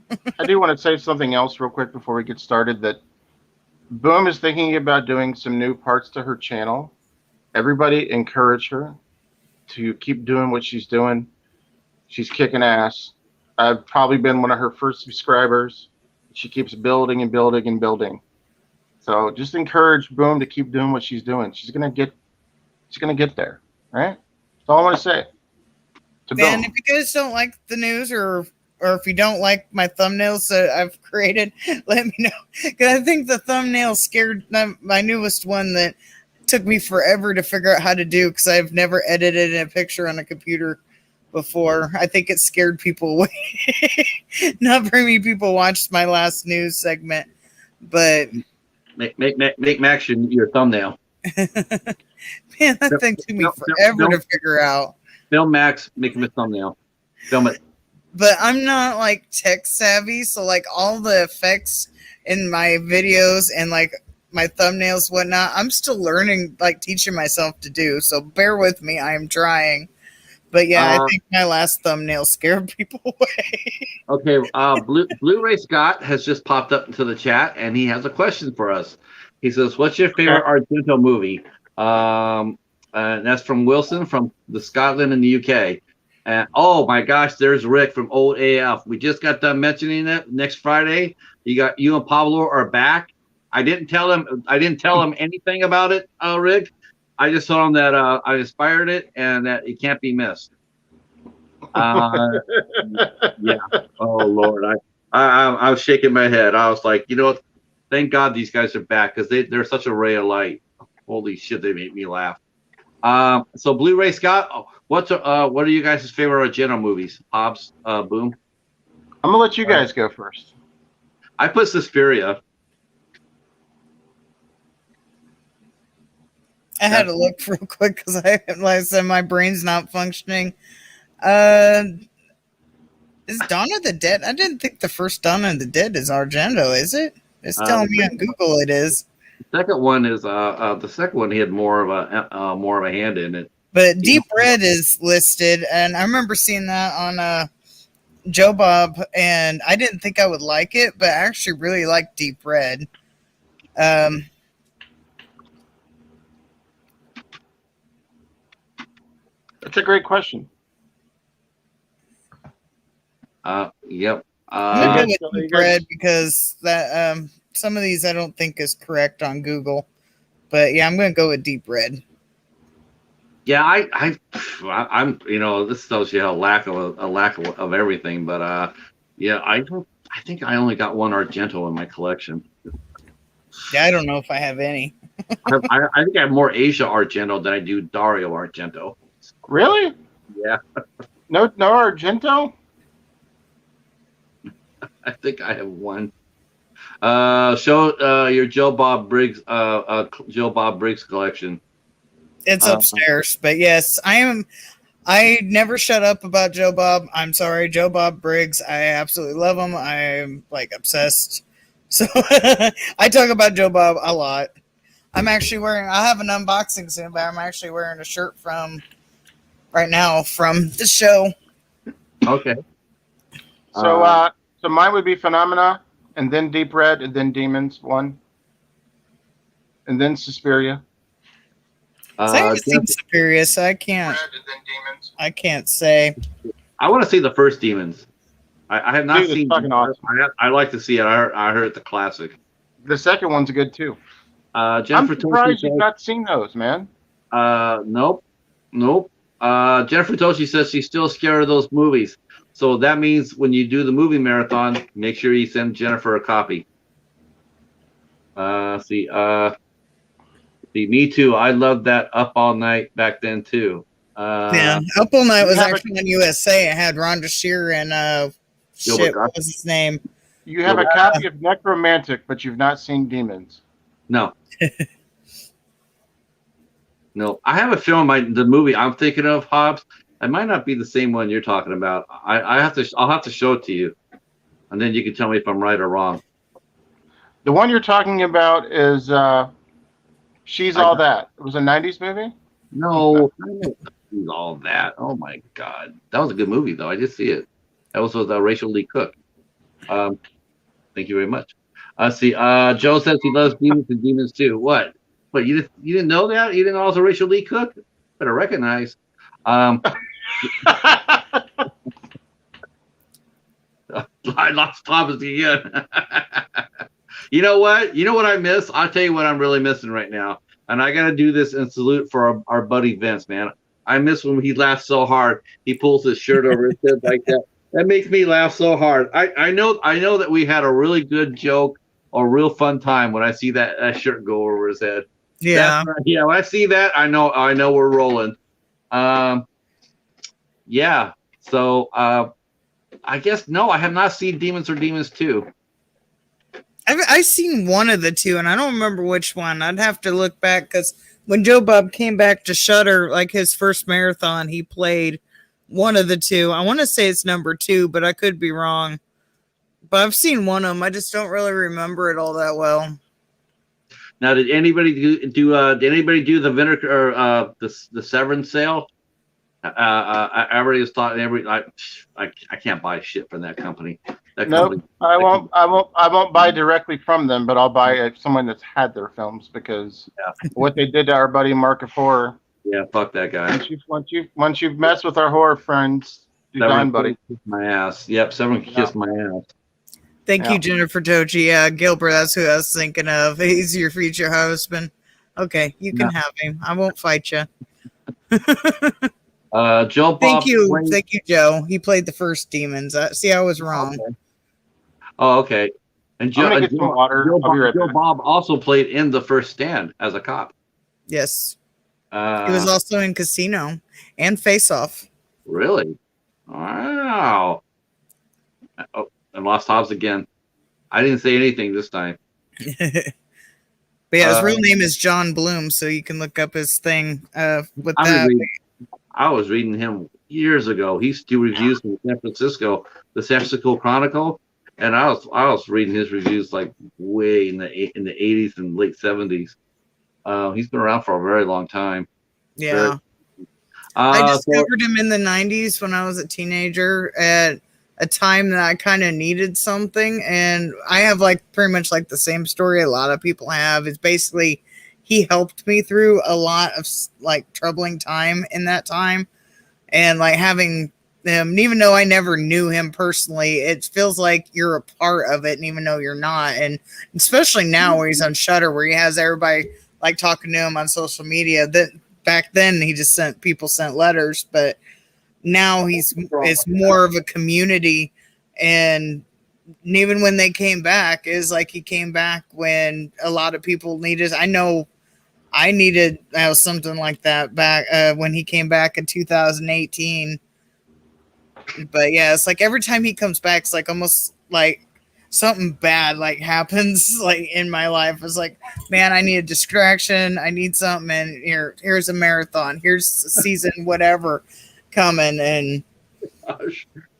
to say something else real quick before we get started. That Boom is thinking about doing some new parts to her channel. Everybody encourage her to keep doing what she's doing. She's kicking ass. I've probably been one of her first subscribers. She keeps building and building and building. So just encourage Boom to keep doing what she's doing. She's gonna get there, right? That's all I want to say.
And if you guys don't like the news, or if you don't like my thumbnails that I've created, let me know. Because I think the thumbnail scared my newest one that took me forever to figure out how to do, because I've never edited a picture on a computer before. I think it scared people away. Not very many people watched my last news segment, but
make Max your thumbnail.
Man, that thing took me forever to figure out.
Film Max, make him a thumbnail. Film it.
But I'm not like tech savvy, so like all the effects in my videos and like my thumbnails, whatnot, I'm still learning, like teaching myself to do. So bear with me, I am trying. But yeah, I think my last thumbnail scared people away.
Okay, Blu-ray Scott has just popped up into the chat, and he has a question for us. He says, "What's your favorite Argento movie?" And that's from Wilson from the Scotland in the UK. And oh my gosh, there's Rick from Old AF. We just got done mentioning it. Next Friday, you and Pablo are back. I didn't tell him anything about it, Rick. I just told him that I inspired it and that it can't be missed. Yeah. Oh Lord, I was shaking my head. I was like, you know what? Thank God these guys are back, because they're such a ray of light. Holy shit, they make me laugh. So Blu-ray Scott, what are you guys' favorite Argento movies? Hobbs, Boom.
I'm gonna let you guys go first.
I put Suspiria.
I had to look real quick because like I said, my brain's not functioning. Uh, is Dawn of the Dead? I didn't think the first Dawn of the Dead is Argento, is it? It's telling me on Google it is.
Second one is the second one. He had more of a hand in it.
But Deep Red is listed, and I remember seeing that on Joe Bob, and I didn't think I would like it, but I actually really like Deep Red.
That's a great question.
Yep.
I'm gonna go with Deep Red because that some of these I don't think is correct on Google, but yeah, I'm gonna go with Deep Red.
Yeah, I'm. This tells you a lack of everything, but yeah, I think I only got one Argento in my collection.
Yeah, I don't know if I have any.
I think I have more Asia Argento than I do Dario Argento.
Really?
Yeah.
No Argento?
I think I have one. Show your Joe Bob Briggs collection.
It's upstairs, but yes, I never shut up about Joe Bob. I'm sorry, Joe Bob Briggs. I absolutely love him. I'm like obsessed. So I talk about Joe Bob a lot. I'm actually wearing. I have an unboxing soon, but I'm actually wearing a shirt from the show.
Okay.
So so mine would be Phenomena, and then Deep Red, and then Demons 1, and then Suspiria.
I haven't seen Superior, so I can't. I can't say.
I want to see the first Demons. I have not seen.
Fucking awesome.
I like to see it. I heard it's a classic.
The second one's good too.
Jennifer
I'm surprised you've not seen those, man.
Nope. Jennifer Toshi says she's still scared of those movies. So that means when you do the movie marathon, make sure you send Jennifer a copy. See, me too. I loved that Up All Night back then too.
Yeah, Up All Night was actually on USA. It had Rhonda Shear and what was his name?
You have a copy of Necromantic, but you've not seen Demons.
No. No, I have a film. The movie I'm thinking of, Hobbs. It might not be the same one you're talking about. I'll have to show it to you, and then you can tell me if I'm right or wrong.
The one you're talking about is She's All That. It was a 90s movie?
No, She's All That. Oh my God. That was a good movie though. I did see it. That was with Rachel Lee Cook. Thank you very much. See, Joe says he loves Demons and Demons too. What? You didn't know that? You didn't know it was a Rachel Lee Cook? Better recognize. I lost Thomas again. You know what? You know what I miss? I'll tell you what I'm really missing right now. And I got to do this in salute for our buddy Vince, man. I miss when he laughs so hard. He pulls his shirt over his head like that. That makes me laugh so hard. I know that we had a really good joke or real fun time when I see that shirt go over his head.
Yeah.
Yeah. When I see that, I know we're rolling. Yeah. So I guess no, I have not seen Demons or Demons 2.
I've seen one of the two, and I don't remember which one. I'd have to look back because when Joe Bob came back to Shudder, like his first marathon, he played one of the two. I want to say it's number 2, but I could be wrong. But I've seen one of them. I just don't really remember it all that well.
Now, did anybody do the vinegar or the Severance sale? Everybody was talking. I can't buy shit from that company.
Nope, I won't buy directly from them, but I'll buy someone that's had their films because what they did to our buddy Mark of Horror.
Yeah, fuck that guy.
Once you've messed with our horror friends, you're done, buddy.
My ass. Yep, someone kissed my ass.
Thank you, Jennifer Tochi. Yeah, Gilbert, that's who I was thinking of. He's your future husband. Okay, you can have him. I won't fight you.
Joe Bob.
Thank you, Joe. He played the first Demons. See, I was wrong.
Okay. Oh, okay. And Joe Bob also played in The First Stand as a cop.
Yes. He was also in Casino and Face Off.
Really? Wow. Oh, and lost Hobbs again. I didn't say anything this time.
But yeah, his real name is John Bloom, so you can look up his thing with that.
I was reading him years ago. He used to do reviews in San Francisco, the San Francisco Chronicle, and I was reading his reviews like way in the 80s and late 70s. He's been around for a very long time.
Yeah. I discovered him in the 90s when I was a teenager at a time that I kind of needed something. And I have like pretty much like the same story a lot of people have. It's basically he helped me through a lot of like troubling time in that time. And like having him, even though I never knew him personally, it feels like you're a part of it. And even though you're not, and especially now where he's on Shudder, where he has everybody like talking to him on social media, that back then he just sent letters, but now it's more of a community. And even when they came back, is like he came back when a lot of people needed. I know I needed something like that back when he came back in 2018. But yeah, it's like every time he comes back, it's like almost like something bad like happens like in my life. It's like, man, I need a distraction. I need something, and here's a marathon. Here's season whatever coming. And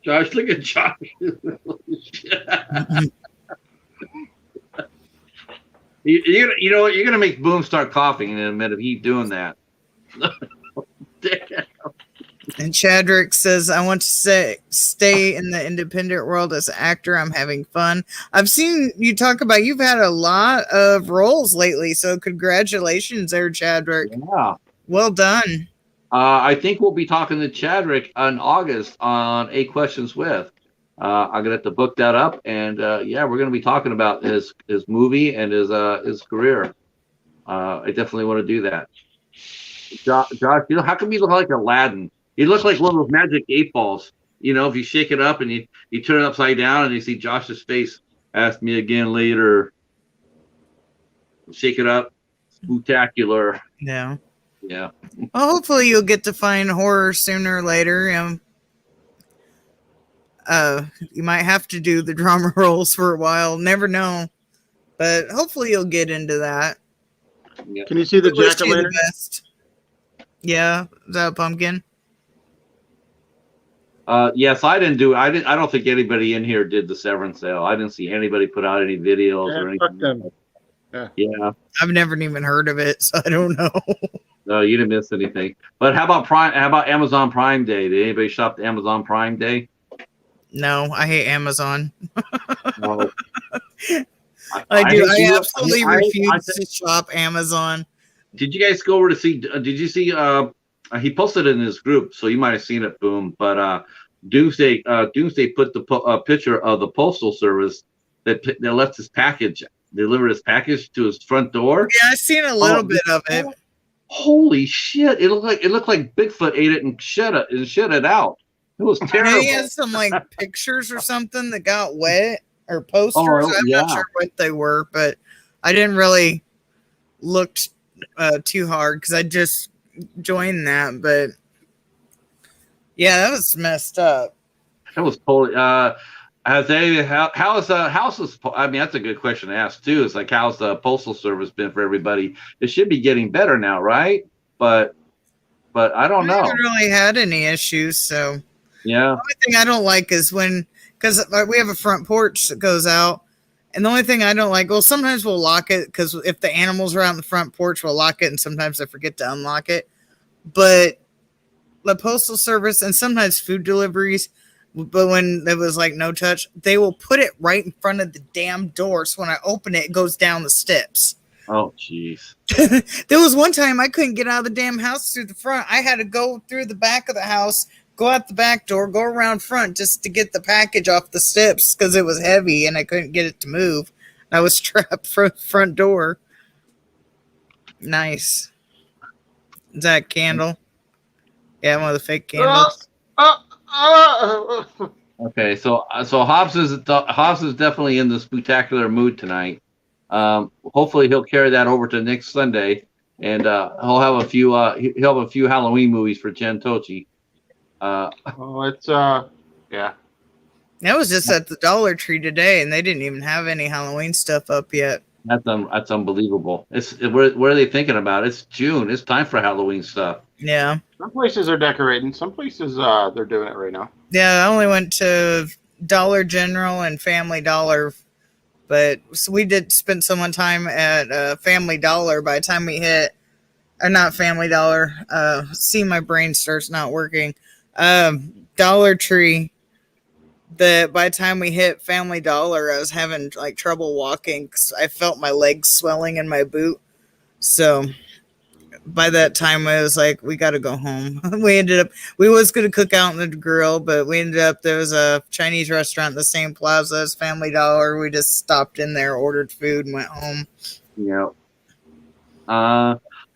Josh, look at Josh. You know what? You're gonna make Boom start coughing in a minute. He doing that.
And Chadrick says, I want to stay in the independent world as an actor. I'm having fun. I've seen you talk about you've had a lot of roles lately, so congratulations there, Chadrick.
Yeah.
Well done.
I think we'll be talking to Chadrick in August on 8 Questions With. I'm going to have to book that up. And yeah, we're going to be talking about his movie and his career. I definitely want to do that. Josh, you know, how come you look like Aladdin? You look like one of those magic 8 balls. You know, if you shake it up and you turn it upside down and you see Josh's face. Ask me again later. Shake it up. Spectacular.
Yeah.
Yeah.
Well, hopefully you'll get to find horror sooner or later. You might have to do the drama roles for a while. Never know. But hopefully you'll get into that.
Yeah. Can you see the jack-o'-lantern?
Yeah. Is that a pumpkin?
Yes, I didn't do it. I don't think anybody in here did the Severance sale. I didn't see anybody put out any videos or anything.
Fuck them.
Yeah.
I've never even heard of it, so I don't know.
No, you didn't miss anything. But how about Amazon Prime Day? Did anybody shop the Amazon Prime Day?
No, I hate Amazon.
No.
I do. I absolutely refuse to shop Amazon.
Did you guys go over to see? Did you see? He posted it in his group, so you might have seen it. Boom! But Doomsday put the picture of the postal service that left his package, delivered his package to his front door.
Yeah, I've seen a little bit of it.
Holy shit! It looked like Bigfoot ate it and shut it out. It was terrible.
He had some like pictures or something that got wet or posters. I'm not sure what they were, but I didn't really look too hard because I just joined that. But yeah, that was messed up.
That was totally. How's I mean, that's a good question to ask too. It's like, how's the postal service been for everybody? It should be getting better now, right? But I don't know. I haven't
really had any issues, so.
Yeah.
The only thing I don't like is because we have a front porch that goes out, and the only thing I don't like, well, sometimes we'll lock it because if the animals are out in the front porch, we'll lock it, and sometimes I forget to unlock it. But the postal service and sometimes food deliveries, but when it was like no touch, they will put it right in front of the damn door. So when I open it, it goes down the steps.
Oh, jeez.
There was one time I couldn't get out of the damn house through the front. I had to go through the back of the house, go out the back door, go around front just to get the package off the steps because it was heavy and I couldn't get it to move. I was trapped front door. Nice. Is that a candle? Yeah, one of the fake candles.
Okay, so Hobbs is definitely in the spectacular mood tonight. Hopefully he'll carry that over to next Sunday, and he'll have a few Halloween movies for Jen Tochi.
Yeah.
That was just at the Dollar Tree today, and they didn't even have any Halloween stuff up yet.
That's unbelievable. What are they thinking about? It's June. It's time for Halloween stuff.
Yeah.
Some places are decorating. Some places they're doing it right now.
Yeah, I only went to Dollar General and Family Dollar, but so we did spend so much time at Family Dollar. By the time we hit, or not Family Dollar, see, my brain starts not working. Dollar Tree. That by the time we hit Family Dollar, I was having like trouble walking because I felt my legs swelling in my boot. So by that time, I was like, we got to go home. We was going to cook out in the grill, but we ended up, there was a Chinese restaurant in the same plaza as Family Dollar. We just stopped in there, ordered food, and went home.
Yeah.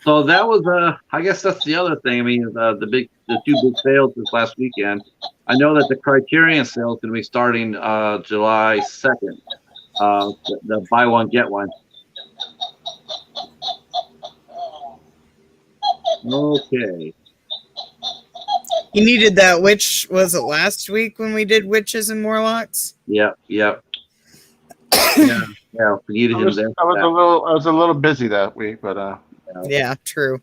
So that was, I guess that's the other thing. I mean, the two big sales this last weekend. I know that the Criterion sale is going to be starting July 2nd. The buy one, get one. Okay.
You needed that witch, was it last week when we did witches and warlocks?
Yep. Yeah. We needed him there.
I was a little busy that week, but
yeah, true.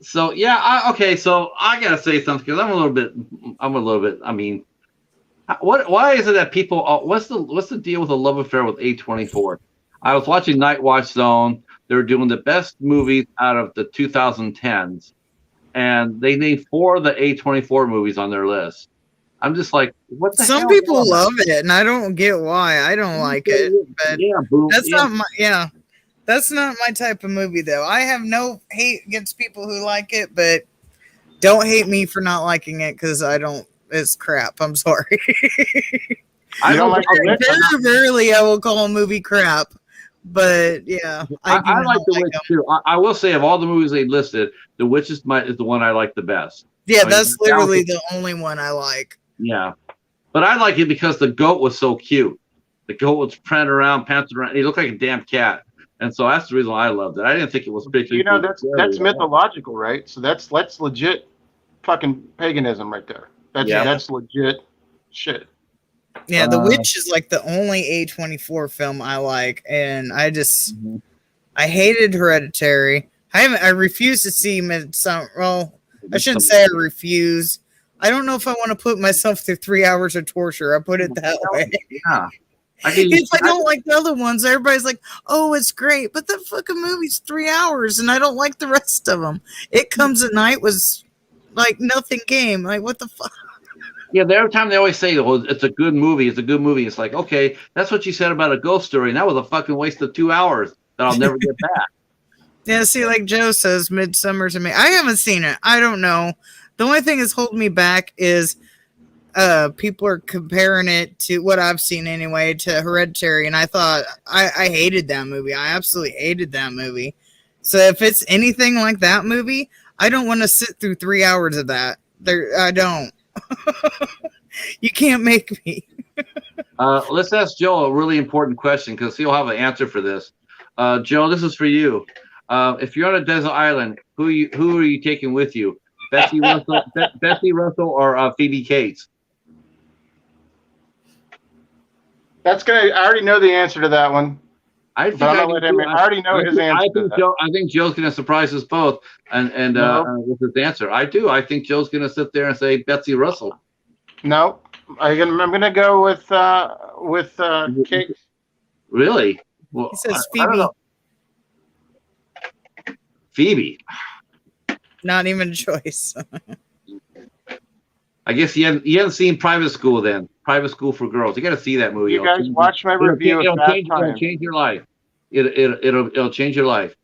So yeah, okay. So I gotta say something because I'm a little bit. I mean, why is it that people? What's the deal with the love affair with A24? I was watching Night Watch Zone. They're doing the best movies out of the 2010s, and they named 4 of the A24 movies on their list. I'm just like, what the hell?
Some people love it, and I don't get why. I don't like it, but that's not my type of movie, though. I have no hate against people who like it, but don't hate me for not liking it because I don't. It's crap. I'm sorry.
I don't like it.
Very rarely I will call a movie crap, but yeah,
I like The Witch too. I will say, of all the movies they listed, The Witch is the one I like the best.
Yeah, that's literally the only one I like.
Yeah, but I like it because the goat was so cute. The goat was prancing around. He looked like a damn cat. And so that's the reason why I loved it. I didn't think it was particularly.
That's mythological, right? So that's legit fucking paganism right there. That's legit shit.
Yeah, The Witch is like the only A24 film I like, and I just I hated Hereditary. I refuse to see Midsummer. Well, I shouldn't say I refuse. I don't know if I want to put myself through 3 hours of torture. I put it that way.
Yeah.
If I don't like the other ones, everybody's like, "Oh, it's great," but the fucking movie's 3 hours, and I don't like the rest of them. It Comes at Night was like nothing came. Like, what the fuck?
Yeah, every time they always say, "Well, it's a good movie. It's a good movie." It's like, okay, that's what you said about A Ghost Story, and that was a fucking waste of 2 hours that I'll never get back.
Yeah, see, like Joe says, Midsummer to me. I haven't seen it. I don't know. The only thing that's holding me back is people are comparing it to what I've seen anyway to Hereditary, and I thought I hated that movie. I absolutely hated that movie. So if it's anything like that movie, I don't want to sit through 3 hours of that. I don't. You can't make me.
Let's ask Joe a really important question because he'll have an answer for this. Joe, this is for you. If you're on a desert island, who are you taking with you? Betsy Russell, or Phoebe Cates?
I already know the answer to that one. I already know his answer.
I think Joe's going to surprise us both, and with his answer. I do. I think Joe's going to sit there and say Betsy Russell.
No, I'm going to go with Kate.
Really? Well,
he says Phoebe.
Phoebe.
Not even a choice.
I guess you haven't seen Private School then. Private School for Girls. You got to see that movie.
You guys watch my review of Fast Times.
It'll change your life. It'll change your life.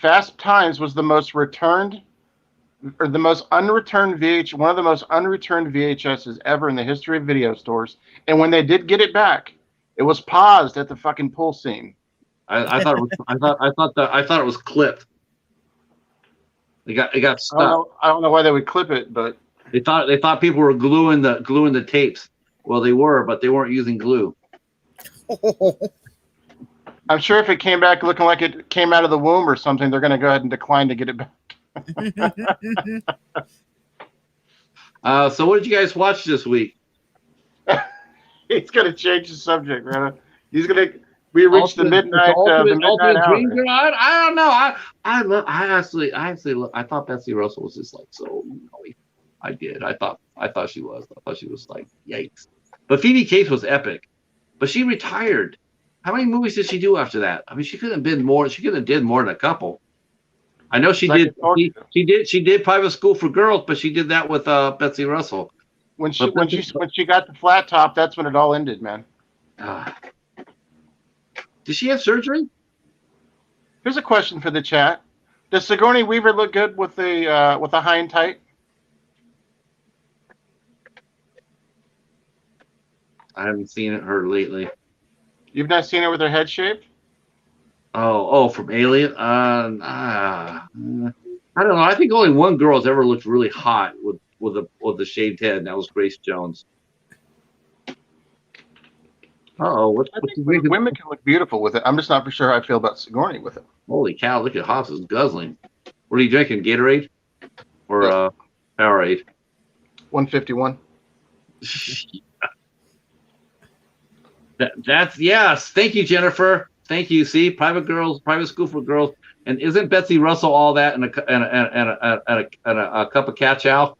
Fast Times was the most unreturned VHS, one of the most unreturned VHSs ever in the history of video stores. And when they did get it back, it was paused at the fucking pool scene.
I thought it was clipped. It got stuck.
I don't know why they would clip it, but
they thought people were gluing the tapes. Well, they were, but they weren't using glue.
I'm sure if it came back looking like it came out of the womb or something, they're going to go ahead and decline to get it back.
So what did you guys watch this week?
He's going to change the subject, right? We We reached the midnight
ultimate dream
hour.
girl. I don't know. I thought Betsy Russell was just like so annoying. I did. I thought she was. I thought she was like yikes. But Phoebe Cates was epic. But she retired. How many movies did she do after that? I mean, she could have did more than a couple. I know she did. She did Private School for Girls, but she did that with Betsy Russell.
When she got the flat top, that's when it all ended, man.
Did she have surgery?
Here's a question for the chat: does Sigourney Weaver look good with the hind tight?
I haven't seen her lately.
You've not seen her with her head shaved?
Oh, from Alien. I don't know. I think only one girl's ever looked really hot with the shaved head, and that was Grace Jones.
Women can look beautiful with it. I'm just not for sure how I feel about Sigourney with it.
Holy cow! Look at Hobbs is guzzling. What are you drinking? Gatorade or Powerade?
151.
That's yes. Thank you, Jennifer. Thank you. See, private school for girls, and isn't Betsy Russell all that and a cup of cat chow?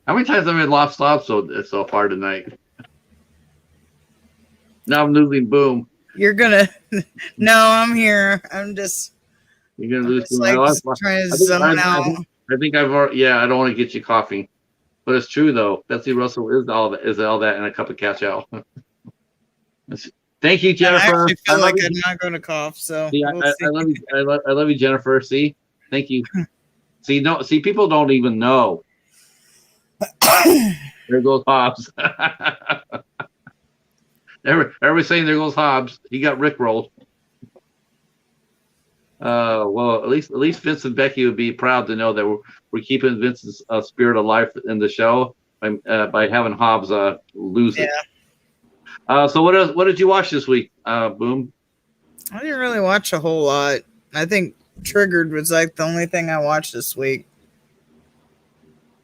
How many times have I been lost so far tonight? Now I'm losing Boom.
You're gonna. No, I'm here. I'm just.
You're gonna lose.
Like trying to zone out.
I think I've already. Yeah, I don't want to get you coughing, but it's true though. Betsy Russell is all that and a cup of cat chow. Thank you, Jennifer.
I actually feel like I'm not going to cough. So
yeah, I love you. I love you, Jennifer. See, thank you. See, people don't even know. There goes Hobbs. Everybody's saying there goes Hobbs. He got rickrolled. Well, at least Vince and Becky would be proud to know that we're keeping Vince's spirit alive in the show by having Hobbs lose it. So what did you watch this week, Boom?
I didn't really watch a whole lot. I think Triggered was like the only thing I watched this week.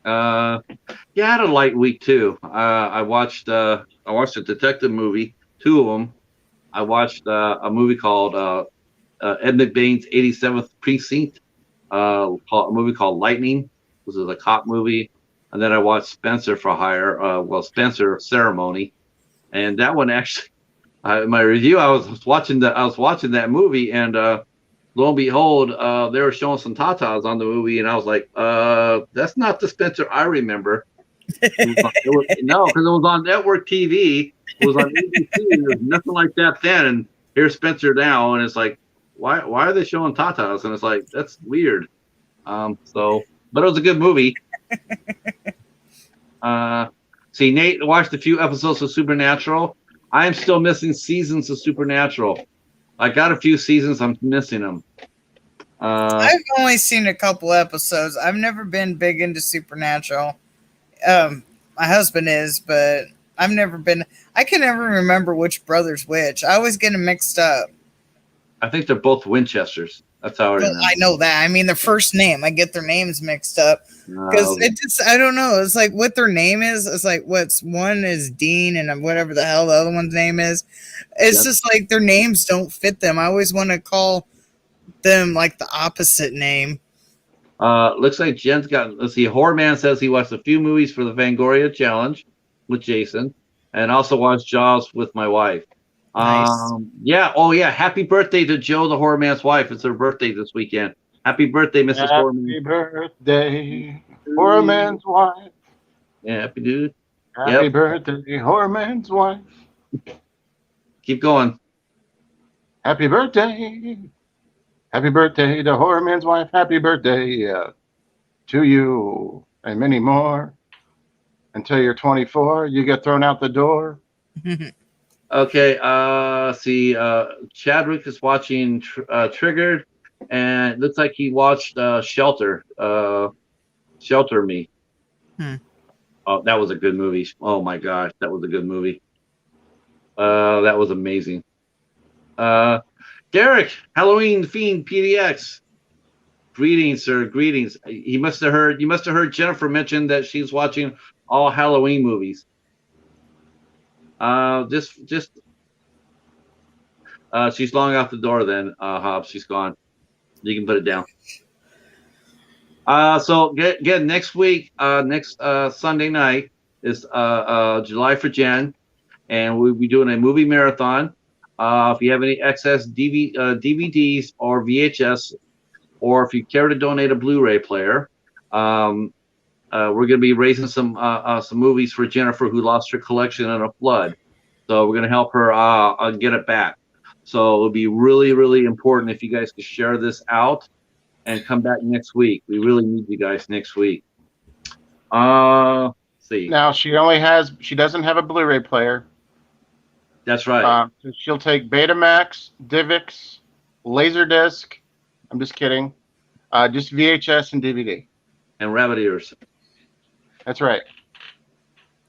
Yeah, I had a light week too. I watched a detective movie, 2 of them. I watched a movie called Ed McBain's 87th Precinct, a movie called Lightning. This is a cop movie. And then I watched Spencer for Hire, Spencer Ceremony. And that one actually, in my review, I was watching that movie, and lo and behold, they were showing some tatas on the movie, and I was like, that's not the Spencer I remember. No, because it was on network TV. It was on ABC, and there was nothing like that then. And here's Spencer now, and it's like, why are they showing tatas? And it's like, that's weird. But it was a good movie. See, Nate watched a few episodes of Supernatural. I am still missing seasons of Supernatural. I got a few seasons. I'm missing them.
I've only seen a couple episodes. I've never been big into Supernatural. My husband is, but I've never been. I can never remember which brother's which. I always get them mixed up.
I think they're both Winchesters. That's how
I know that. I mean, the first name. I get their names mixed up because I don't know. It's like what their name is. It's like one is Dean and whatever the hell the other one's name is. It's just like their names don't fit them. I always want to call them like the opposite name.
Looks like Jen's got. Let's see. Horror Man says he watched a few movies for the Fangoria Challenge with Jason, and also watched Jaws with my wife.
Nice.
Yeah. Oh, yeah. Happy birthday to Joe, the Horror Man's wife. It's her birthday this weekend. Happy birthday, Mrs. Horror Man.
Happy birthday, Horror Man's wife.
Yeah, happy dude.
Happy birthday, Horror Man's wife.
Keep going.
Happy birthday. Happy birthday to Horror Man's wife. Happy birthday to you and many more. Until you're 24, you get thrown out the door.
Okay, see, Chadwick is watching Triggered, and it looks like he watched Shelter Me. Oh, that was a good movie. Oh my gosh, that was a good movie. That was amazing. Derek, Halloween Fiend PDX. Greetings, sir. Greetings. You must have heard Jennifer mention that she's watching all Halloween movies. She's long out the door. Then Hobbs, she's gone. You can put it down. So again, next week, next Sunday night is July for Jen, and we'll be doing a movie marathon. If you have any excess DVDs or VHS, or if you care to donate a Blu-ray player, we're going to be raising some movies for Jennifer, who lost her collection in a flood. So we're going to help her get it back. So it would be really, really important if you guys could share this out and come back next week. We really need you guys next week. See.
Now she doesn't have a Blu-ray player.
That's right.
So she'll take Betamax, DivX, Laserdisc. I'm just kidding. Just VHS and DVD.
And rabbit ears.
That's right.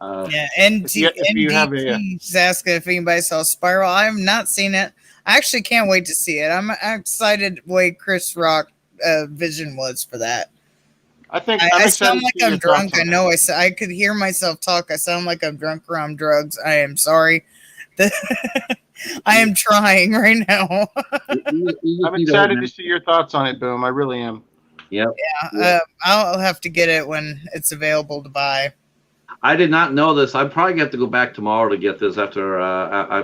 Yeah, and NDT's asking if anybody saw Spiral. I have not seen it. I actually can't wait to see it. I'm excited the way Chris Rock vision was for that. I sound like I'm drunk. I know I could hear myself talk. I sound like I'm drunk or I'm drugs. I am sorry. I am trying right now.
I'm excited to see your thoughts on it, Boom. I really am.
Yep.
Yeah. I'll have to get it when it's available to buy.
I did not know this. I probably have to go back tomorrow to get this after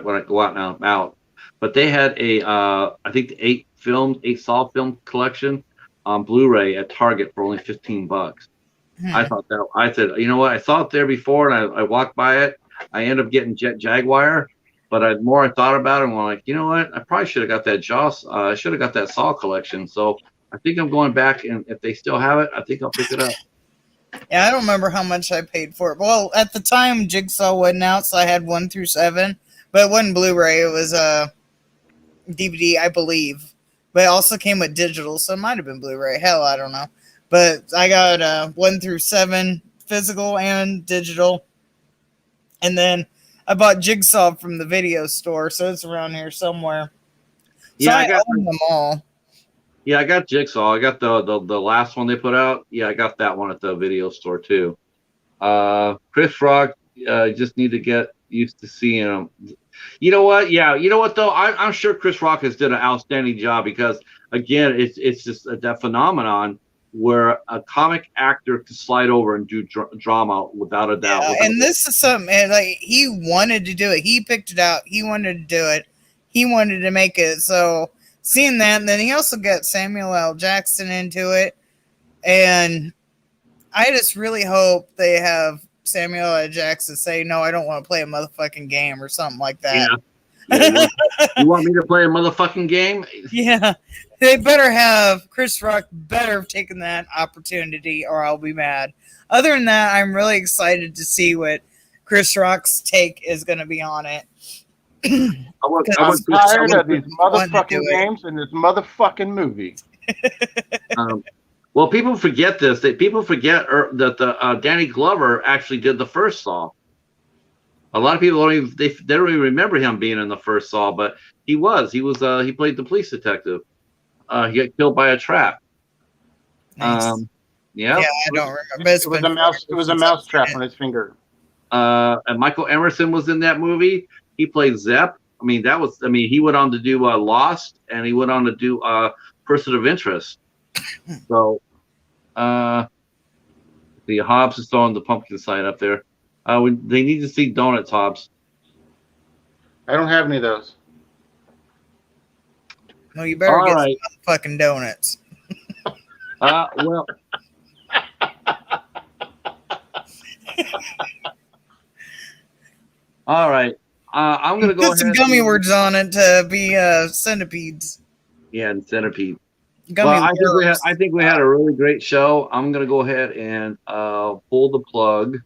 when I go out. But they had I think the 8 Saw film collection on Blu-ray at Target for only $15. I said, you know what? I saw it there before, and I walked by it. I ended up getting Jet Jaguar, but the more I thought about it, I'm like, you know what? I probably should have got that I should have got that Saw collection. So I think I'm going back, and if they still have it, I think I'll pick it up.
Yeah, I don't remember how much I paid for it. Well, at the time, Jigsaw wasn't out, so I had 1 through 7, but it wasn't Blu-ray. It was DVD, I believe. But it also came with digital, so it might have been Blu-ray. Hell, I don't know. But I got 1 through 7 physical and digital. And then I bought Jigsaw from the video store, so it's around here somewhere. So
Yeah,
I own them all.
Yeah, I got Jigsaw. I got the last one they put out. Yeah, I got that one at the video store too. Chris Rock, just need to get used to seeing him. You know what? Yeah, you know what though? I'm sure Chris Rock has done an outstanding job because again, it's just that phenomenon where a comic actor can slide over and do drama without a doubt.
Yeah, and this is something like he wanted to do it. He picked it out. He wanted to do it. He wanted to make it. So seeing that, and then he also got Samuel L. Jackson into it. And I just really hope they have Samuel L. Jackson say, no, I don't want to play a motherfucking game or something like that.
Yeah. You want me to play a motherfucking game?
Yeah. They better have Chris Rock better have taken that opportunity or I'll be mad. Other than that, I'm really excited to see what Chris Rock's take is going to be on it.
I'm tired of these motherfucking games and this motherfucking movie.
Well, people forget this. People forget that Danny Glover actually did the first Saw. A lot of people don't even remember him being in the first Saw, but he played the police detective. He got killed by a trap.
Nice.
Yeah,
I don't remember.
It was a mouse trap on his finger.
And Michael Emerson was in that movie. He played Zepp. He went on to do Lost, and he went on to do Person of Interest. So, the Hobbs is throwing the pumpkin sign up there. They need to see donuts, Hobbs.
I don't have any of those.
No, you better get some fucking donuts.
Well. All right. I'm going to go
put some gummy words on it to be centipedes.
Yeah, and centipede. I think we had a really great show. I'm going to go ahead and pull the plug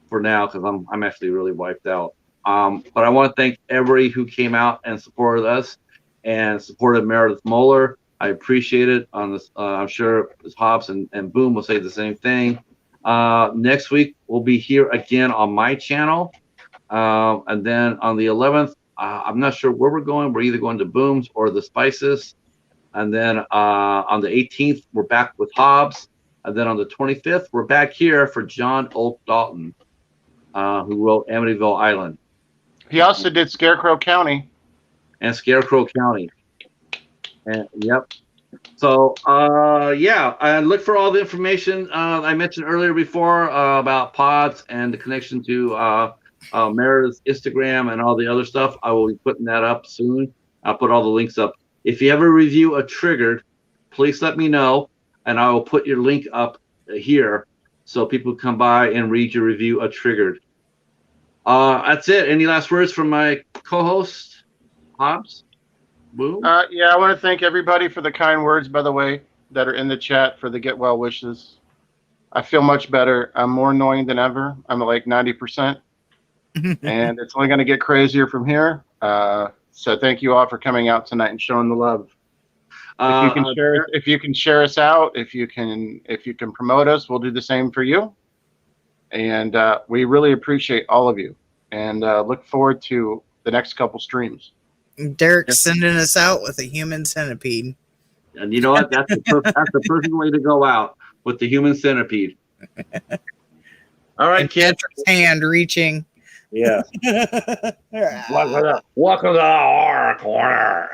for now because I'm actually really wiped out. But I want to thank everybody who came out and supported us and supported Meredith Moeller. I appreciate it. On this, I'm sure Hobbs and Boom will say the same thing. Next week we'll be here again on my channel. And then on the 11th, I'm not sure where we're going. We're either going to Boom's or the Spices. And then on the 18th, we're back with Hobbs. And then on the 25th, we're back here for John Oak Dalton. who wrote Amityville Island
He also did Scarecrow County.
and Scarecrow County. And yep. So yeah, look for all the information I mentioned earlier before about pods and the connection to Meredith's Instagram and all the other stuff. I will be putting that up soon. I'll put all the links up. If you ever review a Triggered, please let me know, and I will put your link up here so people come by and read your review of Triggered. That's it. Any last words from my co-host, Hobbs? Boom.
Yeah, I want to thank everybody for the kind words, by the way, that are in the chat for the get well wishes. I feel much better. I'm more annoying than ever. I'm like 90%, and it's only going to get crazier from here. So thank you all for coming out tonight and showing the love. If you can share us out, if you can promote us, we'll do the same for you. And we really appreciate all of you, and look forward to the next couple streams.
Derek's sending us out with a human centipede.
And you know what? That's the perfect way to go out, with the human centipede. All right, kids.
Patrick's hand reaching.
Yeah. Welcome to our corner.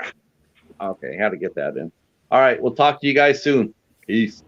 Okay, how to get that in. All right, we'll talk to you guys soon. Peace.